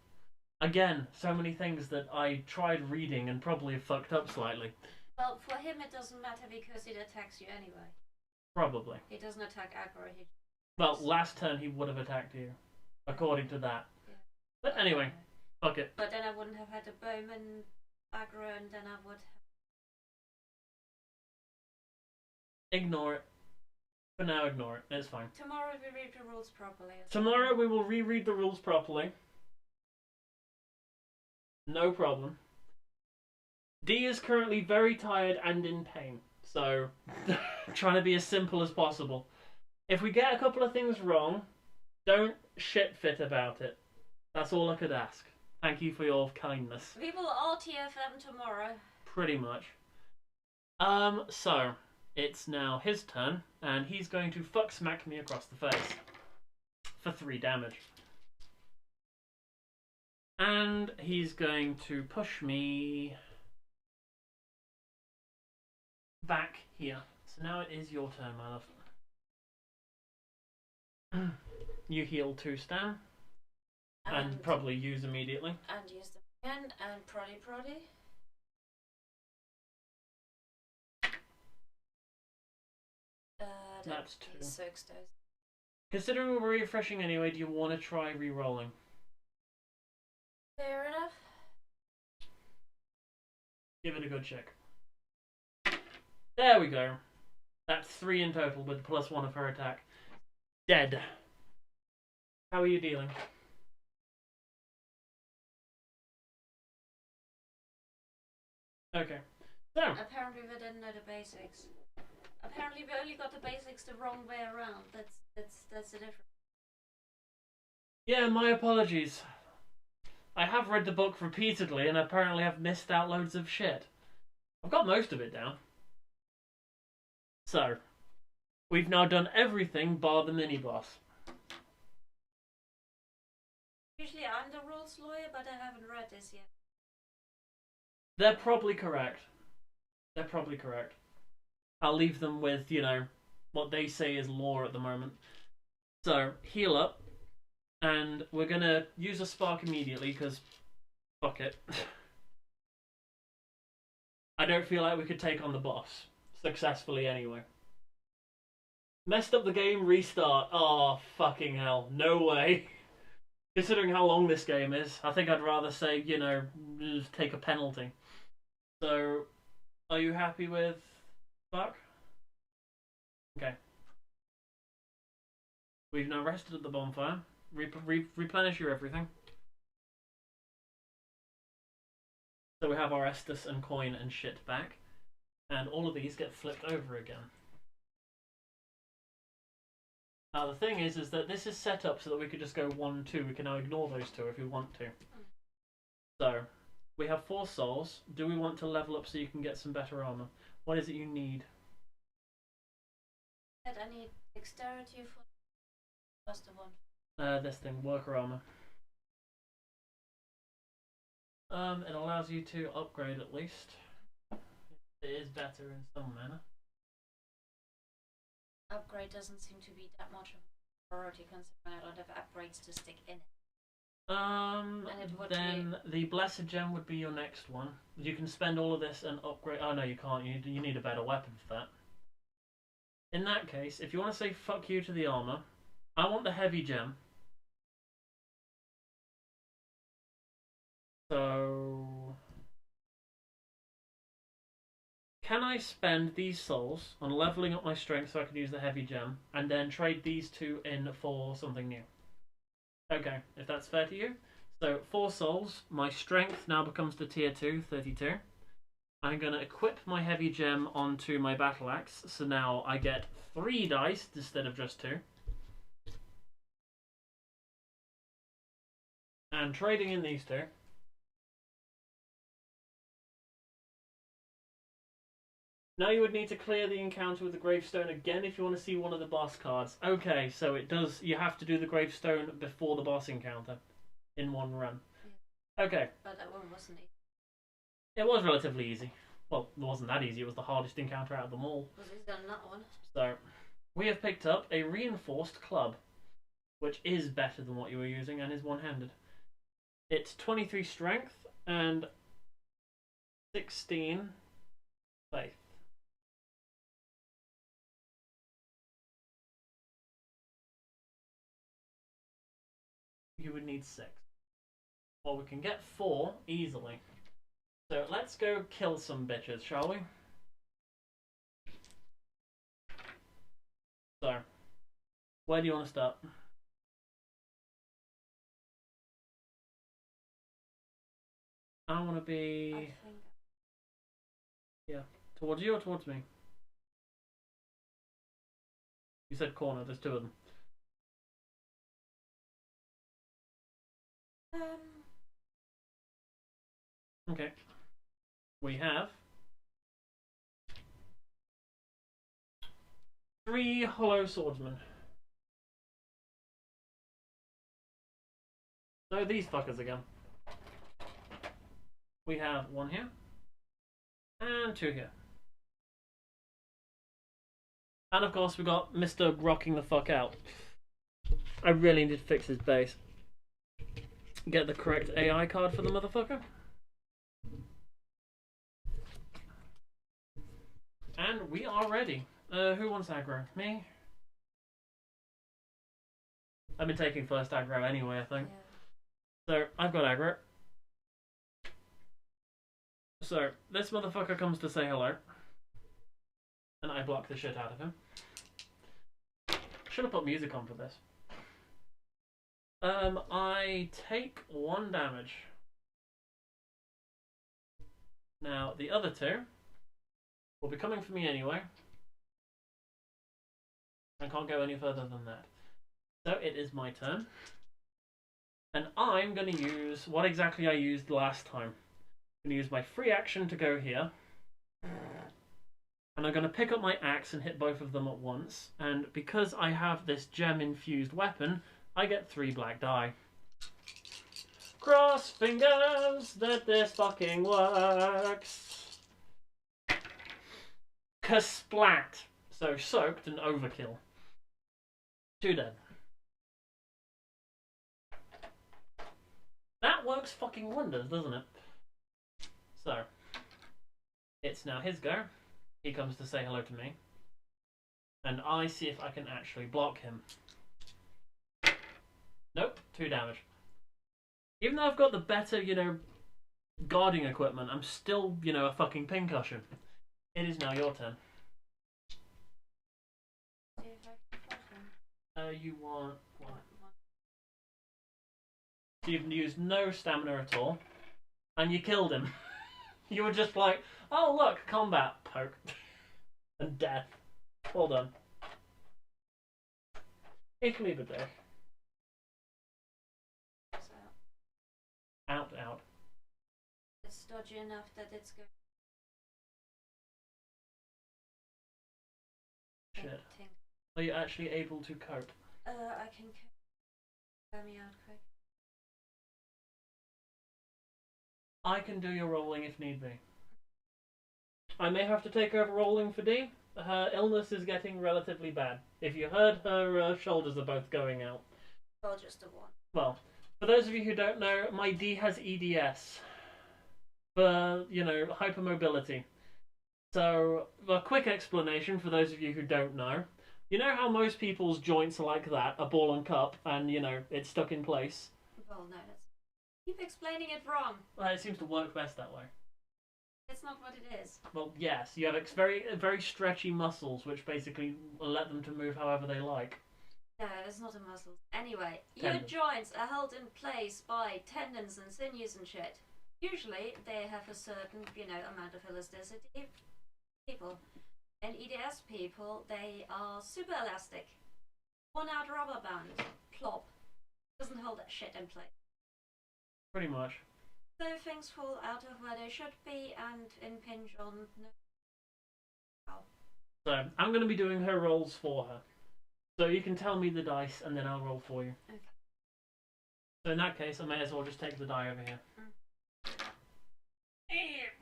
Again, so many things that I tried reading and probably have fucked up slightly. Well, for him it doesn't matter because it attacks you anyway. Probably. He doesn't attack aggro. Well, last turn he would have attacked you, according to that. Yeah. But anyway, fuck it. But then I wouldn't have had a Bowman aggro, and then I would have... Ignore it. For now, ignore it. It's fine. Tomorrow we read the rules properly. Tomorrow we will reread the rules properly. No problem. D is currently very tired and in pain, so trying to be as simple as possible. If we get a couple of things wrong, don't shit fit about it. That's all I could ask. Thank you for your kindness. We will RTF them tomorrow. Pretty much. So it's now his turn, and he's going to fuck smack me across the face for 3 damage. And he's going to push me back here. So now it is your turn, my love. You heal 2 stam. And probably use immediately. And use them again, and proddy. That's 2. 6 days. Considering we're refreshing anyway, do you want to try re-rolling? Fair enough. Give it a good check. There we go. That's 3 in total with +1 of her attack. Dead. How are you dealing? Okay. So. Apparently we didn't know the basics. Apparently we only got the basics the wrong way around. That's the difference. Yeah, my apologies. I have read the book repeatedly and apparently have missed out loads of shit. I've got most of it down. So, we've now done everything bar the mini-boss. Usually I'm the rules lawyer, but I haven't read this yet. They're probably correct. They're probably correct. I'll leave them with, you know, what they say is law at the moment. So, heal up. And we're going to use a spark immediately, because fuck it. I don't feel like we could take on the boss successfully anyway. Messed up the game, restart. Oh, fucking hell. No way. Considering how long this game is, I think I'd rather say, you know, just take a penalty. So, are you happy with Spark? Okay. We've now rested at the bonfire. Replenish your everything. So we have our Estus and coin and shit back. And all of these get flipped over again. Now the thing is that this is set up so that we could just go 1, 2. We can now ignore those 2 if we want to. So, we have 4 souls. Do we want to level up so you can get some better armor? What is it you need? I need dexterity for first of one. This thing, worker armor. It allows you to upgrade at least. It is better in some manner. Upgrade doesn't seem to be that much of a priority considering I don't have upgrades to stick in it. Then the Blessed Gem would be your next one. You can spend all of this and upgrade. Oh no, you can't. You need a better weapon for that. In that case, if you want to say fuck you to the armor, I want the Heavy Gem. So, can I spend these souls on leveling up my strength so I can use the Heavy Gem, and then trade these 2 in for something new? Okay, if that's fair to you. So, 4 souls, my strength now becomes to tier 2, 32. I'm going to equip my Heavy Gem onto my Battle Axe, so now I get 3 dice instead of just 2. And trading in these 2. Now you would need to clear the encounter with the gravestone again if you want to see one of the boss cards. Okay, so it does. You have to do the gravestone before the boss encounter in one run. Yeah. Okay. But that one wasn't easy. It was relatively easy. Well, it wasn't that easy. It was the hardest encounter out of them all. Was he's done that one? So, we have picked up a reinforced club, which is better than what you were using and is one-handed. It's 23 strength and 16 faith. You would need 6. Well, we can get 4 easily. So let's go kill some bitches, shall we? So, where do you want to start? I want to be... Yeah. Towards you or towards me? You said corner, there's 2 of them. Okay. We have 3 hollow swordsmen. No, these fuckers again. We have 1 here. And 2 here. And of course we got Mr. Rocking the fuck out. I really need to fix his base. Get the correct AI card for the motherfucker. And we are ready. Who wants aggro? Me? I've been taking first aggro anyway, I think. Yeah. So, I've got aggro. So, this motherfucker comes to say hello. And I block the shit out of him. Should have put music on for this. I take 1 damage. Now, the other 2 will be coming for me anyway. I can't go any further than that. So, it is my turn. And I'm going to use what exactly I used last time. I'm going to use my free action to go here. And I'm going to pick up my axe and hit both of them at once. And because I have this gem-infused weapon, I get 3 black die. Cross fingers that this fucking works. Kasplat. So soaked and overkill. 2 dead. That works fucking wonders, doesn't it? So, it's now his go. He comes to say hello to me. And I see if I can actually block him. Nope, 2 damage. Even though I've got the better, guarding equipment, I'm still, a fucking pincushion. It is now your turn. You want what? So you've used no stamina at all, and you killed him. You were just like, oh look, combat, poke, and death. Well done. Ich liebe dich. Out. It's dodgy enough that it's going. Shit. Are you actually able to cope? I can cope me out quick. I can do your rolling if need be. I may have to take over rolling for D. Her illness is getting relatively bad. If you heard, her shoulders are both going out. Well, just a 1. Well, for those of you who don't know, my D has EDS. For, hypermobility. So, a quick explanation for those of you who don't know. You know how most people's joints are like that, a ball and cup, and, it's stuck in place? Well, no, that's... Keep explaining it wrong. Well, it seems to work best that way. It's not what it is. Well, yes, you have very stretchy muscles, which basically let them to move however they like. No, it's not a muscle. Anyway, Tendon. your joints are held in place by tendons and sinews and shit. Usually, they have a certain, amount of elasticity. People. And EDS people, they are super elastic. Worn out rubber band. Plop. Doesn't hold that shit in place. Pretty much. So things fall out of where they should be and impinge on... So, I'm going to be doing her rolls for her. So you can tell me the dice and then I'll roll for you. Okay. So in that case, I may as well just take the die over here.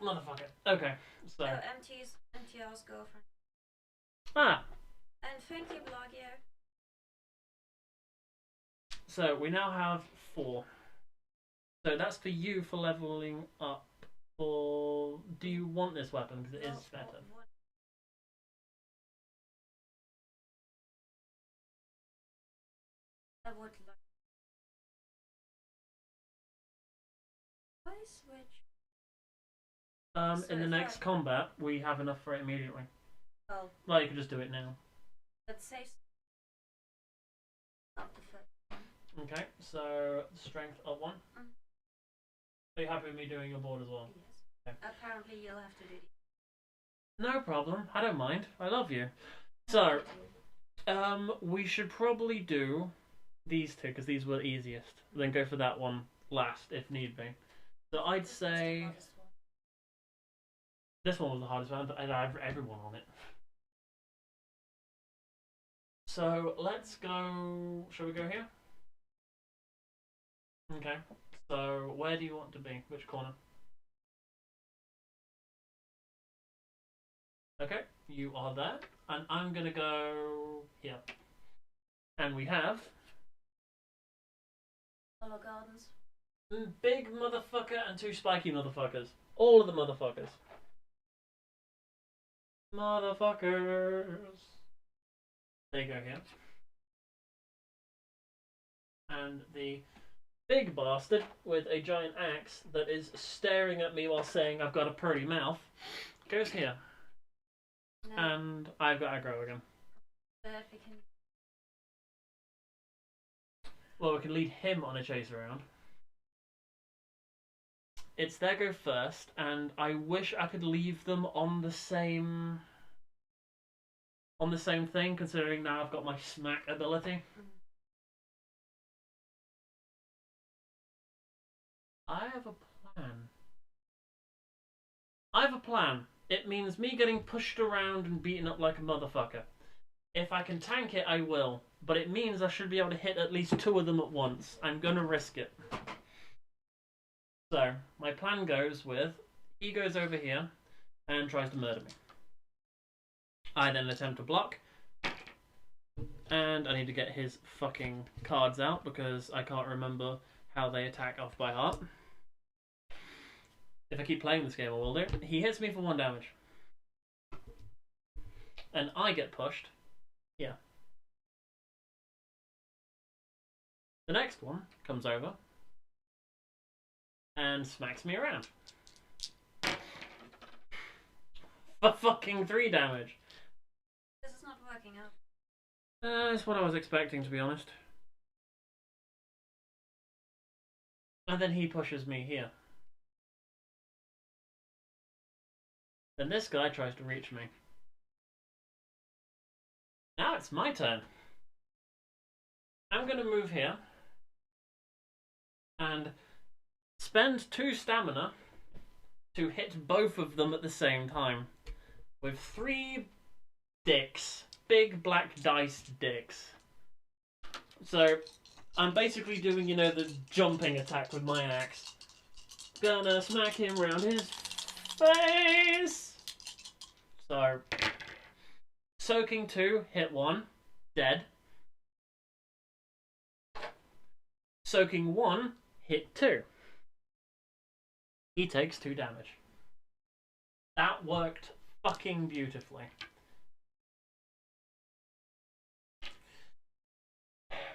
Motherfucker. Okay, so... Oh, MTR's girlfriend. Ah! And thank you, Blogio. So, we now have 4. So that's for you for leveling up. Or do you want this weapon? Because it is better. I would like... Why switch? In the next combat, we have enough for it immediately. Well, Well, you can just do it now. let's say... Up the foot. Okay, so strength of 1. Are you happy with me doing your board as well? Yes. Okay. Apparently you'll have to do it. No problem. I don't mind. I love you. So, we should probably do these 2, because these were easiest. Then go for that one last, if need be. So I'd say... This one was the hardest one, but I have everyone on it. So, let's go... Shall we go here? Okay. So, where do you want to be? Which corner? Okay, you are there. And I'm going to go here. And we have... Hollow Gardens. Big motherfucker and 2 spiky motherfuckers. All of the motherfuckers. Motherfuckers. There you go here. And the big bastard with a giant axe that is staring at me while saying I've got a pretty mouth goes here. No. And I've got aggro again. Well, we can lead him on a chase around. It's their go first, and I wish I could leave them on the same thing, considering now I've got my smack ability. I have a plan. It means me getting pushed around and beaten up like a motherfucker. If I can tank it, I will. But it means I should be able to hit at least 2 of them at once. I'm gonna risk it. So, my plan goes with, he goes over here and tries to murder me. I then attempt to block. And I need to get his fucking cards out because I can't remember how they attack off by heart. If I keep playing this game, I will do. He hits me for 1 damage. And I get pushed here. The next one comes over and smacks me around. For fucking 3 damage. This is not working out. That's what I was expecting, to be honest. And then he pushes me here. Then this guy tries to reach me. Now it's my turn. I'm going to move here and spend 2 stamina to hit both of them at the same time with 3 dicks. Big black dice dicks. So I'm basically doing, you know, the jumping attack with my axe. Gonna smack him round his face. So soaking 2, hit 1, dead. Soaking 1, hit 2. He takes 2 damage. That worked fucking beautifully.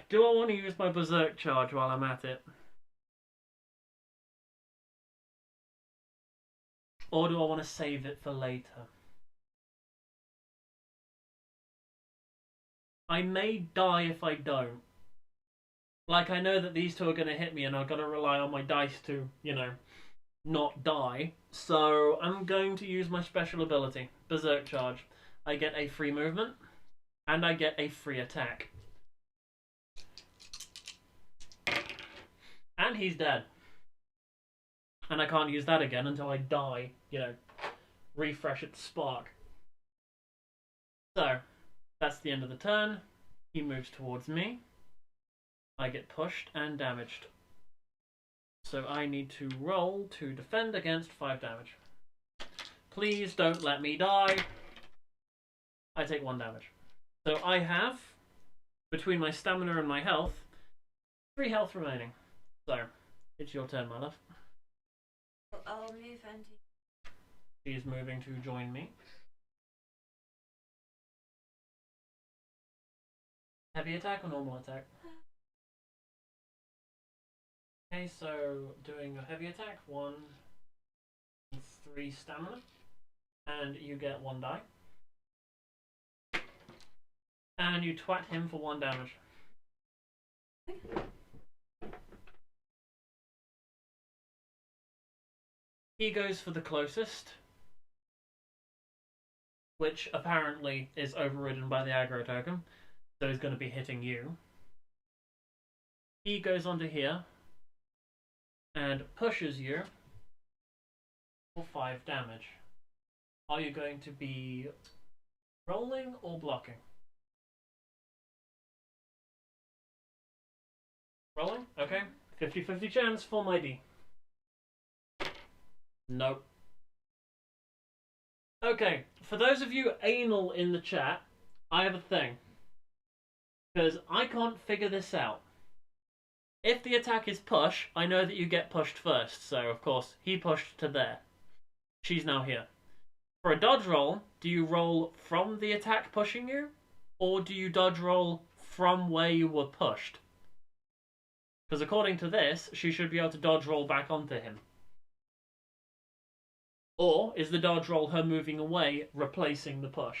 Do I want to use my berserk charge while I'm at it? Or do I want to save it for later? I may die if I don't. Like, I know that these 2 are going to hit me and I've got to rely on my dice to, you know, not die. So I'm going to use my special ability, berserk charge. I get a free movement and I get a free attack. And he's dead. And I can't use that again until I die, you know, refresh its spark. So, that's the end of the turn. He moves towards me. I get pushed and damaged. So I need to roll to defend against 5 damage. Please don't let me die. I take 1 damage. So I have, between my stamina and my health, 3 health remaining. So, it's your turn, my love. I'll move and... She's moving to join me. Heavy attack or normal attack? Okay, so doing a heavy attack, 1, 3 stamina, and you get 1 die. And you twat him for 1 damage. He goes for the closest, which apparently is overridden by the aggro token, so he's going to be hitting you. He goes onto here and pushes you for 5 damage. Are you going to be rolling or blocking? Rolling? Okay. 50-50 chance for my D. Nope. Okay, for those of you anal in the chat, I have a thing. Because I can't figure this out. If the attack is push, I know that you get pushed first. So, of course, he pushed to there. She's now here. For a dodge roll, do you roll from the attack pushing you? Or do you dodge roll from where you were pushed? Because according to this, she should be able to dodge roll back onto him. Or is the dodge roll her moving away, replacing the push?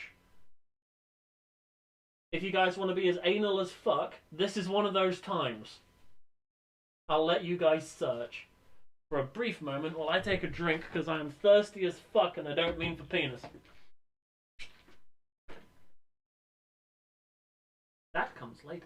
If you guys want to be as anal as fuck, this is one of those times. I'll let you guys search for a brief moment while I take a drink because I am thirsty as fuck and I don't mean for penis. That comes later.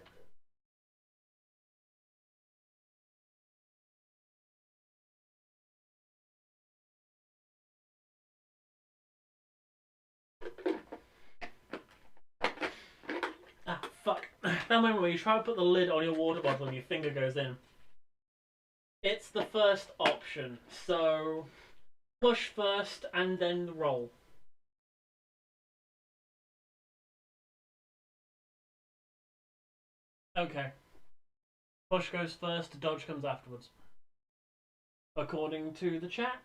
Ah, fuck. That moment where you try to put the lid on your water bottle and your finger goes in. It's the first option. So push first and then roll. Okay. Push goes first, dodge comes afterwards. According to the chat,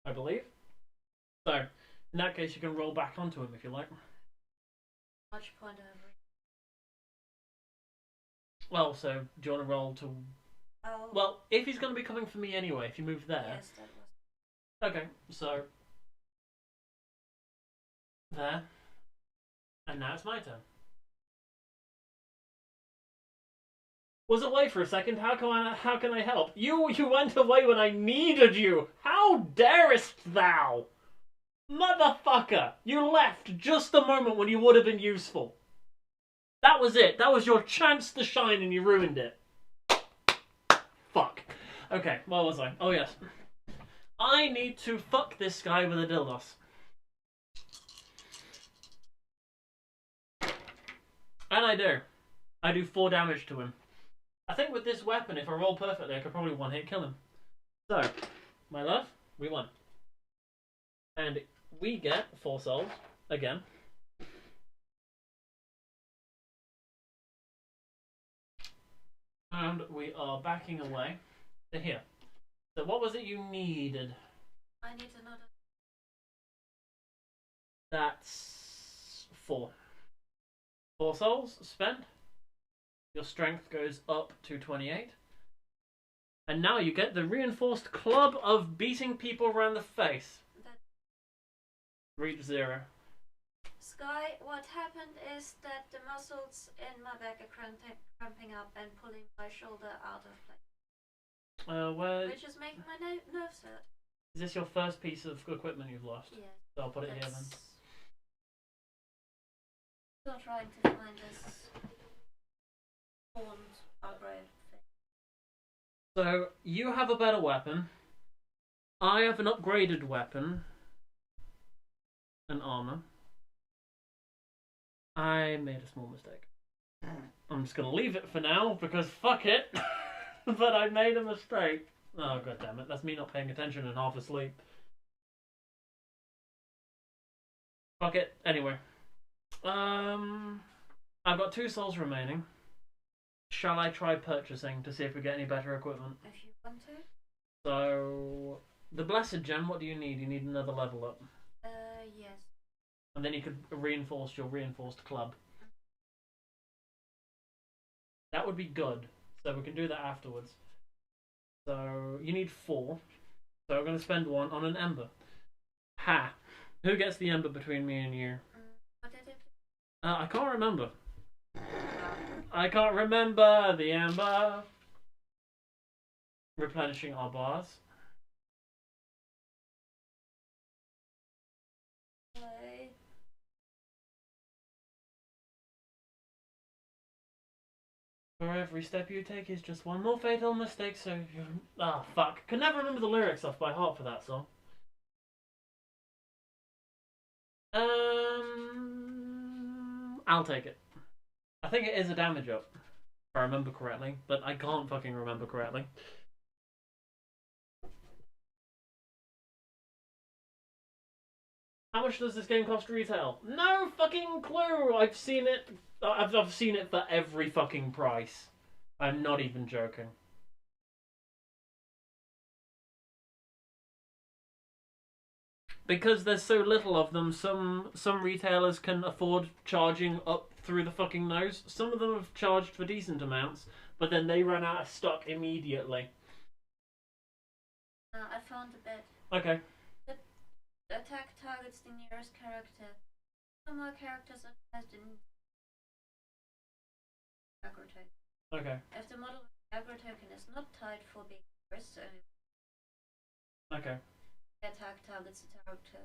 I believe. So, in that case, you can roll back onto him if you like. Much point over. Well, so do you want to roll to? Oh. Well, if he's going to be coming for me anyway, if you move there. Yes, that was. Okay, so there, and now it's my turn. Was away for a second. How can I help? You went away when I needed you. How darest thou? Motherfucker! You left just the moment when you would have been useful. That was it. That was your chance to shine and you ruined it. Fuck. Okay, where was I? Oh yes. I need to fuck this guy with a dildos. And I do. I do 4 damage to him. I think with this weapon, if I roll perfectly, I could probably one-hit kill him. So, my love, we won. And we get 4 souls, again. And we are backing away to here. So what was it you needed? I need another. That's 4. 4 souls spent. Your strength goes up to 28. And now you get the reinforced club of beating people around the face. Reach 0. Sky, what happened is that the muscles in my back are cramping up and pulling my shoulder out of place. Which is making my nerves hurt. Is this your first piece of equipment you've lost? Yeah. So I'll put it here then. Still trying to find this horned upgrade thing. So you have a better weapon. I have an upgraded weapon. An armor. I made a small mistake. I'm just gonna leave it for now because fuck it. But I made a mistake. Oh god damn it! That's me not paying attention and half asleep. Fuck it. Anyway, I've got 2 souls remaining. Shall I try purchasing to see if we get any better equipment? If you want to. So the blessed gem. What do you need? You need another level up. Yes. And then you could reinforce your reinforced club. That would be good. So we can do that afterwards. So you need 4. So we're going to spend 1 on an ember. Ha! Who gets the ember between me and you? What did it? I can't remember. I can't remember the ember. Replenishing our bars. For every step you take is just one more fatal mistake, so you... Ah, fuck. Can never remember the lyrics off by heart for that song. I'll take it. I think it is a damage up, if I remember correctly, but I can't fucking remember correctly. How much does this game cost retail? No fucking clue! I've seen it... I've seen it for every fucking price. I'm not even joking. Because there's so little of them, some retailers can afford charging up through the fucking nose. Some of them have charged for decent amounts, but then they run out of stock immediately. I found a bit. Okay. The attack targets the nearest character. Some more characters are tested in aggro token. Okay. If the model of the aggro token is not tied for being first, Okay. the attack targets the character.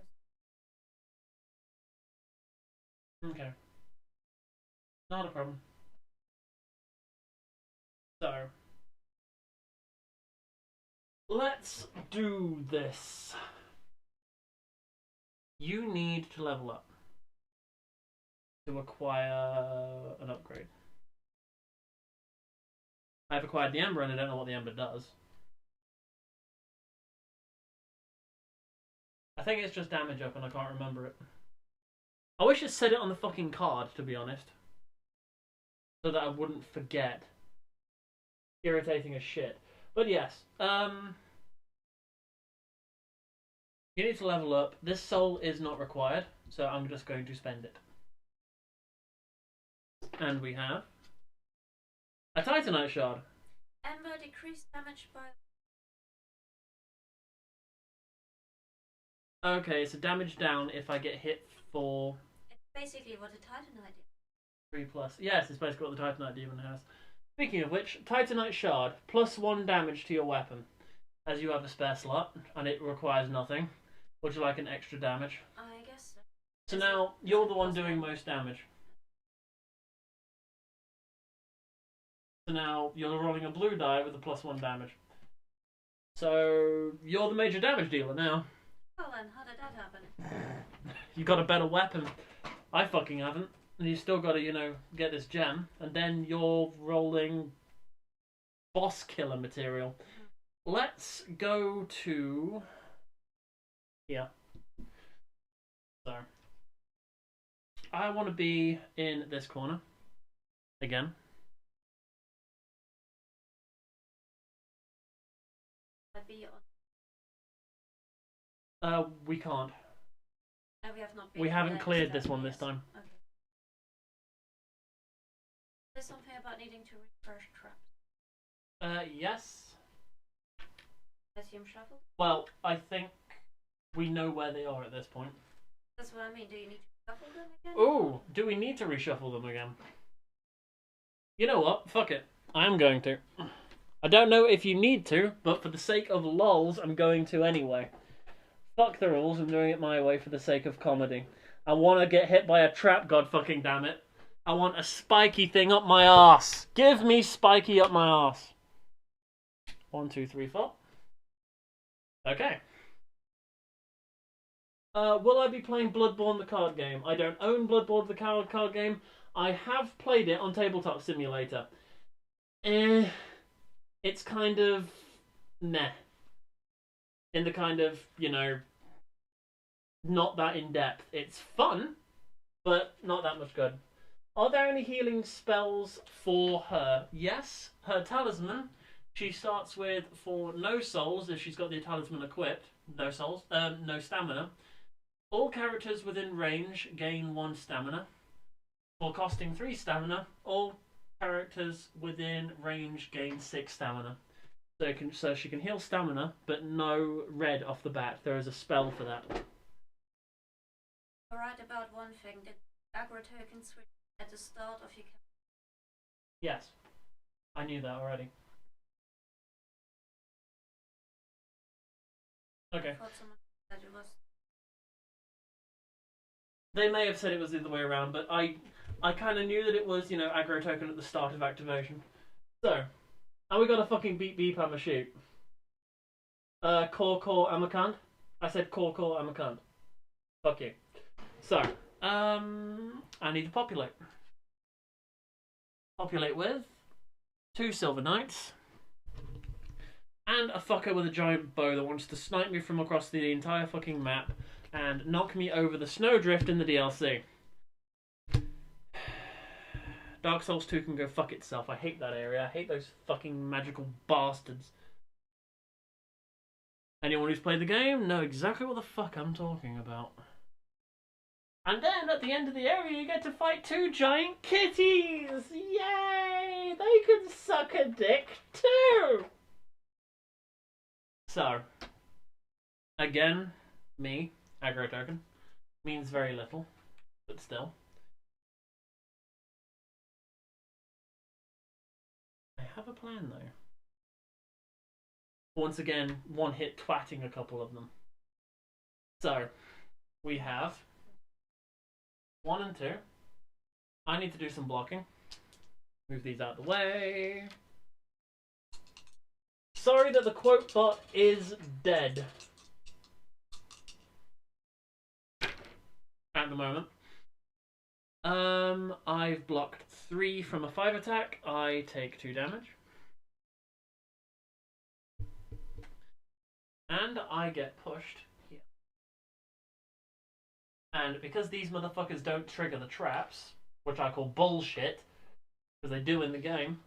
Okay. Not a problem. So, let's do this. You need to level up to acquire an upgrade. I've acquired the Ember and I don't know what the Ember does. I think it's just damage up and I can't remember it. I wish it said it on the fucking card, to be honest. So that I wouldn't forget. Irritating as shit. But yes, you need to level up. This soul is not required, so I'm just going to spend it. And we have a Titanite shard. Ember decreased damage by... Okay, so damage down if I get hit for... It's basically what a Titanite is. 3+. Yes, it's basically what the Titanite Demon has. Speaking of which, Titanite shard, +1 damage to your weapon. As you have a spare slot, and it requires nothing. Would you like an extra damage? I guess so. So now, you're the one doing most damage. So now, you're rolling a blue die with a +1 damage. So, you're the major damage dealer now. Well then, how did that happen? You got a better weapon. I fucking haven't. And you still got to, you know, get this gem. And then you're rolling boss killer material. Let's go to... here. So, I want to be in this corner. Again. I'd be We can't. no, we have not been. We haven't cleared this one this time. Okay. There's something about needing to refresh traps. Yes. Lithium shuffle? Well, I think we know where they are at this point. That's what I mean. Do you need to shuffle them again? Ooh, do we need to reshuffle them again? You know what? Fuck it. I am going to. I don't know if you need to, but for the sake of lols, I'm going to anyway. Fuck the rules, I'm doing it my way for the sake of comedy. I want to get hit by a trap, god fucking damn it. I want a spiky thing up my arse. Give me spiky up my arse. 1, 2, 3, 4. Okay. Will I be playing Bloodborne the card game? I don't own Bloodborne the card game. I have played it on Tabletop Simulator. It's kind of meh. In the kind of, you know, not that in depth. It's fun, but not that much good. Are there any healing spells for her? Yes, her talisman. She starts with, for no souls, if she's got the talisman equipped. No souls. No stamina. All characters within range gain 1 stamina. For costing 3 stamina, all characters within range gain 6 stamina. So she can heal stamina, but no red off the bat. There is a spell for that. You're right about one thing. The aggro token switch at the start of your campaign. Yes. I knew that already. Okay. I thought someone said it was. They may have said it was the other way around, but I kind of knew that it was, you know, aggro token at the start of activation. So, and we got a fucking beep beep, I'm a shoot. Core, I'm a cunt. I said core, I'm a cunt. Fuck you. So, I need to populate. Populate with 2 Silver Knights. And a fucker with a giant bow that wants to snipe me from across the entire fucking map and knock me over the snowdrift in the DLC. Dark Souls 2 can go fuck itself. I hate that area. I hate those fucking magical bastards. Anyone who's played the game know exactly what the fuck I'm talking about. And then at the end of the area you get to fight 2 giant kitties! Yay! They can suck a dick too! So, again, me, aggro token, means very little, but still. I have a plan though. Once again, one hit twatting a couple of them. So, we have 1 and 2. I need to do some blocking. Move these out of the way. Sorry that the quote bot is dead. At the moment. I've blocked 3 from a 5 attack. I take 2 damage. And I get pushed here. And because these motherfuckers don't trigger the traps, which I call bullshit, because they do in the game,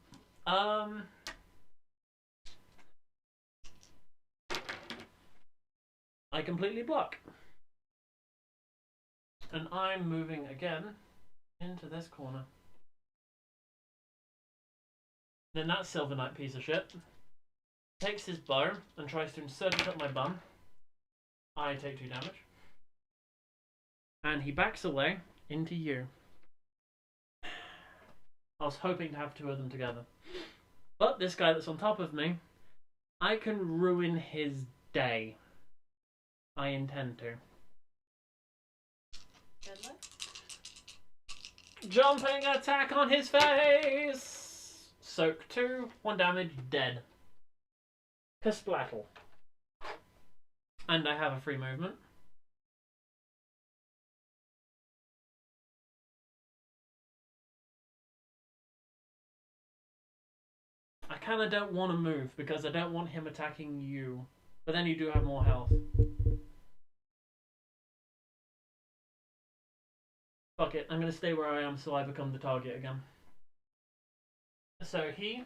I completely block. And I'm moving again into this corner. Then that Silver Knight piece of shit takes his bow and tries to insert it up my bum. I take 2 damage. And he backs away into you. I was hoping to have 2 of them together. But this guy that's on top of me, I can ruin his day. I intend to. Good luck. Jumping attack on his face! Soak 2, 1 damage, dead. Kasplattle. And I have a free movement. I kinda don't want to move because I don't want him attacking you. But then you do have more health. Fuck it, I'm gonna stay where I am so I become the target again. So he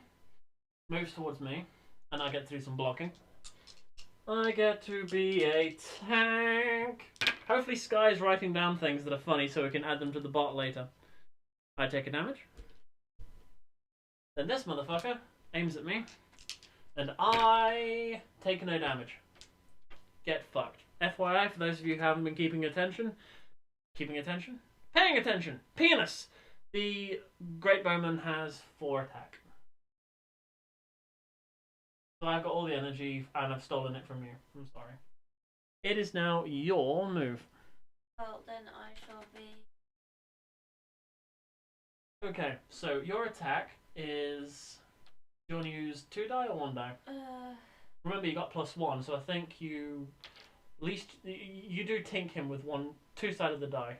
moves towards me, and I get to do some blocking. I get to be a tank. Hopefully Sky's writing down things that are funny so we can add them to the bot later. I take a damage. Then this motherfucker aims at me, and I take no damage. Get fucked. FYI, for those of you who haven't been paying attention, penis! The Great Bowman has 4 attack. So I've got all the energy and I've stolen it from you. I'm sorry. It is now your move. Well, then I shall be... Okay, so your attack is... Do you want to use 2 die or 1 die? Remember, you got +1, so I think you... At least you do tink him with 2 sides of the die.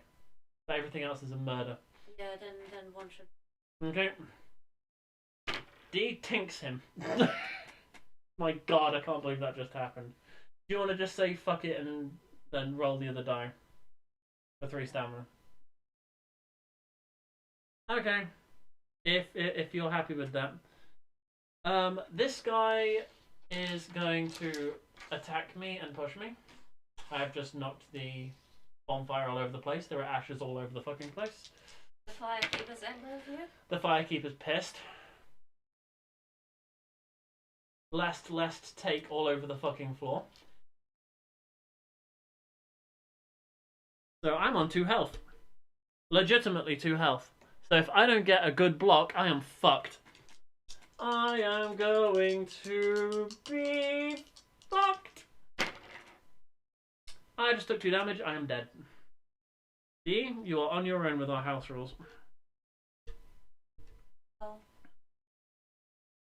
But everything else is a murder. Yeah, then 1 should... Okay. D tinks him. My god, I can't believe that just happened. Do you want to just say fuck it and then roll the other die? For 3 stamina. Okay. If you're happy with that. This guy is going to attack me and push me. I have just knocked the bonfire all over the place. There are ashes all over the fucking place. The Firekeeper's angry with you? The Firekeeper's pissed. Last take all over the fucking floor. So I'm on 2 health. Legitimately 2 health. So if I don't get a good block, I am fucked. I am going to be fucked. I just took 2 damage. I am dead. D, you are on your own with our house rules. Well,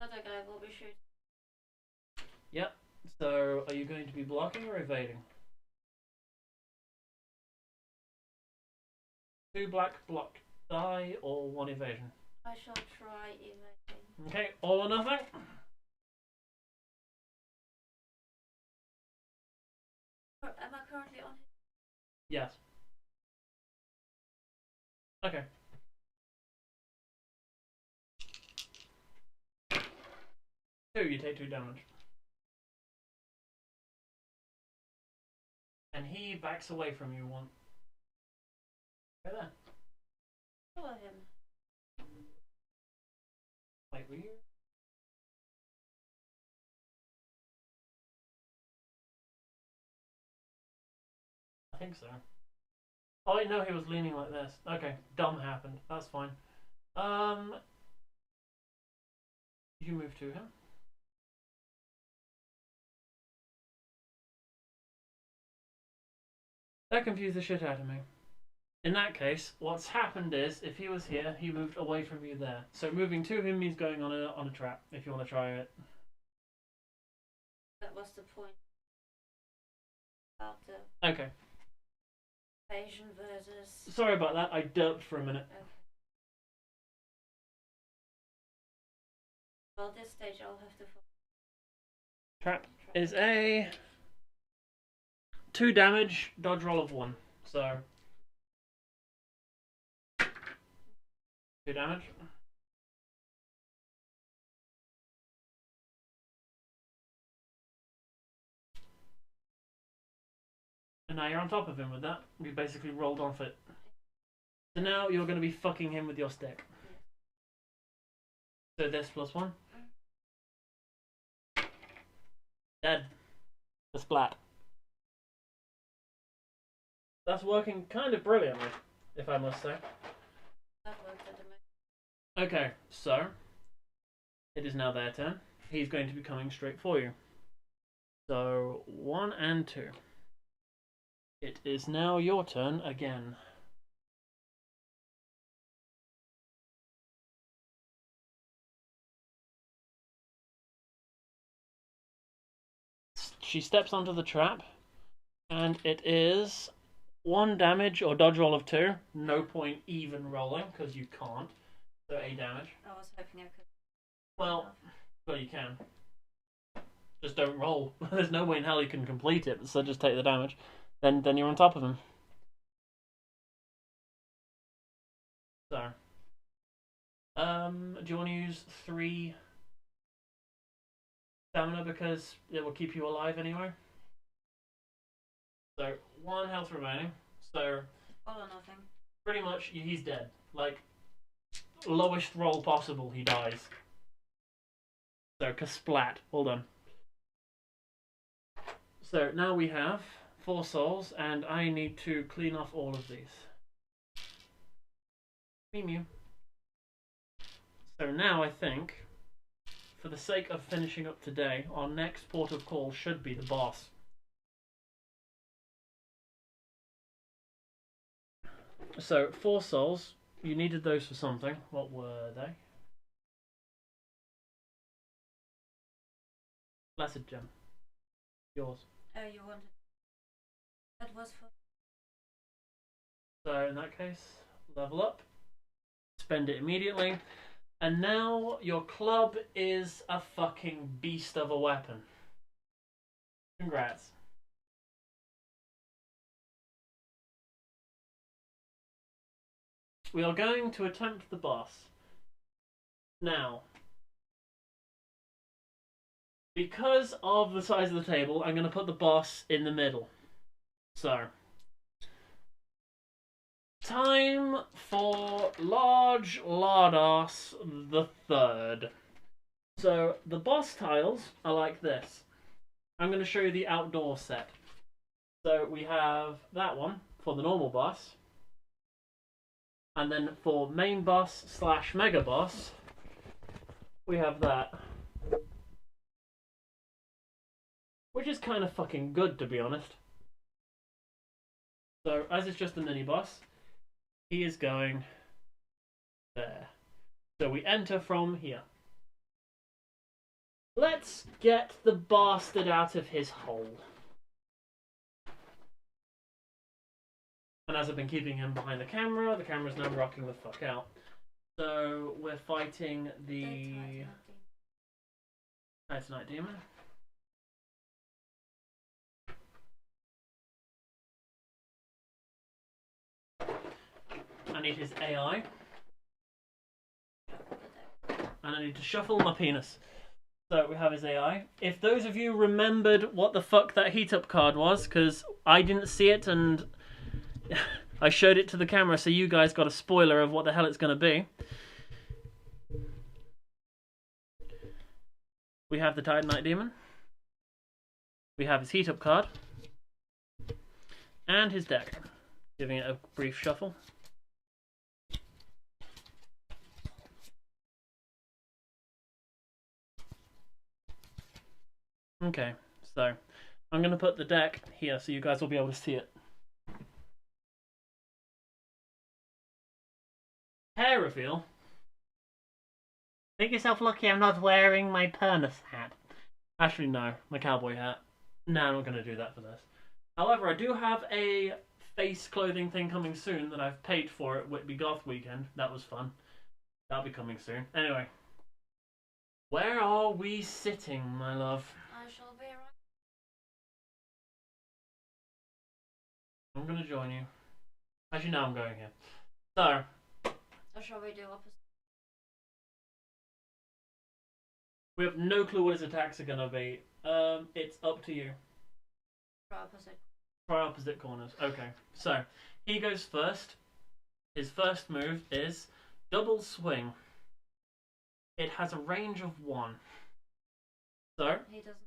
another guy will be shooting. Yep. So, are you going to be blocking or evading? 2 black block die or 1 evasion? I shall try evading. Okay, all or nothing? Am I currently on him? Yes. Okay. You take 2 damage. And he backs away from you 1. Okay then. Follow him. Wait, were you? I think so. Oh, I know he was leaning like this. Okay, dumb happened. That's fine. You move to him. That confused the shit out of me. In that case, what's happened is, if he was here, he moved away from you there. So moving to him means going on a trap, if you want to try it. That was the point. About the Okay. evasion versus... Sorry about that, I derped for a minute. Okay. Well, at this stage I'll have to... Trap is a 2 damage, dodge roll of 1. So 2 damage. And now you're on top of him with that. You basically rolled off it. So now you're going to be fucking him with your stick. So this +1. Dead. The splat. That's working kind of brilliantly, if I must say. That worked at the moment. Okay, so it is now their turn. He's going to be coming straight for you. So 1 and 2. It is now your turn again. She steps onto the trap, and it is 1 damage or dodge roll of 2. No point even rolling because you can't. So 8 damage. I was hoping I could. Well, you can. Just don't roll. There's no way in hell you can complete it, so just take the damage. Then you're on top of him. So, do you want to use 3 stamina because it will keep you alive anyway? So 1 health remaining. So All or nothing. pretty much he's dead. Like lowest roll possible, he dies. So kasplat. Hold on. So now we have 4 souls, and I need to clean off all of these. Mew. So now I think, for the sake of finishing up today, our next port of call should be the boss. So 4 souls. You needed those for something. What were they? Blessed gem. Yours. Oh, you wanted. That was for. So in that case, level up. Spend it immediately. And now your club is a fucking beast of a weapon. Congrats. We are going to attempt the boss. Now, because of the size of the table, I'm going to put the boss in the middle. So, time for Large Lardos the Third. So, the boss tiles are like this. I'm going to show you the outdoor set. So, we have that one for the normal boss. And then for main boss / mega boss, we have that. Which is kind of fucking good, to be honest. So, as it's just a mini boss, he is going there. So we enter from here. Let's get the bastard out of his hole. And as I've been keeping him behind the camera's now rocking the fuck out. So we're fighting the Titanite Demon. I need his AI. And I need to shuffle my penis. So we have his AI. If those of you remembered what the fuck that heat up card was, because I didn't see it and I showed it to the camera, so you guys got a spoiler of what the hell it's going to be. We have the Titanite Demon. We have his heat up card. And his deck. Giving it a brief shuffle. Okay, so I'm going to put the deck here so you guys will be able to see it. Hair reveal. Think yourself lucky I'm not wearing my Pernus hat. Actually, no, my cowboy hat. No, I'm not going to do that for this. However, I do have a face clothing thing coming soon that I've paid for at Whitby Goth Weekend. That was fun. That'll be coming soon. Anyway. Where are we sitting, my love? I shall be right. I'm gonna join you. Actually, no, I'm going here. So. Or shall we do opposite? We have no clue what his attacks are gonna be. It's up to you. Try opposite. Try opposite corners. Okay. So he goes first. His first move is double swing. It has a range of 1. So He doesn't.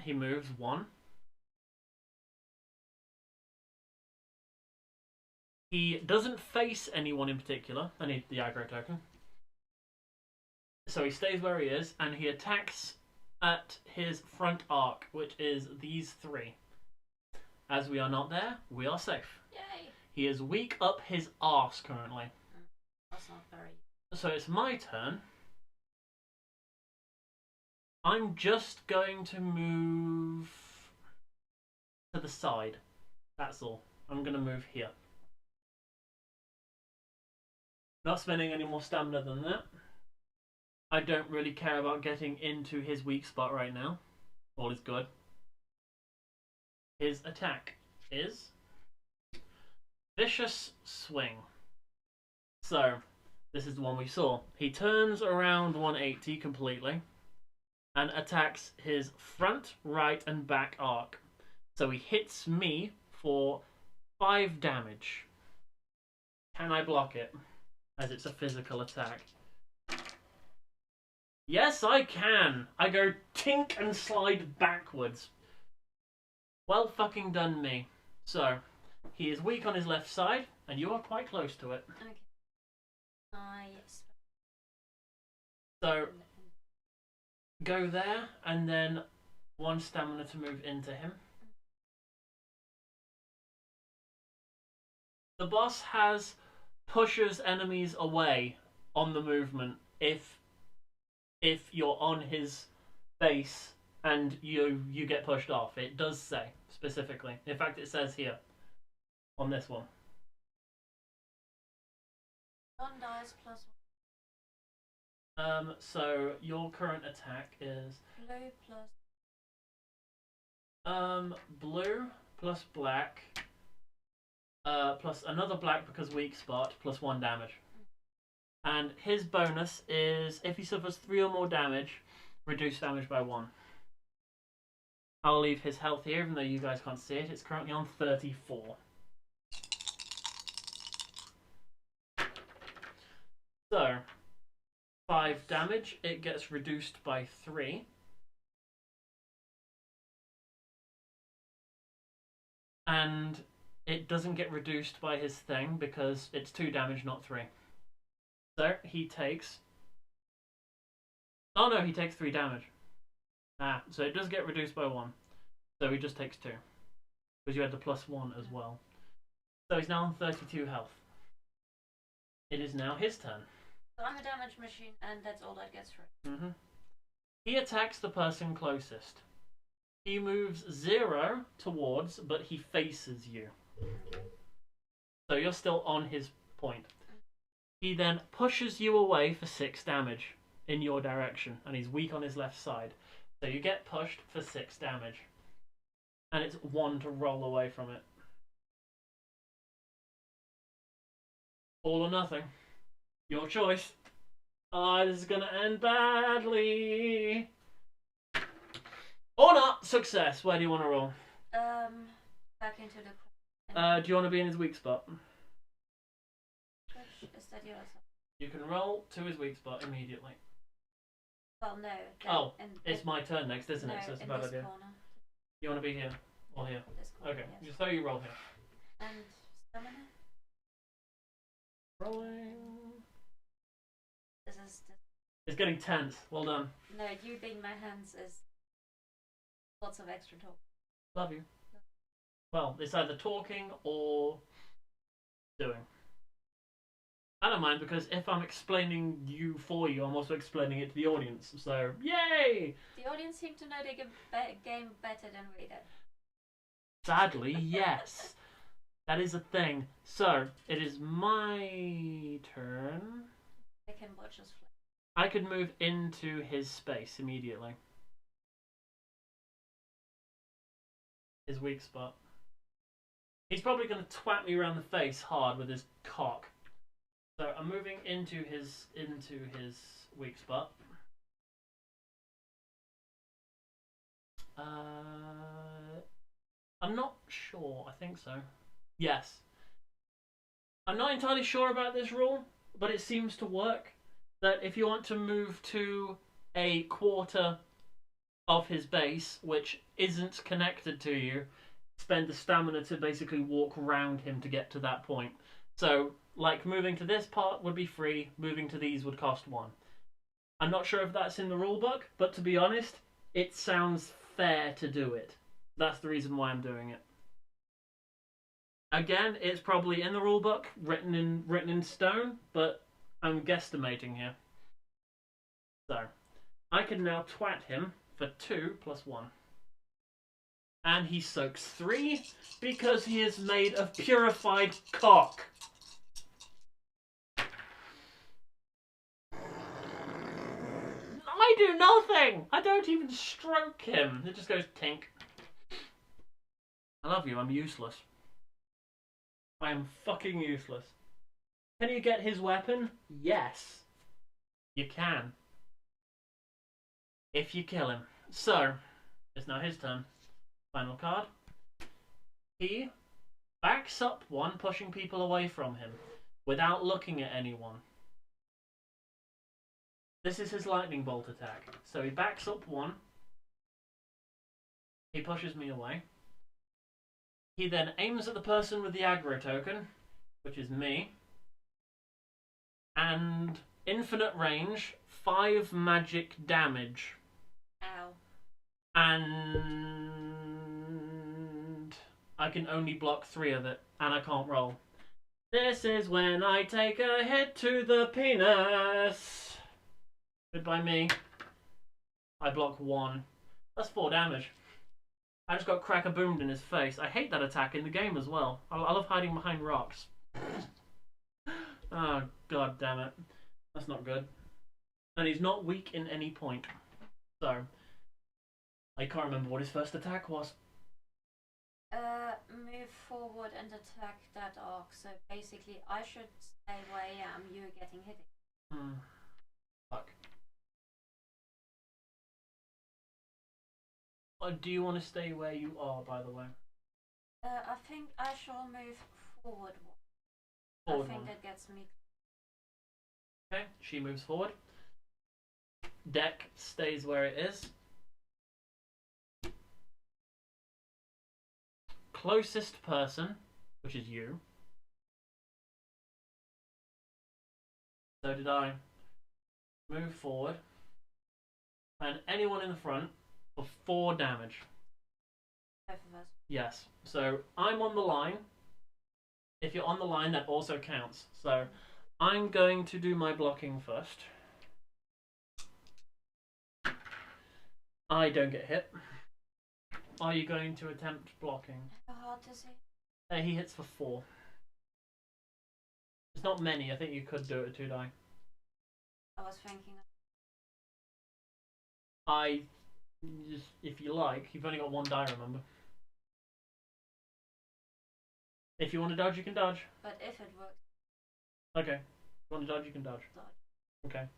he moves 1. He doesn't face anyone in particular. I need the aggro token. So he stays where he is, and he attacks at his front arc, which is these 3. As we are not there, we are safe. Yay! He is weak up his arse currently. That's not very. So it's my turn. I'm just going to move to the side. That's all. I'm going to move here. Not spending any more stamina than that. I don't really care about getting into his weak spot right now. All is good. His attack is Vicious Swing. So, this is the one we saw. He turns around 180 completely and attacks his front, right, and back arc. So he hits me for 5 damage. Can I block it? As it's a physical attack. Yes, I can! I go tink and slide backwards. Well fucking done me. So, he is weak on his left side, and you are quite close to it. Okay. So, go there, and then 1 stamina to move into him. The boss has pushes enemies away on the movement if you're on his base and you get pushed off. It does say specifically. In fact, it says here on this one. 1 dice plus 1. So your current attack is blue plus blue plus black plus another black because weak spot plus 1 damage. And his bonus is if he suffers 3 or more damage, reduce damage by 1. I'll leave his health here, even though you guys can't see it. It's currently on 34. So, 5 damage. It gets reduced by 3. And it doesn't get reduced by his thing because it's 2 damage, not 3. So he takes... Oh no, he takes 3 damage. So it does get reduced by 1. So he just takes 2. Because you had the plus 1 as well. So he's now on 32 health. It is now his turn. So I'm a damage machine, and that's all that gets through. He attacks the person closest. He moves 0 towards, but he faces you. Okay. So you're still on his point. He then pushes you away for 6 damage in your direction, and he's weak on his left side. So you get pushed for 6 damage. And it's 1 to roll away from it. All or nothing. Your choice. This is gonna end badly. Or not. Success. Where do you want to roll? Back into the... Do you want to be in his weak spot? Which is that yours? You can roll to his weak spot immediately. Well, no. Oh, it's my turn next, isn't it? So it's a bad idea. Corner. You want to be here or here? This corner, Okay, yes. so you roll here. And stamina? Rolling. This is... It's getting tense. Well done. No, you being my hands is lots of extra talk. Love you. Well, it's either talking or doing. I don't mind, because if I'm explaining you for you, I'm also explaining it to the audience. So, yay! The audience seem to know the game better than we do. Sadly, yes. That is a thing. So, it is my turn. They can watch us play. I could move into his space immediately. His weak spot. He's probably going to twat me around the face hard with his cock. So I'm moving into his weak spot. I'm not sure. I think so. Yes. I'm not entirely sure about this rule, but it seems to work. That if you want to move to a quarter of his base, which isn't connected to you, spend the stamina to basically walk around him to get to that point. So, like, moving to this part would be free, moving to these would cost 1. I'm not sure if that's in the rulebook, but to be honest, it sounds fair to do it. That's the reason why I'm doing it. Again, it's probably in the rulebook, written in stone, but I'm guesstimating here. So, I can now twat him for 2 plus 1. And he soaks 3 because he is made of purified cock. I do nothing! I don't even stroke him. It just goes tink. I love you, I'm useless. I am fucking useless. Can you get his weapon? Yes. You can. If you kill him. So, it's now his turn. Final card. He backs up 1, pushing people away from him, without looking at anyone. This is his lightning bolt attack. So he backs up 1. He pushes me away. He then aims at the person with the aggro token, which is me. And infinite range, 5 magic damage. Ow. And I can only block 3 of it, and I can't roll. This is when I take a hit to the penis. Goodbye me. I block 1. That's 4 damage. I just got crack-a-boomed in his face. I hate that attack in the game as well. I love hiding behind rocks. Oh, god damn it. That's not good. And he's not weak in any point. So, I can't remember what his first attack was. Move forward and attack that arc. So basically, I should stay where I am. You're getting hit. Fuck. Do you want to stay where you are, by the way? I think I shall move forward. I think that gets me. Okay, she moves forward. Deck stays where it is. Closest person, which is you. So did I. Move forward. And anyone in the front for 4 damage. Both of us. Yes. So I'm on the line. If you're on the line, that also counts. So I'm going to do my blocking first. I don't get hit. Are you going to attempt blocking? How hard is it? He hits for 4. It's not many. I think you could do it with 2 die. I was thinking. If you like, you've only got 1 die, remember? If you want to dodge, you can dodge. But if it works. Okay. If you want to dodge, you can dodge. Okay.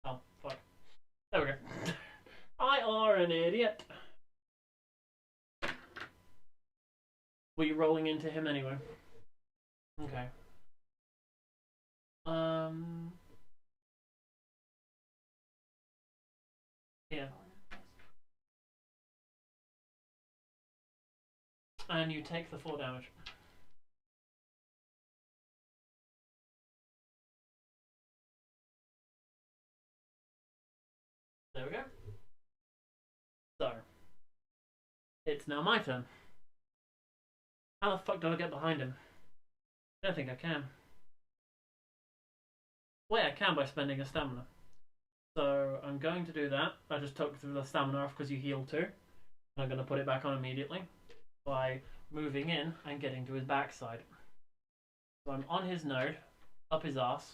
Oh, fuck. There we go. I are an idiot. Were you rolling into him anyway? Okay. Yeah. And you take the 4 damage. There we go. So, it's now my turn. How the fuck do I get behind him? I don't think I can. Wait, I can by spending a stamina. So, I'm going to do that. I just took the stamina off because you heal too. I'm going to put it back on immediately by moving in and getting to his backside. So I'm on his node, up his ass.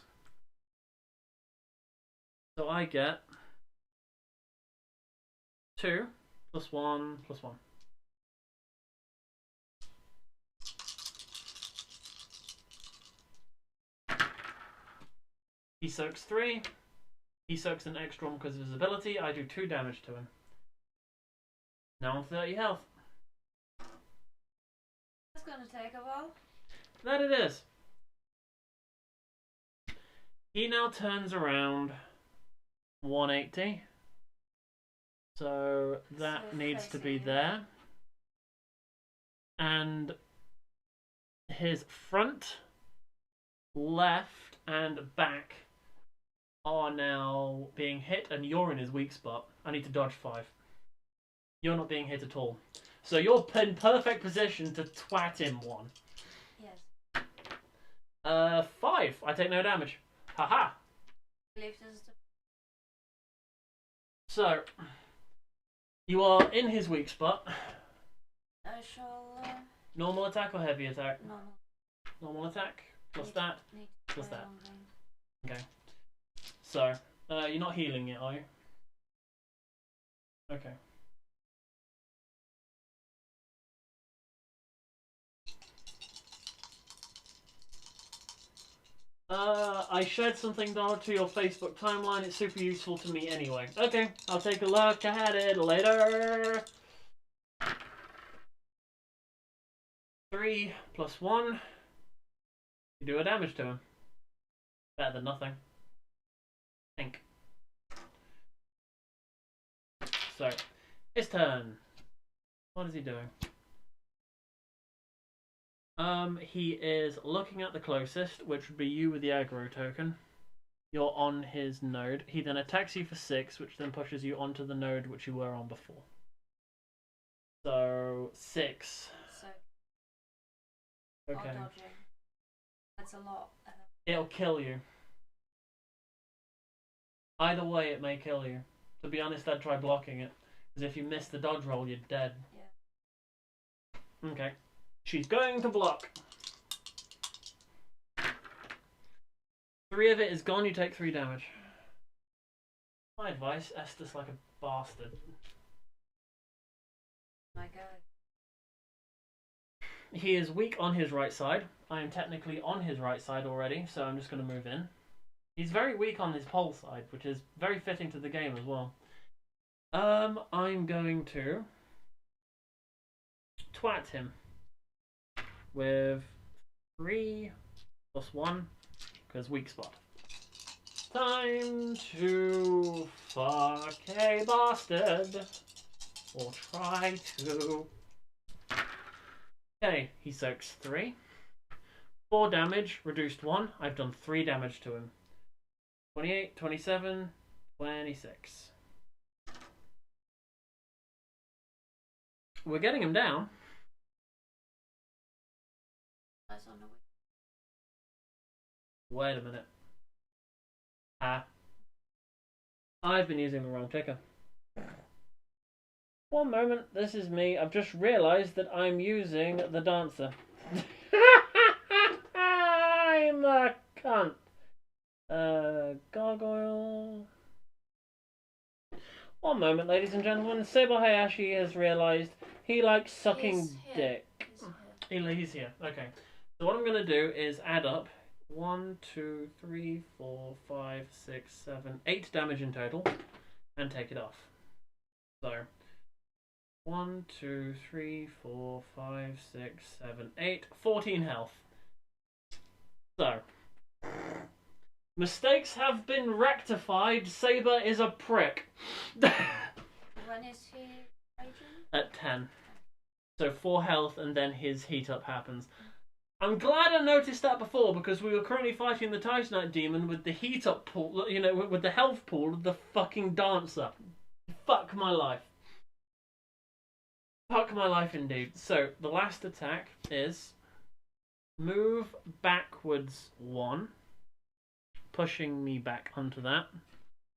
So I get 2 plus 1 plus 1. He soaks 3. He soaks an extra one because of his ability. I do 2 damage to him. Now I'm 30 health. That's gonna take a while. That it is. He now turns around 180. So that So needs to be facing there. And his front, left, and back are now being hit, and you're in his weak spot. I need to dodge 5. You're not being hit at all. So you're in perfect position to twat him 1. Yes. 5. I take no damage. Haha. I believe this is the... So, you are in his weak spot. I shall... Normal attack or heavy attack? No. Normal attack. Plus Need- that. need Plus play that. on game. Okay. So, you're not healing it, are you? Okay. I shared something down to your Facebook timeline. It's super useful to me anyway. Okay, I'll take a look at it later. 3 plus 1. You do a damage to him. Better than nothing. Think. So, his turn. What is he doing? He is looking at the closest, which would be you with the aggro token. You're on his node. He then attacks you for 6, which then pushes you onto the node which you were on before. So, 6. So, Okay. dodging. That's a lot. It'll kill you. Either way, it may kill you. To be honest, I'd try blocking it. Because if you miss the dodge roll, you're dead. Yeah. Okay. She's going to block. 3 of it is gone, you take 3 damage. My advice, Estes like a bastard. My God. He is weak on his right side. I am technically on his right side already, so I'm just going to move in. He's very weak on his pole side, which is very fitting to the game as well. I'm going to twat him with 3 plus 1, because weak spot. Time to fuck a bastard. Or try to. Okay, he soaks 3. 4 damage, reduced 1. I've done 3 damage to him. 28, 27, 26. We're getting him down. That's on the way. Wait a minute. I've been using the wrong ticker. One moment, this is me. I've just realised that I'm using the dancer. I'm a cunt. Gargoyle. One moment, ladies and gentlemen. Saber Hayashi has realised he likes sucking He's here. dick. He's here. Okay. So what I'm going to do is add up 1, 2, 3, 4, 5, 6, 7, 8 damage in total and take it off. So 1, 2, 3, 4, 5, 6, 7, 8, 14 health. So mistakes have been rectified. Saber is a prick. When is he raging? At 10. So 4 health and then his heat up happens. I'm glad I noticed that before because we were currently fighting the Titanite Demon with the heat up pool, you know, with the health pool of the fucking dancer. Fuck my life. Fuck my life indeed. So the last attack is move backwards 1, pushing me back onto that.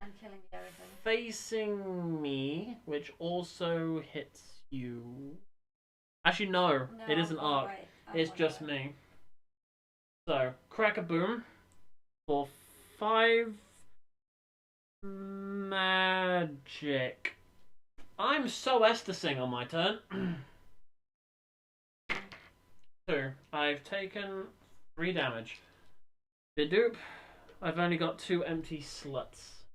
And killing everything. Facing me, which also hits you. Actually, no, it isn't I'm on the arc. way. It's on the just way. me. So, crack a boom for 5 magic. I'm so Estesing on my turn. 2. I've taken 3 damage. Bidoop. I've only got 2 empty slots.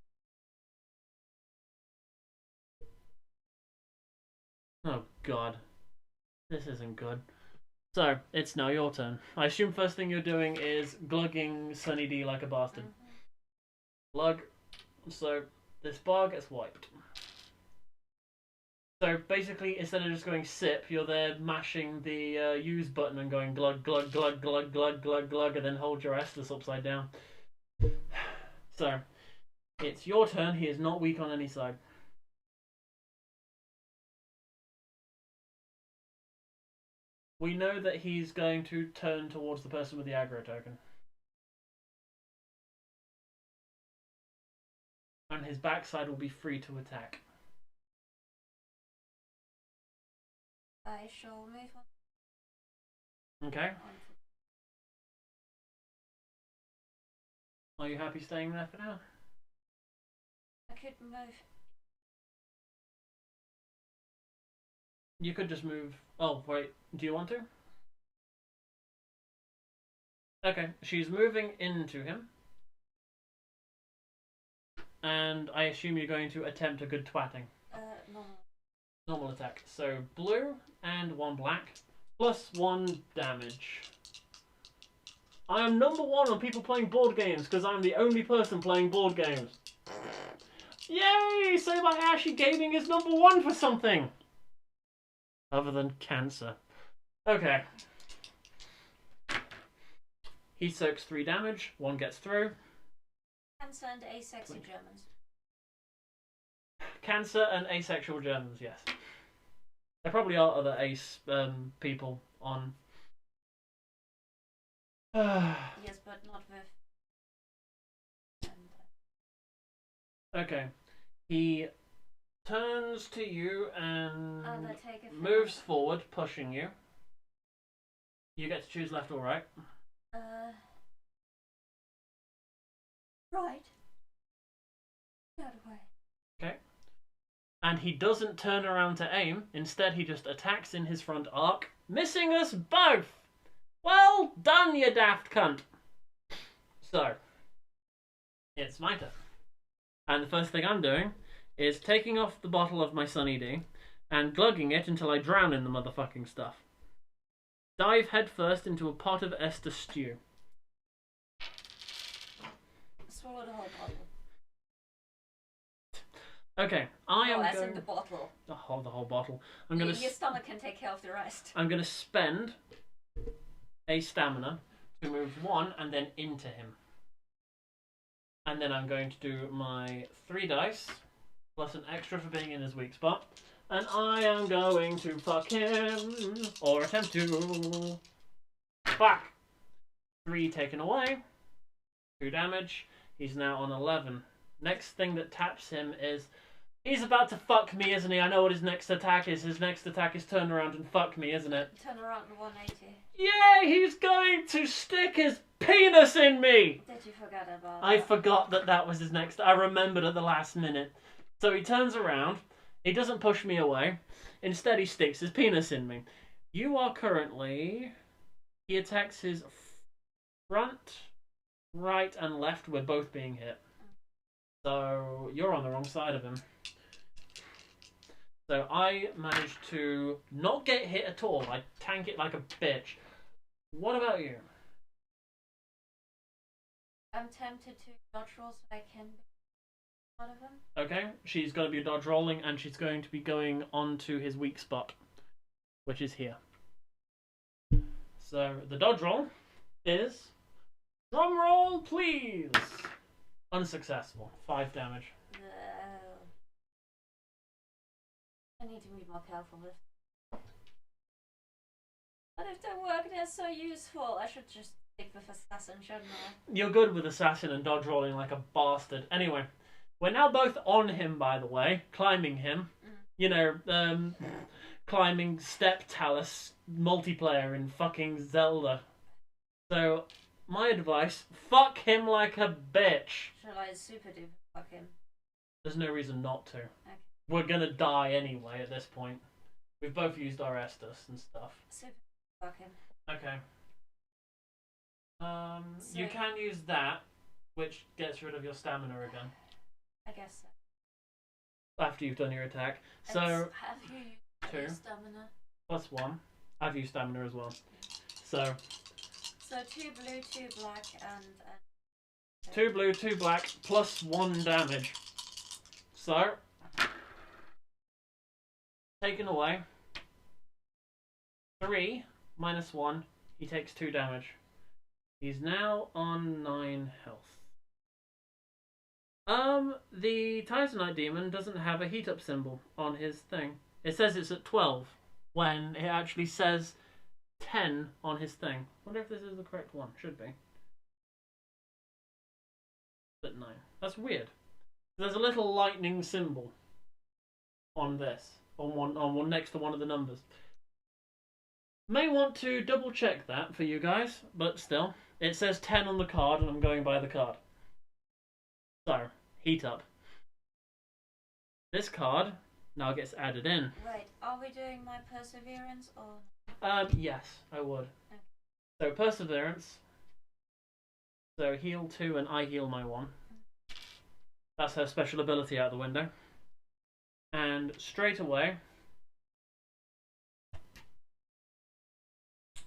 Oh god. This isn't good. So, it's now your turn. I assume first thing you're doing is glugging Sunny D like a bastard. Glug. So, this bar gets wiped. So, basically, instead of just going sip, you're there mashing the use button and going glug, glug, glug, glug, glug, glug, glug, and then hold your Estus upside down. So, it's your turn. He is not weak on any side. We know that he's going to turn towards the person with the aggro token. And his backside will be free to attack. I shall move on. Okay. Are you happy staying there for now? I could move. You could just move. Oh, wait. Do you want to? Okay. She's moving into him. And I assume you're going to attempt a good twatting. Normal. Normal attack. So, blue and 1 black. Plus 1 damage. I am number 1 on people playing board games because I'm the only person playing board games. Yay! Saber Ashi Gaming is number 1 for something! Other than cancer. Okay. He soaks 3 damage. 1 gets through. Cancer and asexual Germans. Cancer and asexual Germans, yes. There probably are other ace people on. Yes, but not with. Okay. He turns to you and take it moves forward, pushing you. You get to choose left or right. Right. That way. Okay. And he doesn't turn around to aim. Instead, he just attacks in his front arc, missing us both. Well done, you daft cunt. So, it's my turn. And the first thing I'm doing is taking off the bottle of my Sunny D and glugging it until I drown in the motherfucking stuff. Dive headfirst into a pot of Esther stew. Swallow the whole bottle. Okay, I am as going... in the bottle. The whole bottle. I'm gonna... Your stomach can take care of the rest. I'm going to spend a stamina to move 1 and then into him. And then I'm going to do my 3 dice, plus an extra for being in his weak spot. And I am going to fuck him, or attempt to. Fuck! 3 taken away. 2 damage. He's now on 11. Next thing that taps him is... He's about to fuck me, isn't he? I know what his next attack is. His next attack is turn around and fuck me, isn't it? Turn around 180. Yeah, he's going to stick his penis in me! Did you forget about I that? forgot that was his next... I remembered at the last minute. So he turns around. He doesn't push me away. Instead, he sticks his penis in me. You are currently... He attacks his front, right, and left. We're both being hit. So you're on the wrong side of him. So I managed to not get hit at all. I tank it like a bitch. What about you? I'm tempted to dodge roll so I can be out of him. Okay, she's going to be dodge rolling and she's going to be going onto his weak spot, which is here. So the dodge roll is... Drum roll, please! Unsuccessful. 5 damage. I need to be more careful with. But if the work they're so useful, I should just stick with assassin, shouldn't I? You're good with assassin and dodge rolling like a bastard. Anyway, we're now both on him, by the way, climbing him. You know, climbing Step Talus multiplayer in fucking Zelda. So, my advice, fuck him like a bitch. Shall I super duper fuck him? There's no reason not to. Okay. We're gonna die anyway at this point. We've both used our Estus and stuff. Super fuck him. Okay. So you can use that which gets rid of your stamina again I guess so. after you've done your attack. So Have you used 2 your stamina? plus 1. I've used stamina as well. So 2 blue, 2 black, and 2 blue, 2 black, plus 1 damage. So taken away 3 minus 1. He takes 2 damage. He's now on 9 health. The Titanite Demon doesn't have a heat up symbol on his thing. It says it's at 12 when it actually says 10 on his thing. Wonder if this is the correct one. Should be. At 9. That's weird. There's a little lightning symbol on this, on one next to one of the numbers. May want to double check that for you guys, but still, it says 10 on the card, and I'm going by the card. So, heat up. This card now gets added in. Wait, are we doing my perseverance or? Yes, I would. Okay. So perseverance. So heal 2 and I heal my 1. That's her special ability out the window. And straight away,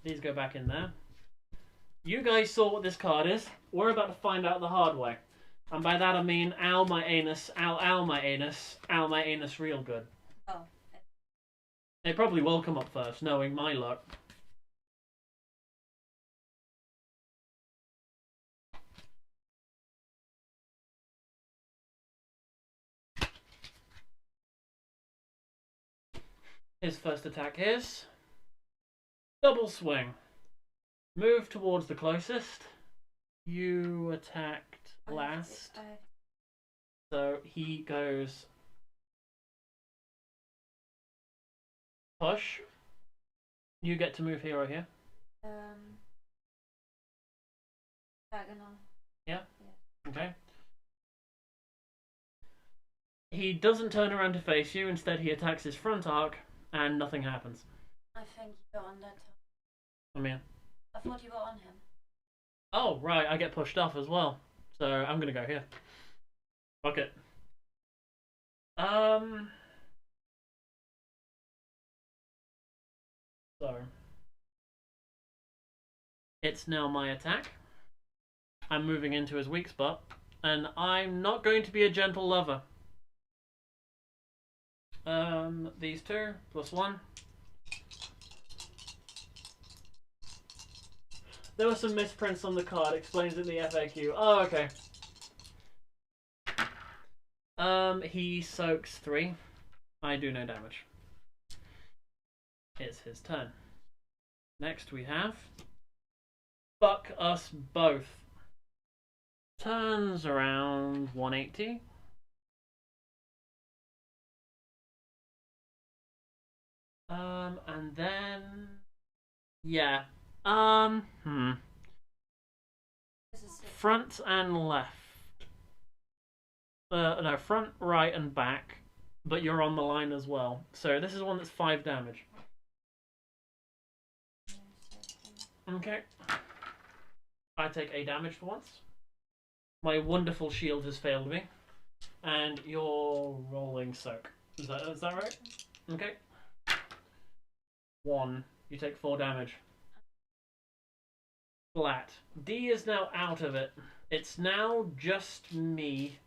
these go back in there. You guys saw what this card is. We're about to find out the hard way. And by that I mean, ow my anus, ow my anus, ow my anus real good. Oh. It probably will come up first, knowing my luck. His first attack is double swing. Move towards the closest. You attacked last. So he goes push. You get to move here or here. Diagonal. Yeah? Okay. He doesn't turn around to face you. Instead, he attacks his front arc, and nothing happens. I think you're on that. I'm here. I thought you were on him. Oh, right. I get pushed off as well. So I'm going to go here. Fuck it. So it's now my attack. I'm moving into his weak spot, and I'm not going to be a gentle lover. These 2 plus 1. There were some misprints on the card. Explains in the FAQ. Oh, okay. He soaks 3. I do no damage. It's his turn. Next we have Fuck Us Both. Turns around 180. And then yeah. Front and left. No, front, right, and back. But you're on the line as well. So this is one that's 5 damage. Okay. I take a damage for once. My wonderful shield has failed me. And you're rolling soak. Is that right? Okay. 1. You take 4 damage. Flat. D is now out of it. It's now just me.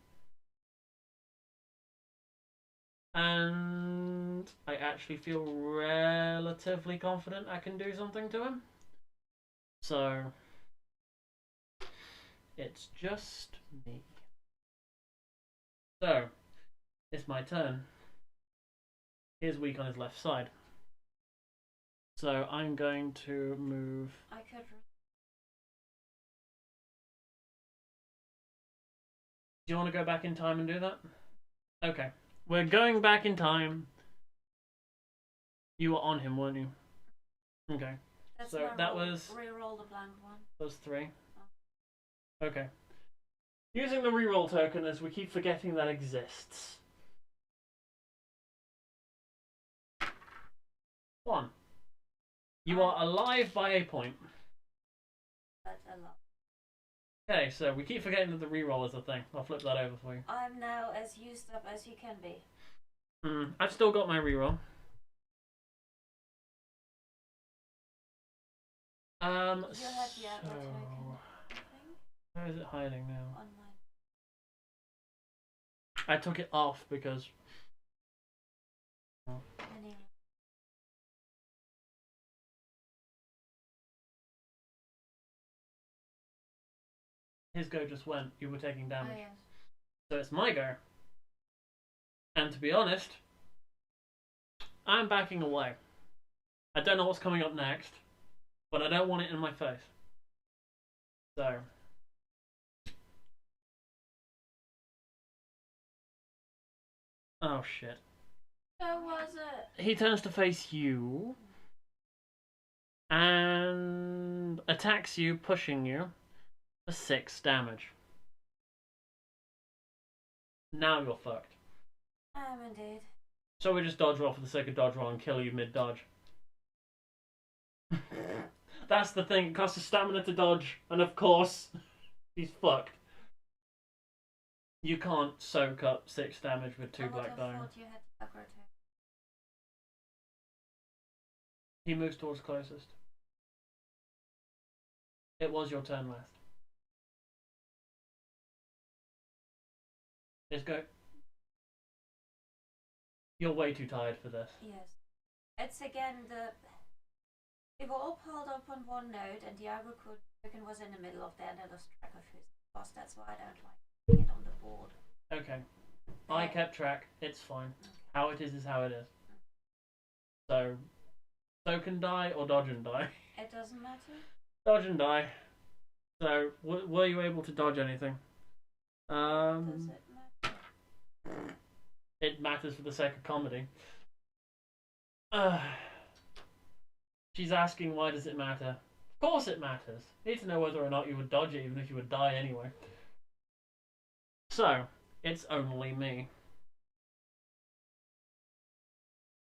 And I actually feel relatively confident I can do something to him. So it's just me. So it's my turn. He's weak on his left side. So I'm going to move. I could. Do you want to go back in time and do that? Okay. We're going back in time. You were on him, weren't you? Okay. So that was. Reroll the blank one. That was 3. Oh. Okay. Using the reroll token as we keep forgetting that exists. 1. You are alive by a point. That's a lot. Okay, so we keep forgetting that the reroll is a thing. I'll flip that over for you. I'm now as used up as you can be. I've still got my reroll. You have the aggro token, I think. Where is it hiding now? On my... I took it off because... Anyway. His go just went. You were taking damage. Oh, yes. So it's my go. And to be honest, I'm backing away. I don't know what's coming up next, but I don't want it in my face. So... Oh shit. So was it? He turns to face you and attacks you, pushing you for 6 damage. Now you're fucked. Indeed. So we just dodge roll for the sake of dodge roll and kill you mid-dodge. That's the thing, it costs a stamina to dodge, and of course, he's fucked. You can't soak up 6 damage with 2 black diamonds. You had the aggro token. He moves towards closest. It was your turn last. Let's go. You're way too tired for this. Yes. It's again the... We were all piled up on one node and the aggro token was in the middle of there and I lost track of who's boss. That's why I don't like putting it on the board. Okay. I kept track. It's fine. How it is how it is. So, soak and die or dodge and die? It doesn't matter. Dodge and die. So, were you able to dodge anything? Does it matter? It matters for the sake of comedy. She's asking why does it matter? Of course it matters. You need to know whether or not you would dodge it even if you would die anyway. So, it's only me.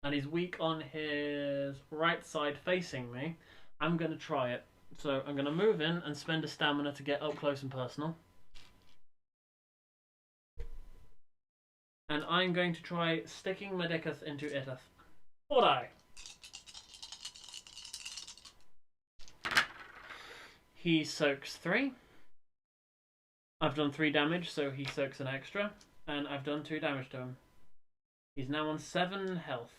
And he's weak on his right side facing me. I'm going to try it. So I'm going to move in and spend a stamina to get up close and personal. And I'm going to try sticking Medicus into Iteth. Would I? He soaks 3. I've done 3 damage, so he soaks an extra. And I've done 2 damage to him. He's now on 7 health.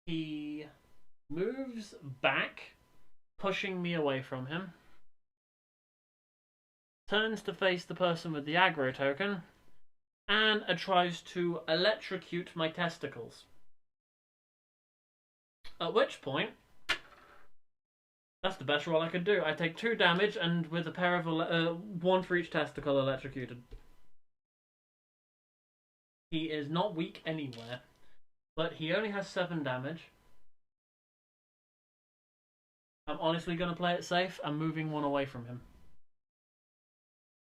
He moves back, pushing me away from him. Turns to face the person with the aggro token. And tries to electrocute my testicles. At which point, that's the best roll I could do. I take 2 damage and with a pair of 1 for each testicle electrocuted. He is not weak anywhere, but he only has 7 damage. I'm honestly going to play it safe. I'm moving 1 away from him.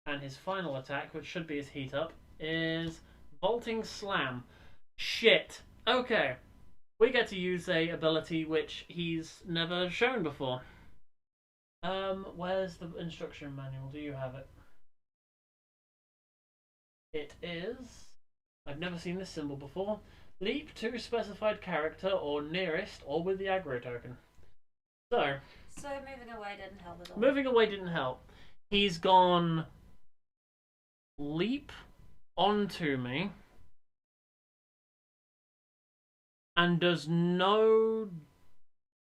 And his final attack, which should be his heat up, is Vaulting Slam. Shit. Okay. We get to use a ability which he's never shown before. Where's the instruction manual? Do you have it? It is... I've never seen this symbol before. Leap to specified character or nearest or with the aggro token. So moving away didn't help at all. Moving away didn't help. He's gone leap onto me and does no...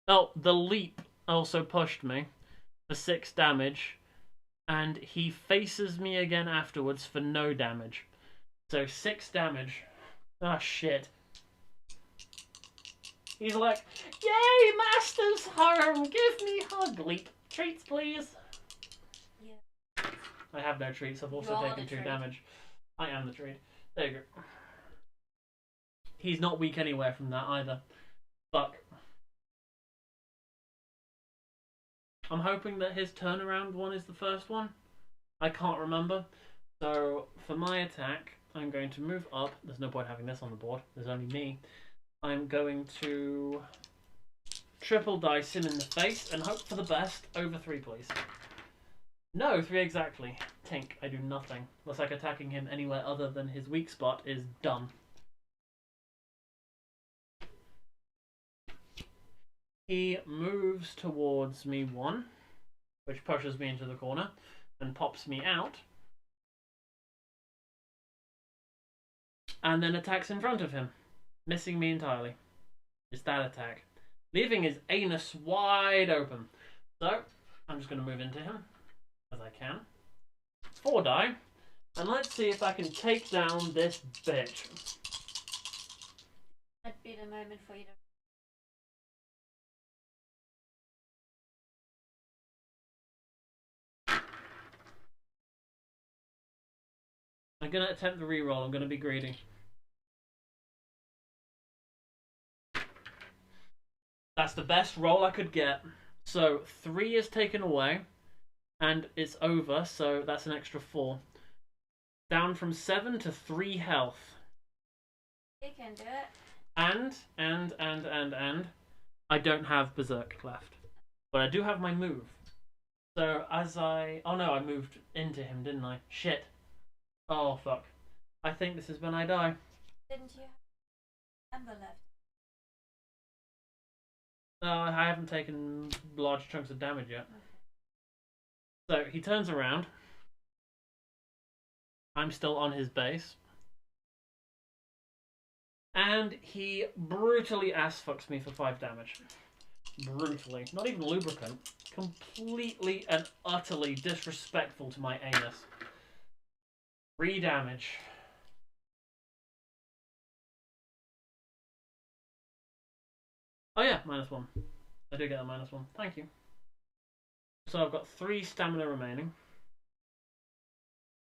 Oh, the leap also pushed me for 6 damage and he faces me again afterwards for no damage. So 6 damage. Ah, shit. He's like, yay, master's home, give me hug. Leap. Treats, please. Yeah. I have no treats, I've also taken 2 damage. I am the treat. There you go. He's not weak anywhere from that either. Fuck. I'm hoping that his turnaround one is the first one. I can't remember. So, for my attack, I'm going to move up. There's no point having this on the board. There's only me. I'm going to triple dice him in the face and hope for the best. Over 3, please. No, 3 exactly. Tink, I do nothing. Looks like attacking him anywhere other than his weak spot is done. He moves towards me 1, which pushes me into the corner and pops me out. And then attacks in front of him, missing me entirely. It's that attack. Leaving his anus wide open. So, I'm just going to move into him, as I can. 4 die. And let's see if I can take down this bitch. That'd be the moment for you to... I'm going to attempt the reroll. I'm going to be greedy. That's the best roll I could get. So 3 is taken away, and it's over, so that's an extra 4. Down from 7 to 3 health. You can do it. And I don't have Berserk left. But I do have my move. So as I... Oh no, I moved into him, didn't I? Shit. Oh, fuck. I think this is when I die. Didn't you have Amber left? I haven't taken large chunks of damage yet. Okay. So he turns around. I'm still on his base. And he brutally ass fucks me for 5 damage. Brutally. Not even lubricant. Completely and utterly disrespectful to my anus. 3 damage. Oh yeah, -1. I do get a -1. Thank you. So I've got 3 stamina remaining.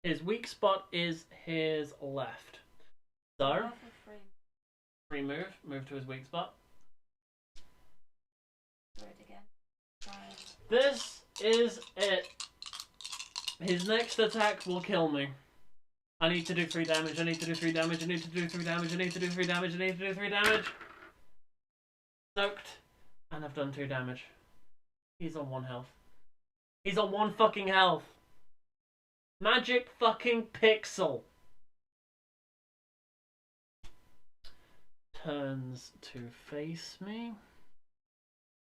His weak spot is his left. So, free move to his weak spot. Do it again. This is it. His next attack will kill me. I need to do 3 damage, I need to do 3 damage, I need to do 3 damage, I need to do 3 damage, I need to do 3 damage. Soaked. And I've done 2 damage. He's on 1 health. He's on 1 fucking health. Magic fucking pixel. Turns to face me.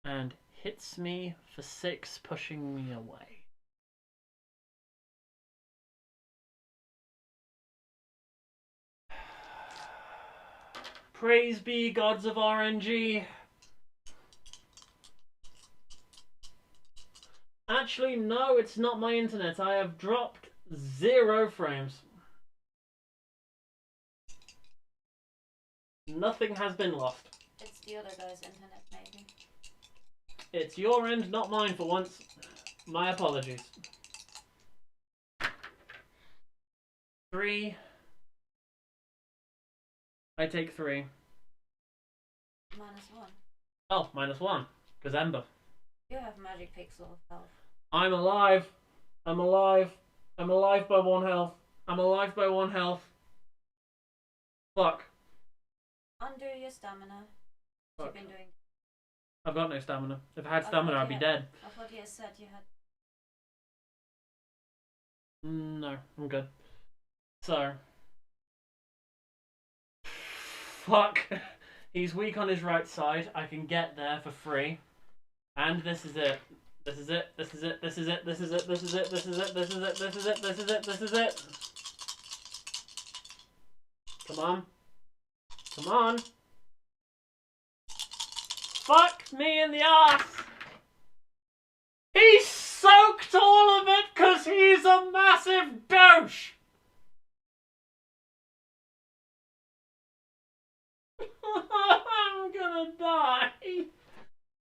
And hits me for 6, pushing me away. Praise be gods of RNG. Actually, no, it's not my internet. I have dropped 0 frames. Nothing has been lost. It's the other guy's internet, maybe. It's your end, not mine for once. My apologies. 3. I take 3. -1. Oh, -1. Because Ember. You have magic pixel of health. I'm alive. I'm alive. I'm alive by 1 health. I'm alive by 1 health. Fuck. Undo your stamina. Fuck. You've been doing. I've got no stamina. If I had stamina, I'd be dead. I thought you said you had. No, I'm good. So. Fuck. He's weak on his right side. I can get there for free. And this is it. This is it. This is it. This is it. This is it. This is it. This is it. This is it. This is it. This is it. This is it. Come on. Come on. Fuck me in the ass. He soaked all of it because he's a massive douche. I'm gonna die.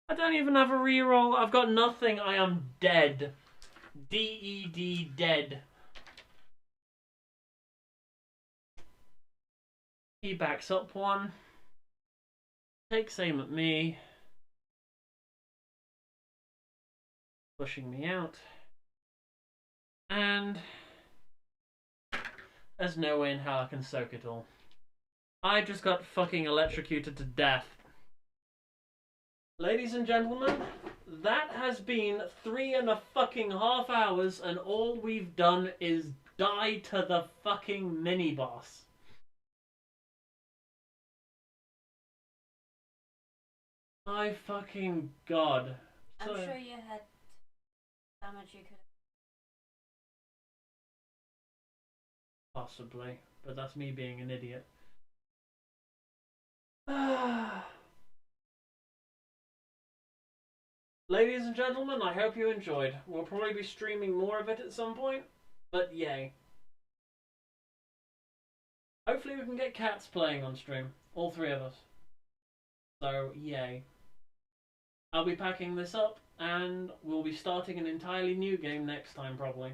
I don't even have a reroll. I've got nothing. I am dead. D-E-D, dead. He backs up 1. Takes aim at me. Pushing me out. And there's no way in hell I can soak it all. I just got fucking electrocuted to death. Ladies and gentlemen, that has been 3.5 hours, and all we've done is die to the fucking mini-boss. My fucking god. I'm sure you had damage you could. Possibly, but that's me being an idiot. Ladies and gentlemen, I hope you enjoyed. We'll probably be streaming more of it at some point, but yay. Hopefully we can get cats playing on stream, all three of us. So, yay. I'll be packing this up, and we'll be starting an entirely new game next time, probably.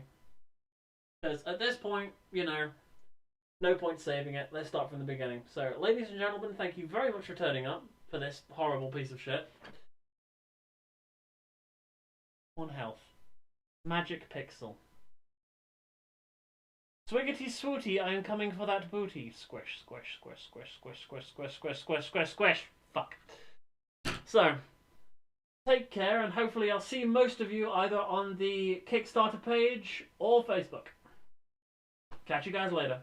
Because at this point, you know, no point saving it. Let's start from the beginning. So, ladies and gentlemen, thank you very much for turning up for this horrible piece of shit. 1 health. Magic Pixel. Swiggity swooty, I am coming for that booty. Squish, squish, squish, squish, squish, squish, squish, squish, squish, squish, squish. Fuck. So, take care, and hopefully I'll see most of you either on the Kickstarter page or Facebook. Catch you guys later.